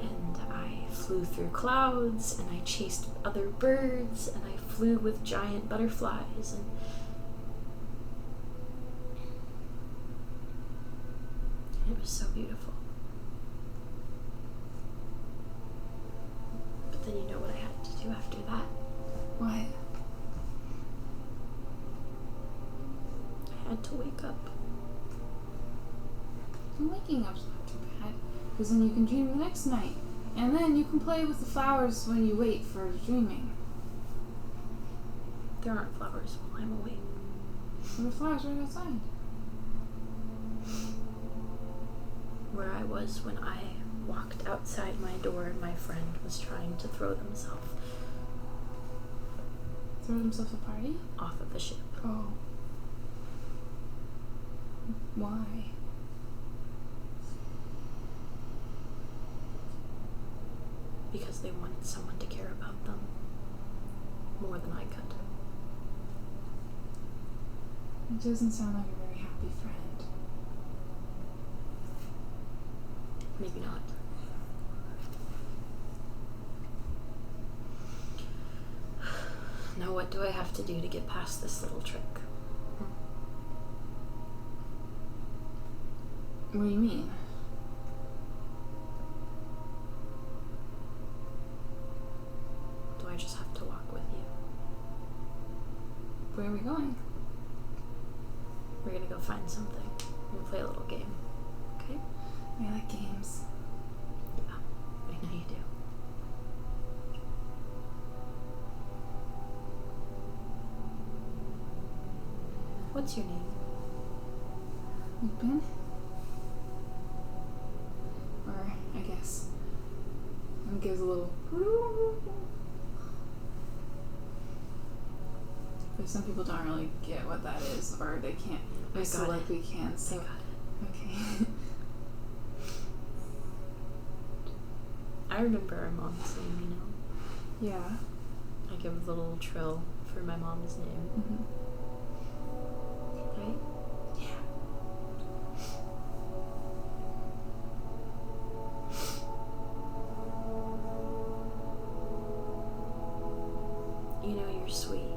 and I flew through clouds, and I chased other birds, and I flew with giant butterflies, and it was so beautiful. But then you know what I had to do? do after that? What? I had to wake up. Well, waking up's not too bad, because then you can dream the next night. And then you can play with the flowers when you wait for dreaming. There aren't flowers while I'm awake. And the flowers right outside. Where I was when I walked outside my door and my friend was trying to throw themselves Throw themselves a party? off of the ship. Oh. Why? Because they wanted someone to care about them more than I could. It doesn't sound like a very happy friend. Maybe not. Now what do I have to do to get past this little trick? What do you mean? Do I just have to walk with you? Where are we going? We're gonna go find something. We're gonna play a little game. Okay? I like games. Yeah, I know you do. What's your name? Lupin? Or, I guess. And gives a little. But some people don't really get what that is, or they can't. I so got like it. we can. So I got it. okay. I remember our mom's name, you know. Yeah. I give a little trill for my mom's name. Mm-hmm. Right? Yeah. You know you're sweet.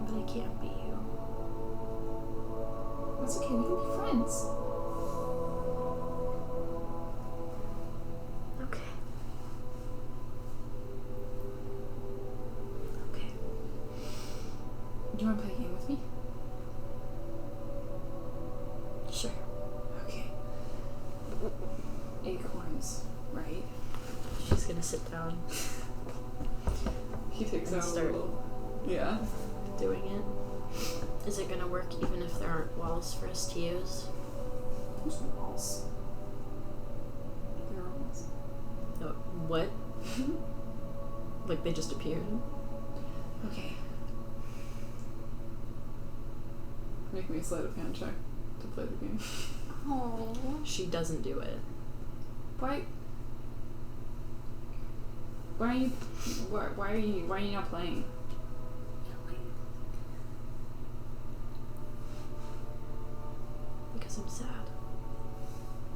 But I can't be you. That's okay. We can be friends. Okay. Okay. Do you want to play a game with me? Sure. Okay. Acorns, right? She's gonna sit down, He takes And out a start. little. Yeah. doing it. Is it gonna work even if there aren't walls for us to use? There's no walls. There are walls. No, what? Like they just appeared? Okay. Make me a sleight of hand check to play the game. Oh. She doesn't do it. Why? Why are you not playing? Because I'm sad.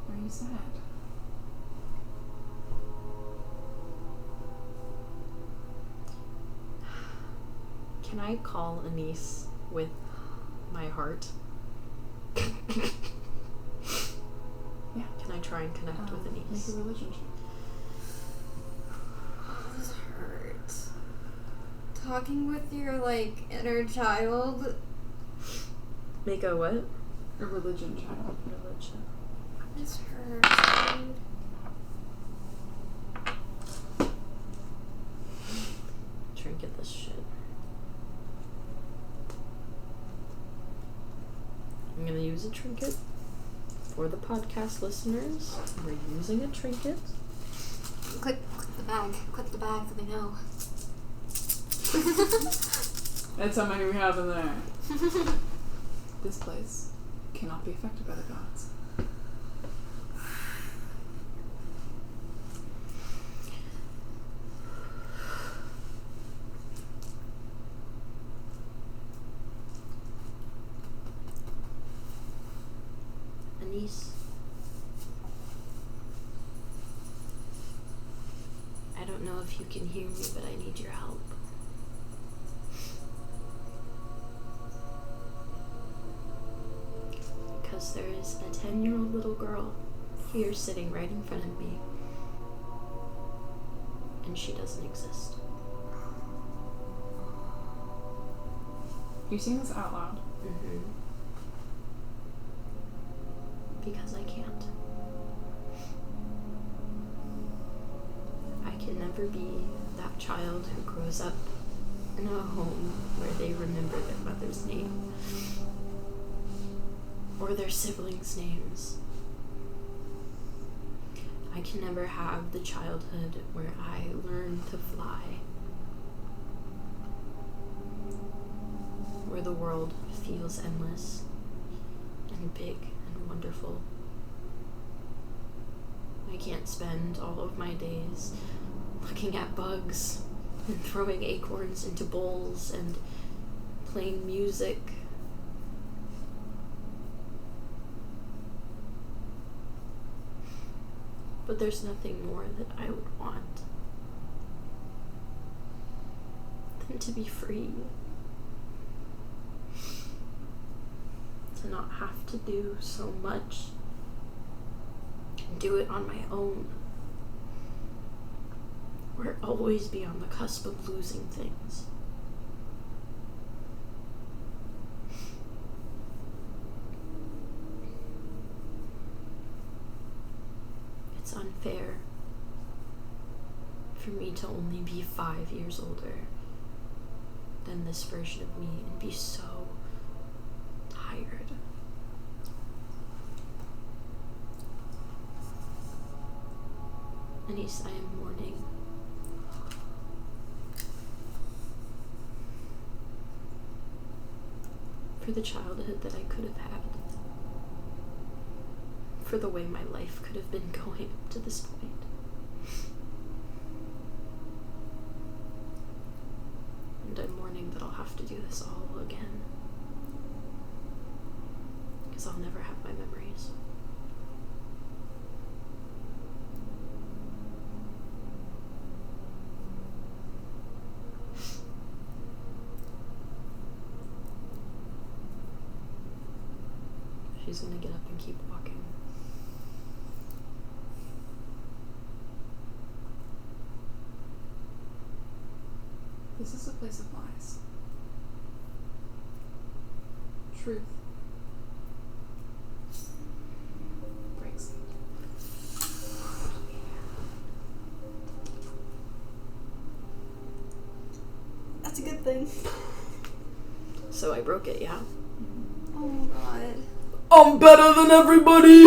Why are you sad? Can I call a niece with my heart? Yeah. Can I try and connect with a Make niece? a religion check. This hurts. Talking with your, like, inner child. Make a what? A religion check. Religion. This hurts, dude. Trinket this shit. I'm gonna use a trinket for the podcast listeners. We're using a trinket. Click the bag. Click the bag so they know. That's how many we have in there. This place cannot be affected by the gods. Anise. I don't know if you can hear me, but I need your help. because there is a 10-year-old little girl here sitting right in front of me, and she doesn't exist. You sing this out loud? Mm-hmm. Because I can't. I can never be that child who grows up in a home where they remember their mother's name or their siblings' names. I can never have the childhood where I learn to fly, where the world feels endless and big and wonderful. I can't spend all of my days looking at bugs and throwing acorns into bowls and playing music. But there's nothing more that I would want than to be free. To not have to do so much and do it on my own. Or always be on the cusp of losing things. It's unfair for me to only be 5 years older than this version of me and be so tired. Anise, I am mourning. For the childhood that I could have had. For the way my life could have been going up to this point. And I'm mourning that I'll have to do this all again. Because I'll never have my memories. She's gonna get up and keep walking. This is a place of lies. Truth breaks it. That's a good thing. So I broke it, yeah? Oh god. I'm better than everybody!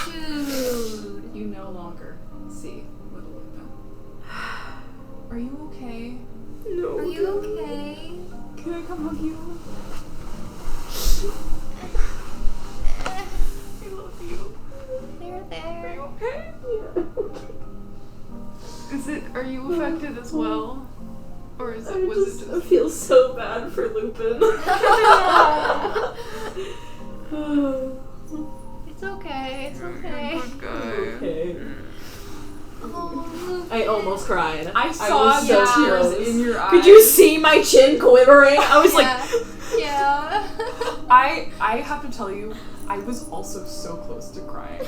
Dude, you no longer see little Lupin. Are you okay? No. Are you okay? Can I come hug you? I love you. They're there. Okay? Are you affected as well? Or was it just I feel so bad for Lupin. It's okay. It's okay. Okay. Oh, I almost cried. I saw was the so tears close. in your eyes. Could you see my chin quivering? I was yeah. I have to tell you, I was also so close to crying.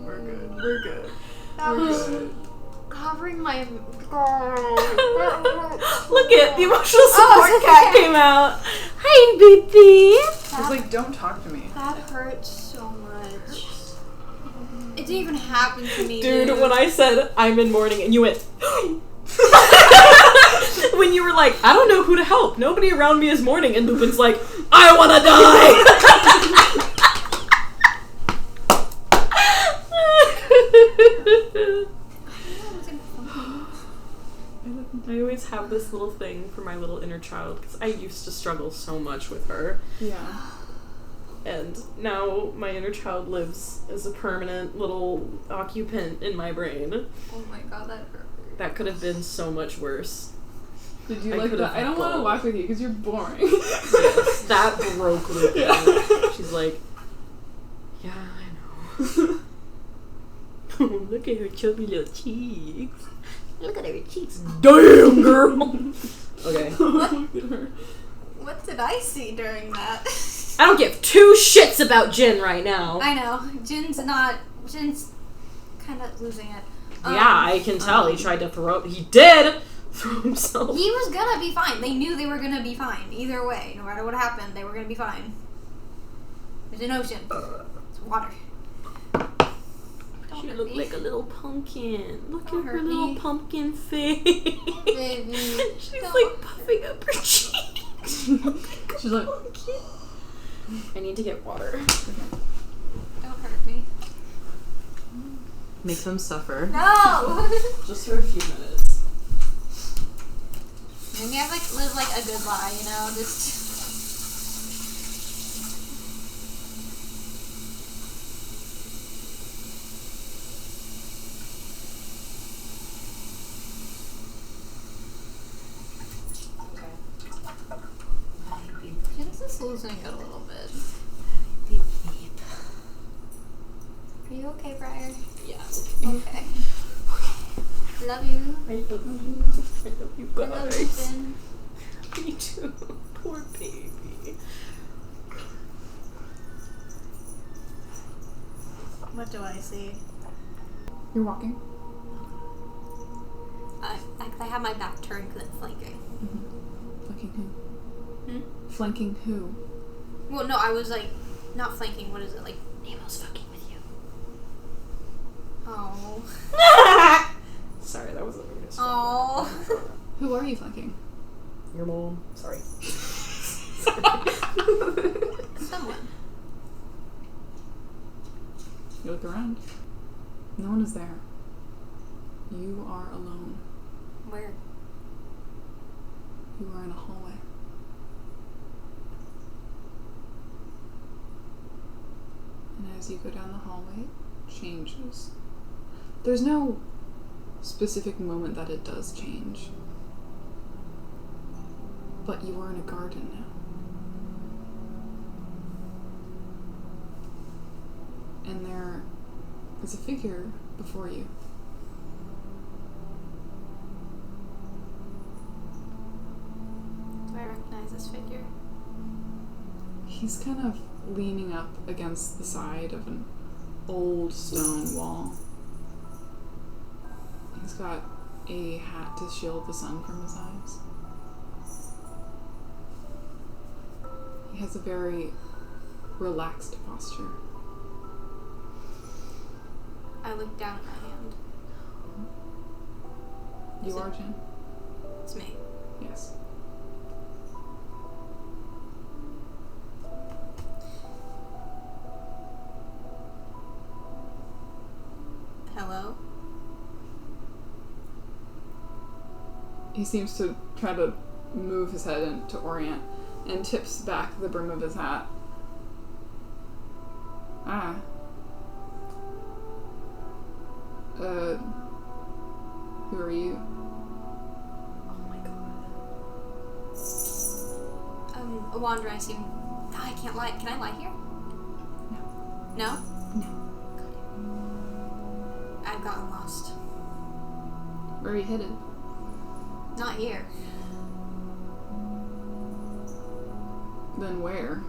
We're good. We're good. That We're was good. covering my. Look at the emotional support cat came out. Hi, baby. I was like, don't talk to me. That hurts so much. It didn't even happen to me, Dude, when I said I'm in mourning and you went when you were like, I don't know who to help. Nobody around me is mourning, and Lupin's like, I wanna die. I always have this little thing for my little inner child because I used to struggle so much with her. Yeah. And now my inner child lives as a permanent little occupant in my brain. Oh my god, that hurt. That could have been so much worse. Did you I like could've that? I don't want to bawled. walk with you because you're boring. Yes, that broke Lupin. Yeah. She's like, yeah, I know. Look at her chubby little cheeks. Look at her cheeks. Damn, girl! Okay. Look at her. What did I see during that? I don't give two shits about Jian right now. I know. Jin's kind of losing it. Yeah, I can tell. He tried to he did throw himself. He was gonna be fine. They knew they were gonna be fine. Either way, no matter what happened, they were gonna be fine. There's an ocean. It's water. She looked like a little pumpkin. Look Don't at her hurt little me. pumpkin face. Baby. She's like puffing up her cheeks. She's like, I need to get water. Don't hurt me. make them suffer. No! Just for a few minutes. Maybe I live like a good lie, you know? Just. This is losing it a little bit. Beep, beep. Are you okay, Briar? Yeah. Okay. Love you. I love you. I love you I love guys. Lupin. Me too. Poor baby. What do I see? You're walking. I have my back turned because I'm flanking. Mm-hmm. Flanking who? Hmm? Flanking who? Well, no, I was like, not flanking, what is it? Like, Nemo's fucking with you. Oh. Sorry, that was the weirdest. Oh. Who are you flanking? Your mom. Sorry. Someone. You look around. No one is there. You are alone. Where? You are in a hallway. And as you go down the hallway, it changes. There's no specific moment that it does change. But you are in a garden now. And there is a figure before you. Do I recognize this figure? He's kind of leaning up against the side of an old stone wall. He's got a hat to shield the sun from his eyes. He has a very relaxed posture. I look down at my hand. You are Jian? It's me. Yes. Hello? He seems to try to move his head and to orient and tips back the brim of his hat. Ah. Who are you? Oh my god. A wanderer, I seem. Oh, I can't lie. Can I lie here? No. No? I've gotten lost. Where are you headed? Not here. Then where?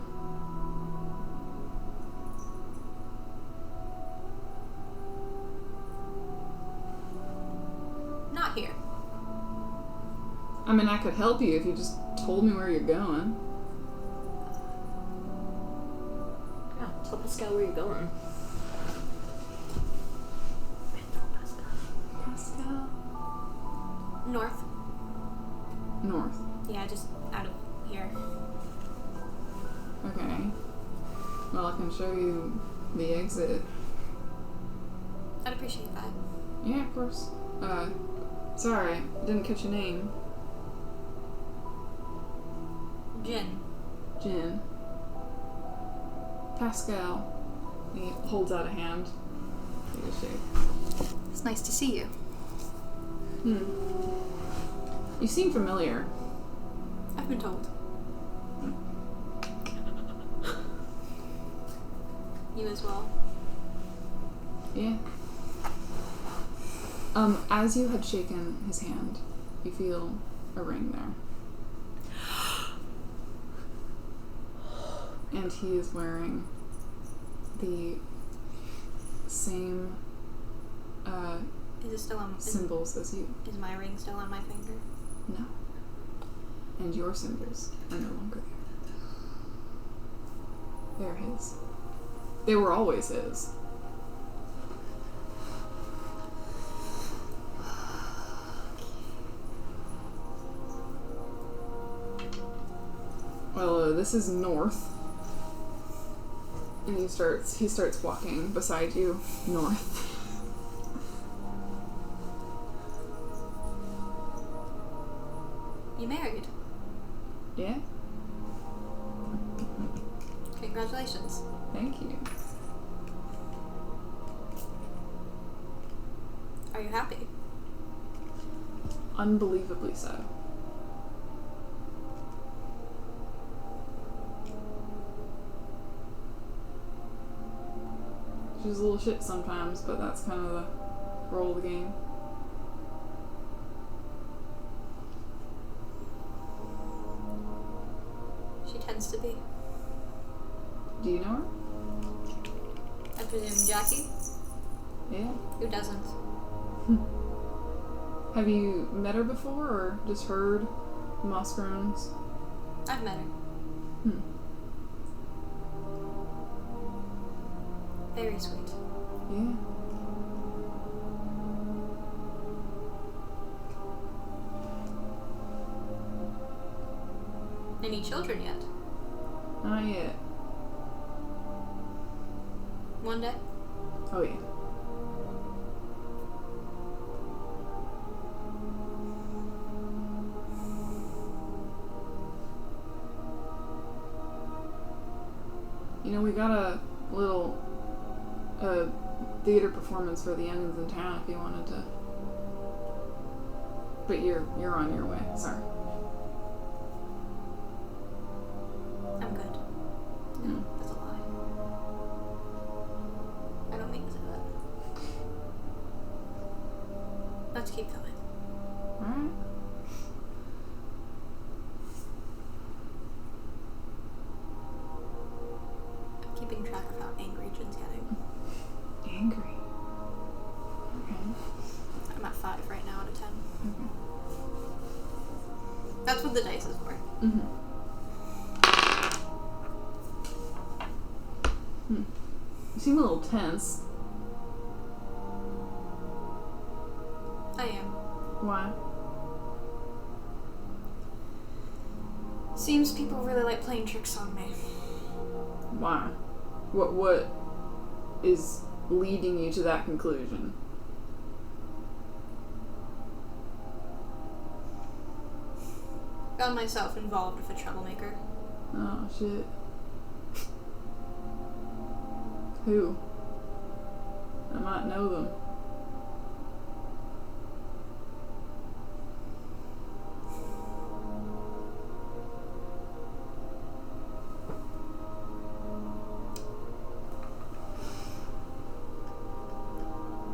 Not here. I mean, I could help you if you just told me where you're going. Yeah, tell Pascal where you're going. Pascal? North. North. Yeah, just out of here. Okay. Well, I can show you the exit. I'd appreciate that. Yeah, of course. Sorry, didn't catch your name. Jian. Jian. Pascal. He holds out a hand. Take a shake. It's nice to see you. You seem familiar. I've been told. You as well. Yeah. As you had shaken his hand, you feel a ring there. And he is wearing the same Is it still on? symbols as you. Is my ring still on my finger? No. And your symbols are no longer there. They're his. They were always his. Well, this is north. And he starts walking beside you north. You married. Yeah? Congratulations. Thank you. Are you happy? Unbelievably so. She's a little shit sometimes, but that's kind of the role of the game. She tends to be. Do you know her? I presume Jackie? Yeah. Who doesn't? Have you met her before, or just heard Mossgroans? I've met her. Very sweet. Yeah. Any children yet? Not yet. One day? Oh yeah. You know, we got a little theater performance for the youngins in town if you wanted to. But you're on your way. Sorry. I'm good. No, that's a lie. I don't mean to say that. Let's keep going. Alright. I'm keeping track of how angry Jin's getting. Angry. Okay. I'm at 5 right now out of 10. Okay. That's what the dice is for. Mm-hmm. You seem a little tense. I am. Why? Seems people really like playing tricks on me. Why? What is leading you to that conclusion? Found myself involved with a troublemaker. Oh shit. Who? I might know them.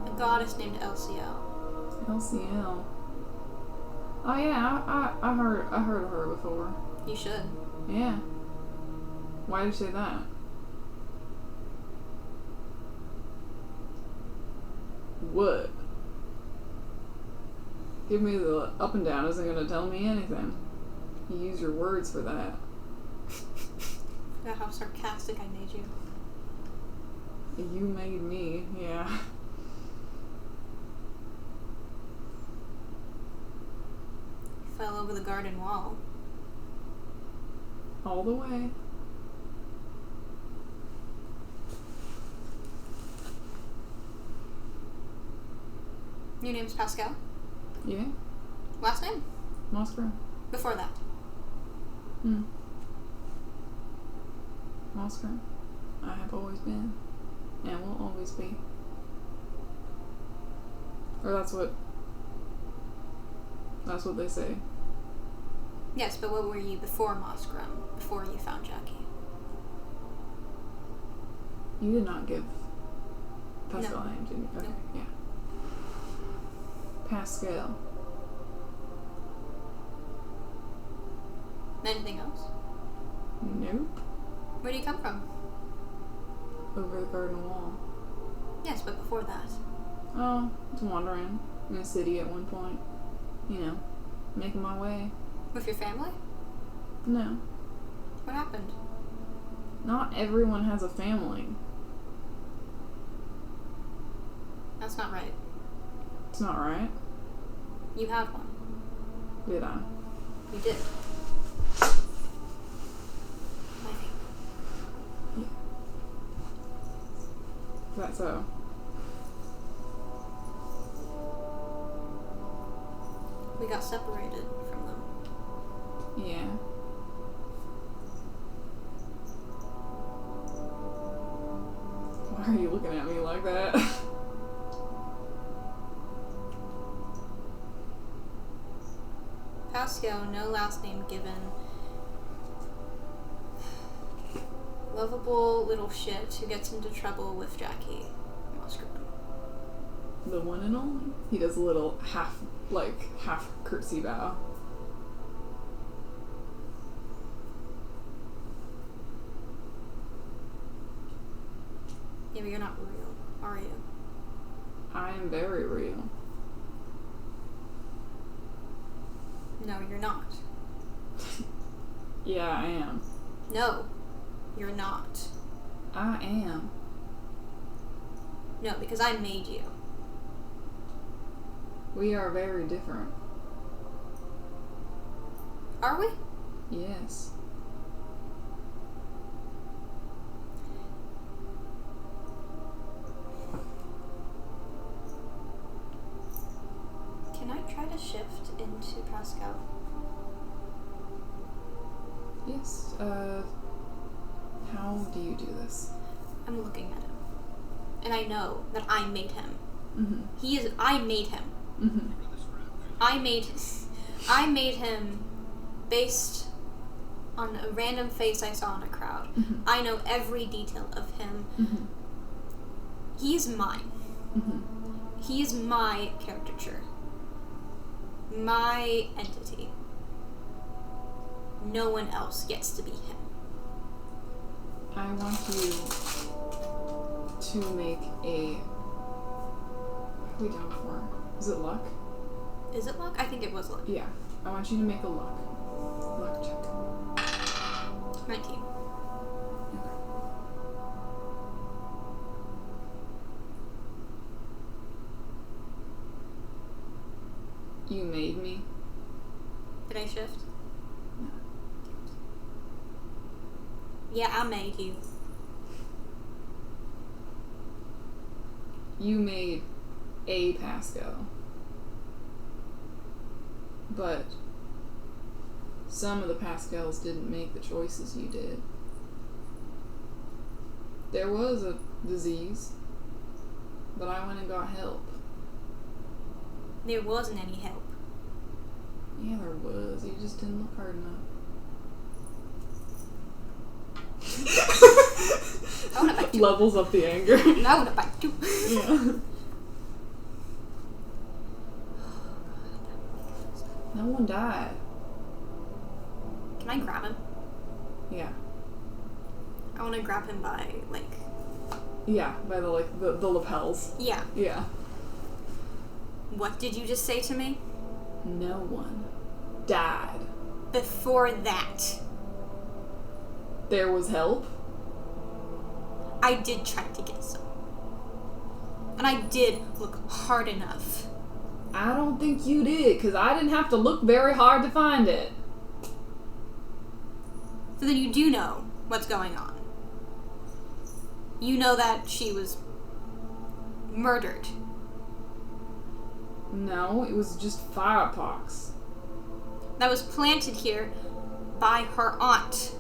A goddess named LCL. LCL. Oh yeah, I heard of her before. You should. Yeah. Why did you say that? What? Give me the up and down isn't gonna tell me anything. You use your words for that. Forgot how sarcastic I made you. You made me, yeah. Fell over the garden wall. All the way. Your name's Pascal? Yeah. Last name? Mossgrown. Before that. Mossgrown. I have always been. And will always be. Or that's what they say. Yes, but what were you before Mossgrum? Before you found Jackie? You did not give Pascal a name, didn't you? Okay, No. yeah. Pascal. Anything else? Nope. Where do you come from? Over the garden wall. Yes, but before that. Oh, just wandering in a city at one point. You know, making my way. With your family? No. What happened? Not everyone has a family. That's not right. It's not right. You had one. Did I? You did. My family. Yeah. Is that so? We got separated from them. Yeah. Why are you looking at me like that? Pascal, no last name given. Lovable little shit who gets into trouble with Jackie. Muskerman. The one and only. He does a little half curtsy bow. Yeah, but you're not real, are you? I am very real. No, you're not. Yeah, I am. No, you're not. I am. No, because I made you. We are very different. Are we? Yes. Can I try to shift into Pascal? Yes. How do you do this? I'm looking at him. And I know that I made him. Mm-hmm. I made him. Mm-hmm. I made him based on a random face I saw in a crowd. Mm-hmm. I know every detail of him. Mm-hmm. He is mine. Mm-hmm. He is my caricature. My entity. No one else gets to be him. I want you to make a... What have we done before? Is it luck? Is it luck? I think it was luck. Yeah. I want you to make a luck check. 19. Okay. You made me? Did I shift? No. Yeah, I made you. You made a Pascal. But some of the Pascals didn't make the choices you did. There was a disease, but I went and got help. There wasn't any help. Yeah, there was. You just didn't look hard enough. I wanna bite you. Levels up the anger. I wanna bite you. Yeah. No one died. Can I grab him? Yeah. I wanna grab him by, like... Yeah, by the lapels. Yeah. Yeah. What did you just say to me? No one died. Before that, There was help. I did try to get some. And I did look hard enough. I don't think you did, because I didn't have to look very hard to find it. So then you do know what's going on. You know that she was murdered. No, it was just firepox. That was planted here by her aunt.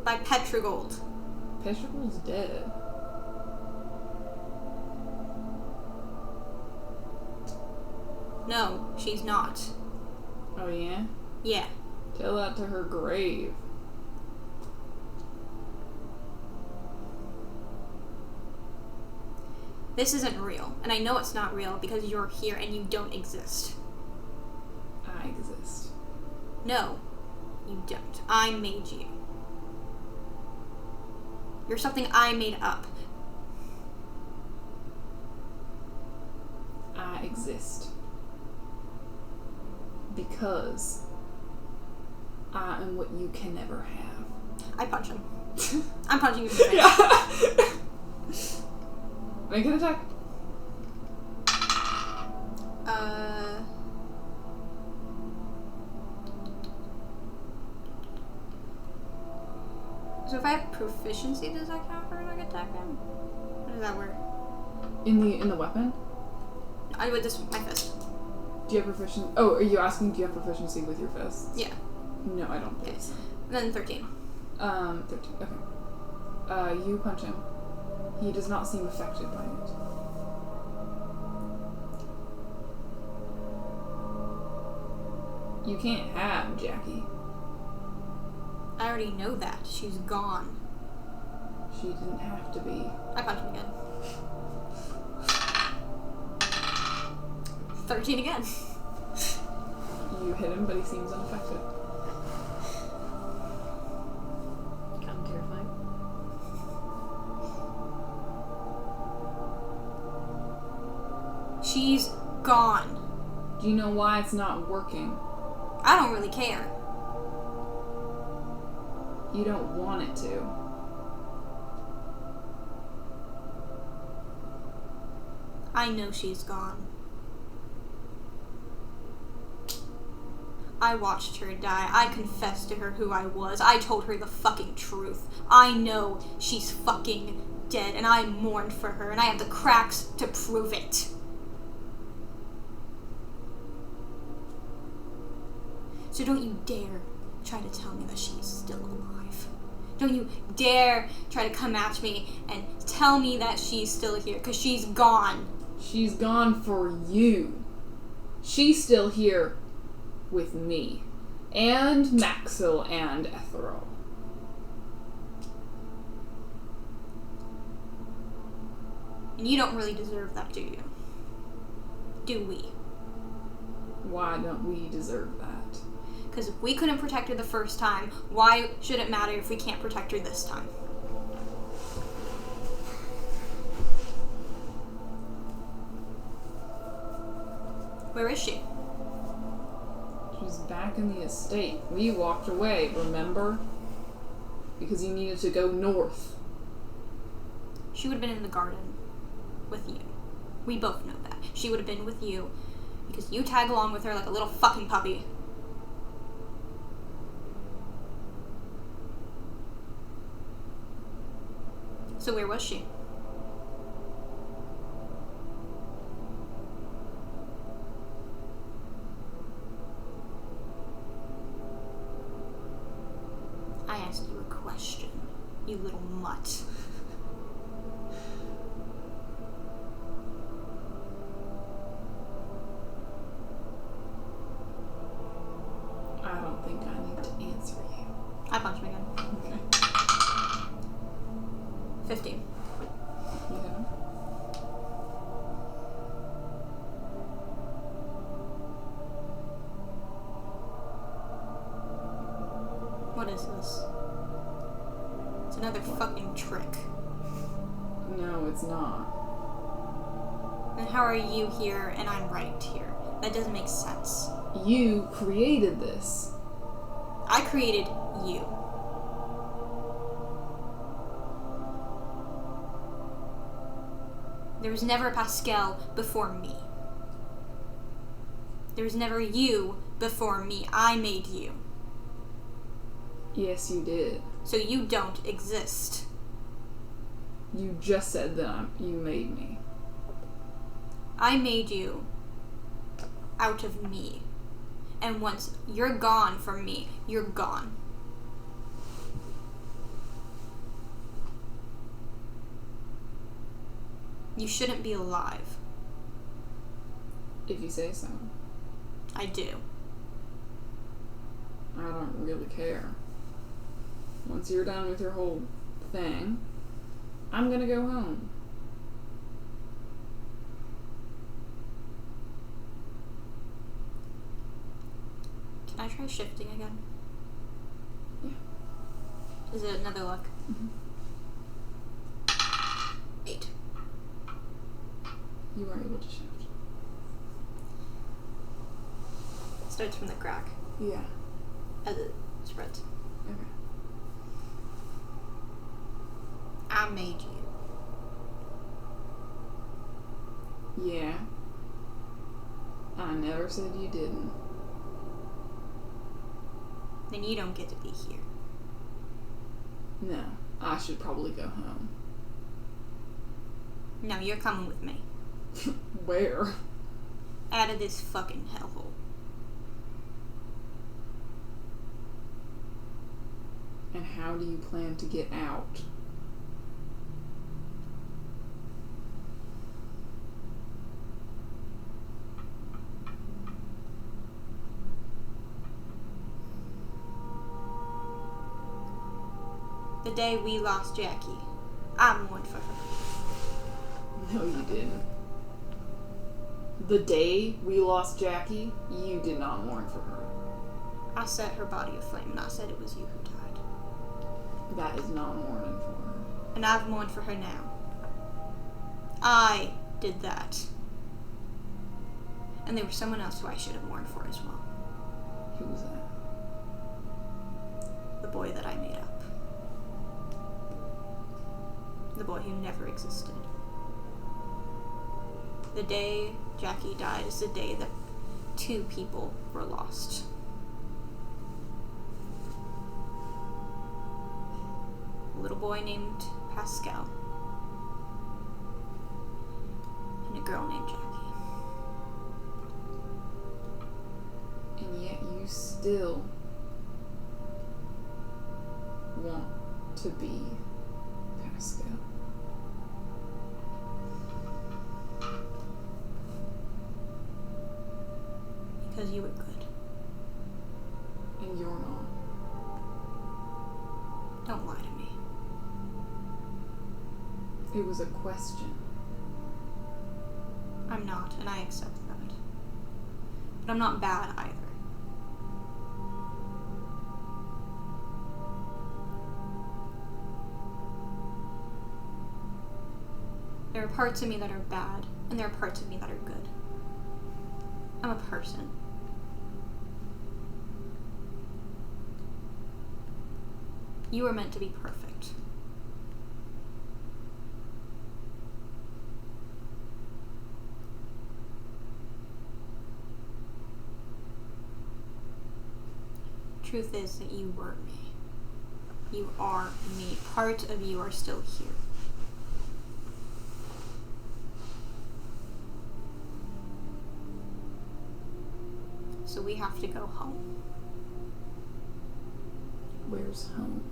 By Petrigold. Petroglyph's dead. No, she's not. Oh yeah? Yeah. Tell that to her grave. This isn't real. And I know it's not real because you're here and you don't exist. I exist. No, you don't. I made you. You're something I made up. I exist. Because I am what you can never have. I punch him. I'm punching you in the face. Yeah. Make an attack. So if I have proficiency, does that count for like attacking? How does that work? In the weapon? I would just my fist. Do you have proficiency? Oh, are you asking do you have proficiency with your fists? Yeah. No, I don't think so. Then 13. 13. Okay. You punch him. He does not seem affected by it. You can't have Jackie. I already know that. She's gone. She didn't have to be. I punch him again. 13 again. You hit him, but he seems unaffected. Kind of terrifying. She's gone. Do you know why it's not working? I don't really care. You don't want it to. I know she's gone. I watched her die. I confessed to her who I was. I told her the fucking truth. I know she's fucking dead, and I mourned for her, and I have the cracks to prove it. So don't you dare try to tell me that she's still alive. Don't you dare try to come at me and tell me that she's still here, because she's gone. She's gone for you. She's still here with me. And Maxil and Ethereal. And you don't really deserve that, do you? Do we? Why don't we deserve that? Because if we couldn't protect her the first time, why should it matter if we can't protect her this time? Where is she? She's back in the estate. We walked away, remember? Because you needed to go north. She would have been in the garden with you. We both know that. She would have been with you because you tag along with her like a little fucking puppy. So where was she? I asked you a question, you little mutt. I don't think I need to answer you. I punched him again. Okay. 15. You hit him? What is this? It's another fucking trick. No, it's not. Then how are you here and I'm right here? That doesn't make sense. You created this. I created you. There was never a Pascal before me. There was never you before me. I made you. Yes, you did. So you don't exist. You just said that you made me. I made you out of me. And once you're gone from me, you're gone. You shouldn't be alive. If you say so. I do. I don't really care. Once you're done with your whole thing, I'm gonna go home. Can I try shifting again? Yeah. Is it another luck? Mm-hmm. You are able to shift. Starts from the crack Yeah. as it spreads. Okay. I made you. Yeah. I never said you didn't. Then you don't get to be here. No. I should probably go home. No, you're coming with me. Where? Out of this fucking hellhole. And how do you plan to get out? The day we lost Jackie, I mourned for her. No, you didn't. The day we lost Jackie, you did not mourn for her. I set her body aflame, and I said it was you who died. That is not mourning for her. And I've mourned for her now. I did that. And there was someone else who I should have mourned for as well. Who was that? The boy that I made up. The boy who never existed. The day Jackie died is the day that 2 people were lost. A little boy named Pascal. And a girl named Jackie. And yet you still want to be Pascal. Because you were good. And you're not. Don't lie to me. It was a question. I'm not, and I accept that. But I'm not bad either. There are parts of me that are bad, and there are parts of me that are good. I'm a person. You are meant to be perfect. Truth is that you were me. You are me. Part of you are still here. So we have to go home. Where's home?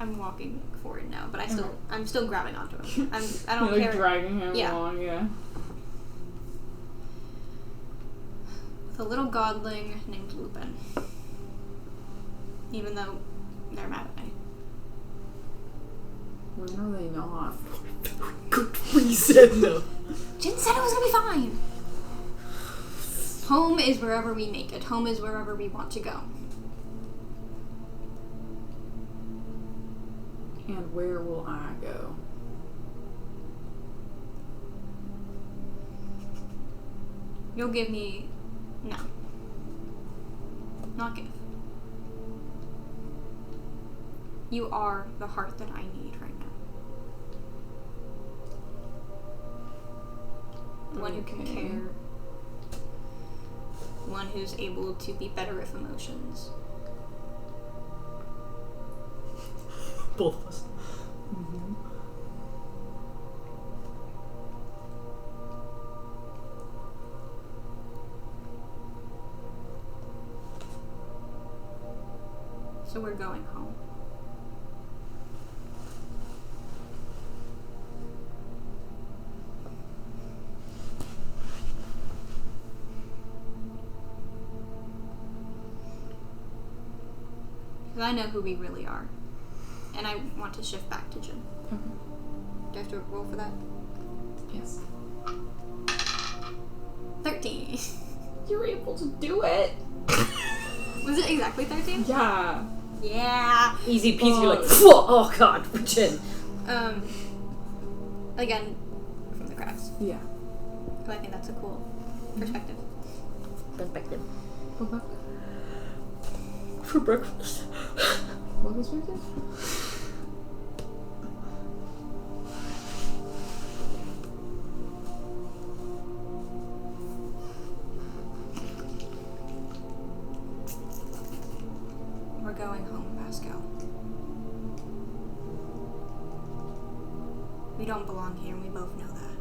I'm walking forward now, but I'm still grabbing onto him. I don't You're care. like dragging him Yeah. along, yeah. With a little godling named Lupin. Even though they're mad at me. When are they not? Good reason. Jin said it was gonna be fine. Home is wherever we make it. Home is wherever we want to go. And where will I go? You'll give me... No. Not give. You are the heart that I need right now. The one who can Okay. care. The one who's able to be better with emotions. Both of us. So we're going home. Because I know who we really are. And I want to shift back to Jian. Okay. Do I have to roll for that? Yes. 13. You're able to do it! Was it exactly 13? Yeah. Yeah. Easy peasy, you're like, Oh. oh god, Jin. Again, from the cracks. Yeah. So I think that's a cool perspective. Perspective. Okay. For breakfast. What perspective? We're going home, Pascal. We don't belong here, and we both know that.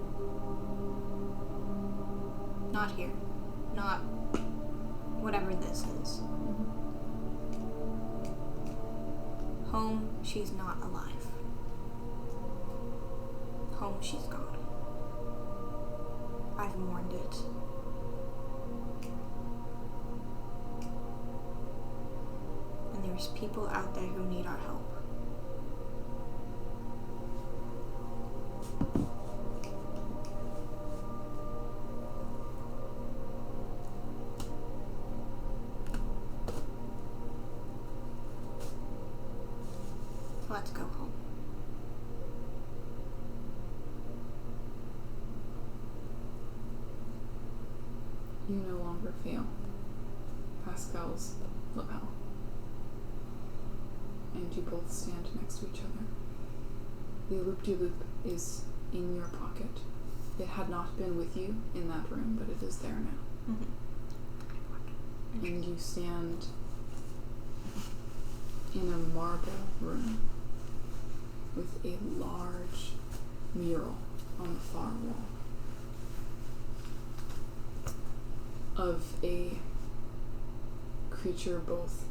Not here. Not whatever this is. Home, she's not alive. Home, she's gone. I've mourned it. And there's people out there who need our help. Let's go home. You no longer feel Pascal's lapel. And you both stand next to each other. The loop-de-loop is in your pocket. It had not been with you in that room, but it is there now. Mm-hmm. And you stand in a marble room with a large mural on the far wall of a creature both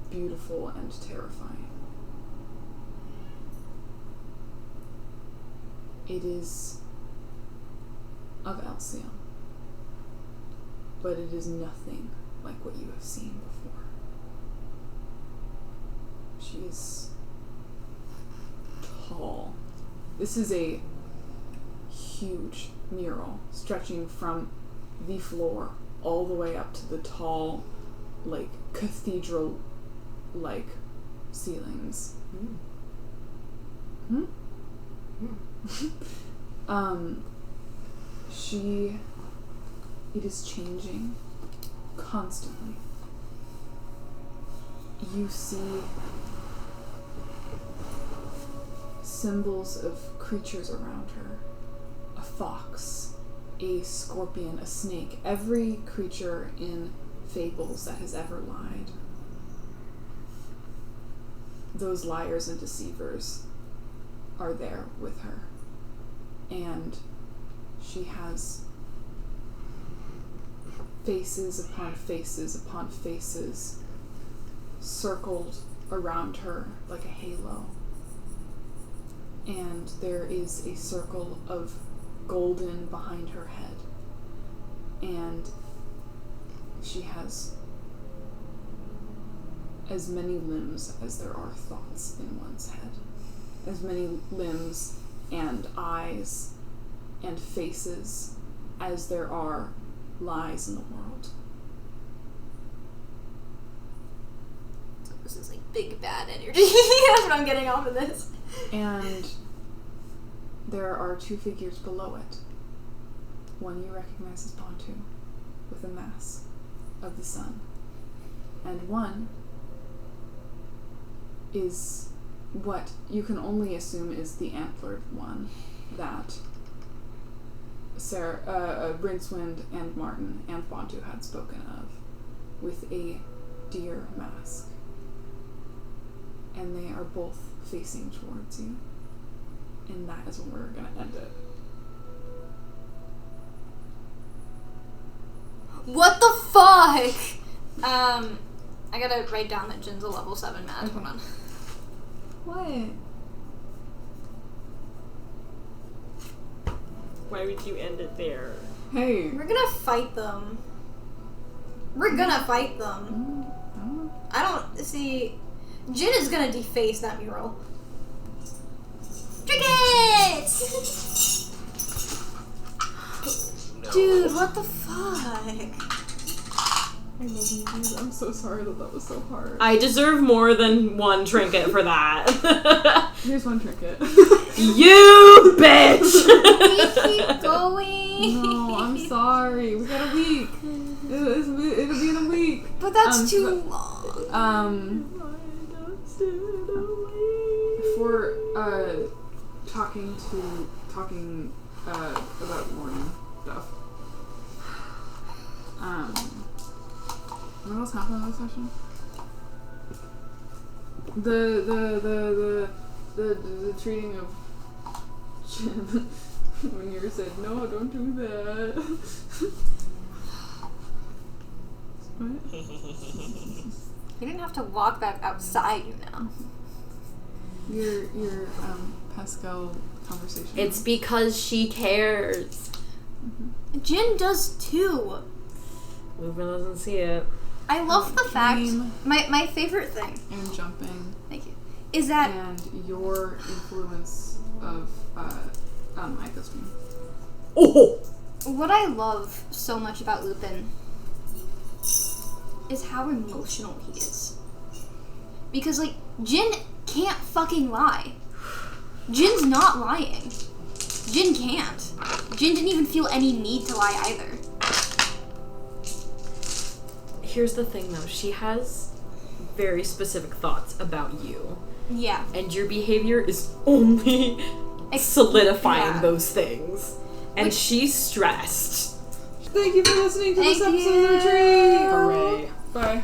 beautiful and terrifying. It is of Alcyon, but it is nothing like what you have seen before. She is tall. This is a huge mural stretching from the floor all the way up to the tall, like, cathedral-like ceilings. Hmm? It is changing constantly. You see symbols of creatures around her. A fox, a scorpion, a snake, every creature in fables that has ever lied. Those liars and deceivers are there with her. And she has faces upon faces upon faces circled around her like a halo. And there is a circle of golden behind her head. And she has as many limbs as there are thoughts in one's head. As many limbs and eyes and faces as there are lies in the world. So this is like big bad energy. That's what I'm getting off of this. And there are two figures below it. One you recognize as Bantu, with a mask of the sun. And one is what you can only assume is the antlered one that Rincewind and Martin and Bantu had spoken of, with a deer mask. And they are both facing towards you. And that is when we're going to end it. What the fuck? I gotta write down that Jin's a level 7 mad. Okay. Hold on. What? Why would you end it there? Hey. We're gonna fight them. We're gonna fight them. I don't see. Jin is gonna deface that mural. Drink it! No. Dude, what the fuck? I love you, dude. I'm so sorry that was so hard. I deserve more than one trinket for that. Here's one trinket. You bitch! We keep going. No, I'm sorry. We got a week. It'll be in a week. But that's too long. For talking about mourning stuff. What else happened in this session? The treating of Jian when you said no, don't do that. What? You didn't have to walk back outside, you know. Your Pascal conversation. It's because she cares. Jian does too. Lupin doesn't see it. I love the fact. Game. My favorite thing. And jumping. Thank you. Is that And your influence of Ico stream. Oh! what I love so much about Lupin is how emotional he is. Because like Jian can't fucking lie. Jin's not lying. Jian can't. Jian didn't even feel any need to lie either. Here's the thing though, she has very specific thoughts about you. Yeah. And your behavior is only solidifying yeah. those things. And Which- she's stressed. Thank you for listening to this Thank episode of The you. Retreat. Hooray. Bye.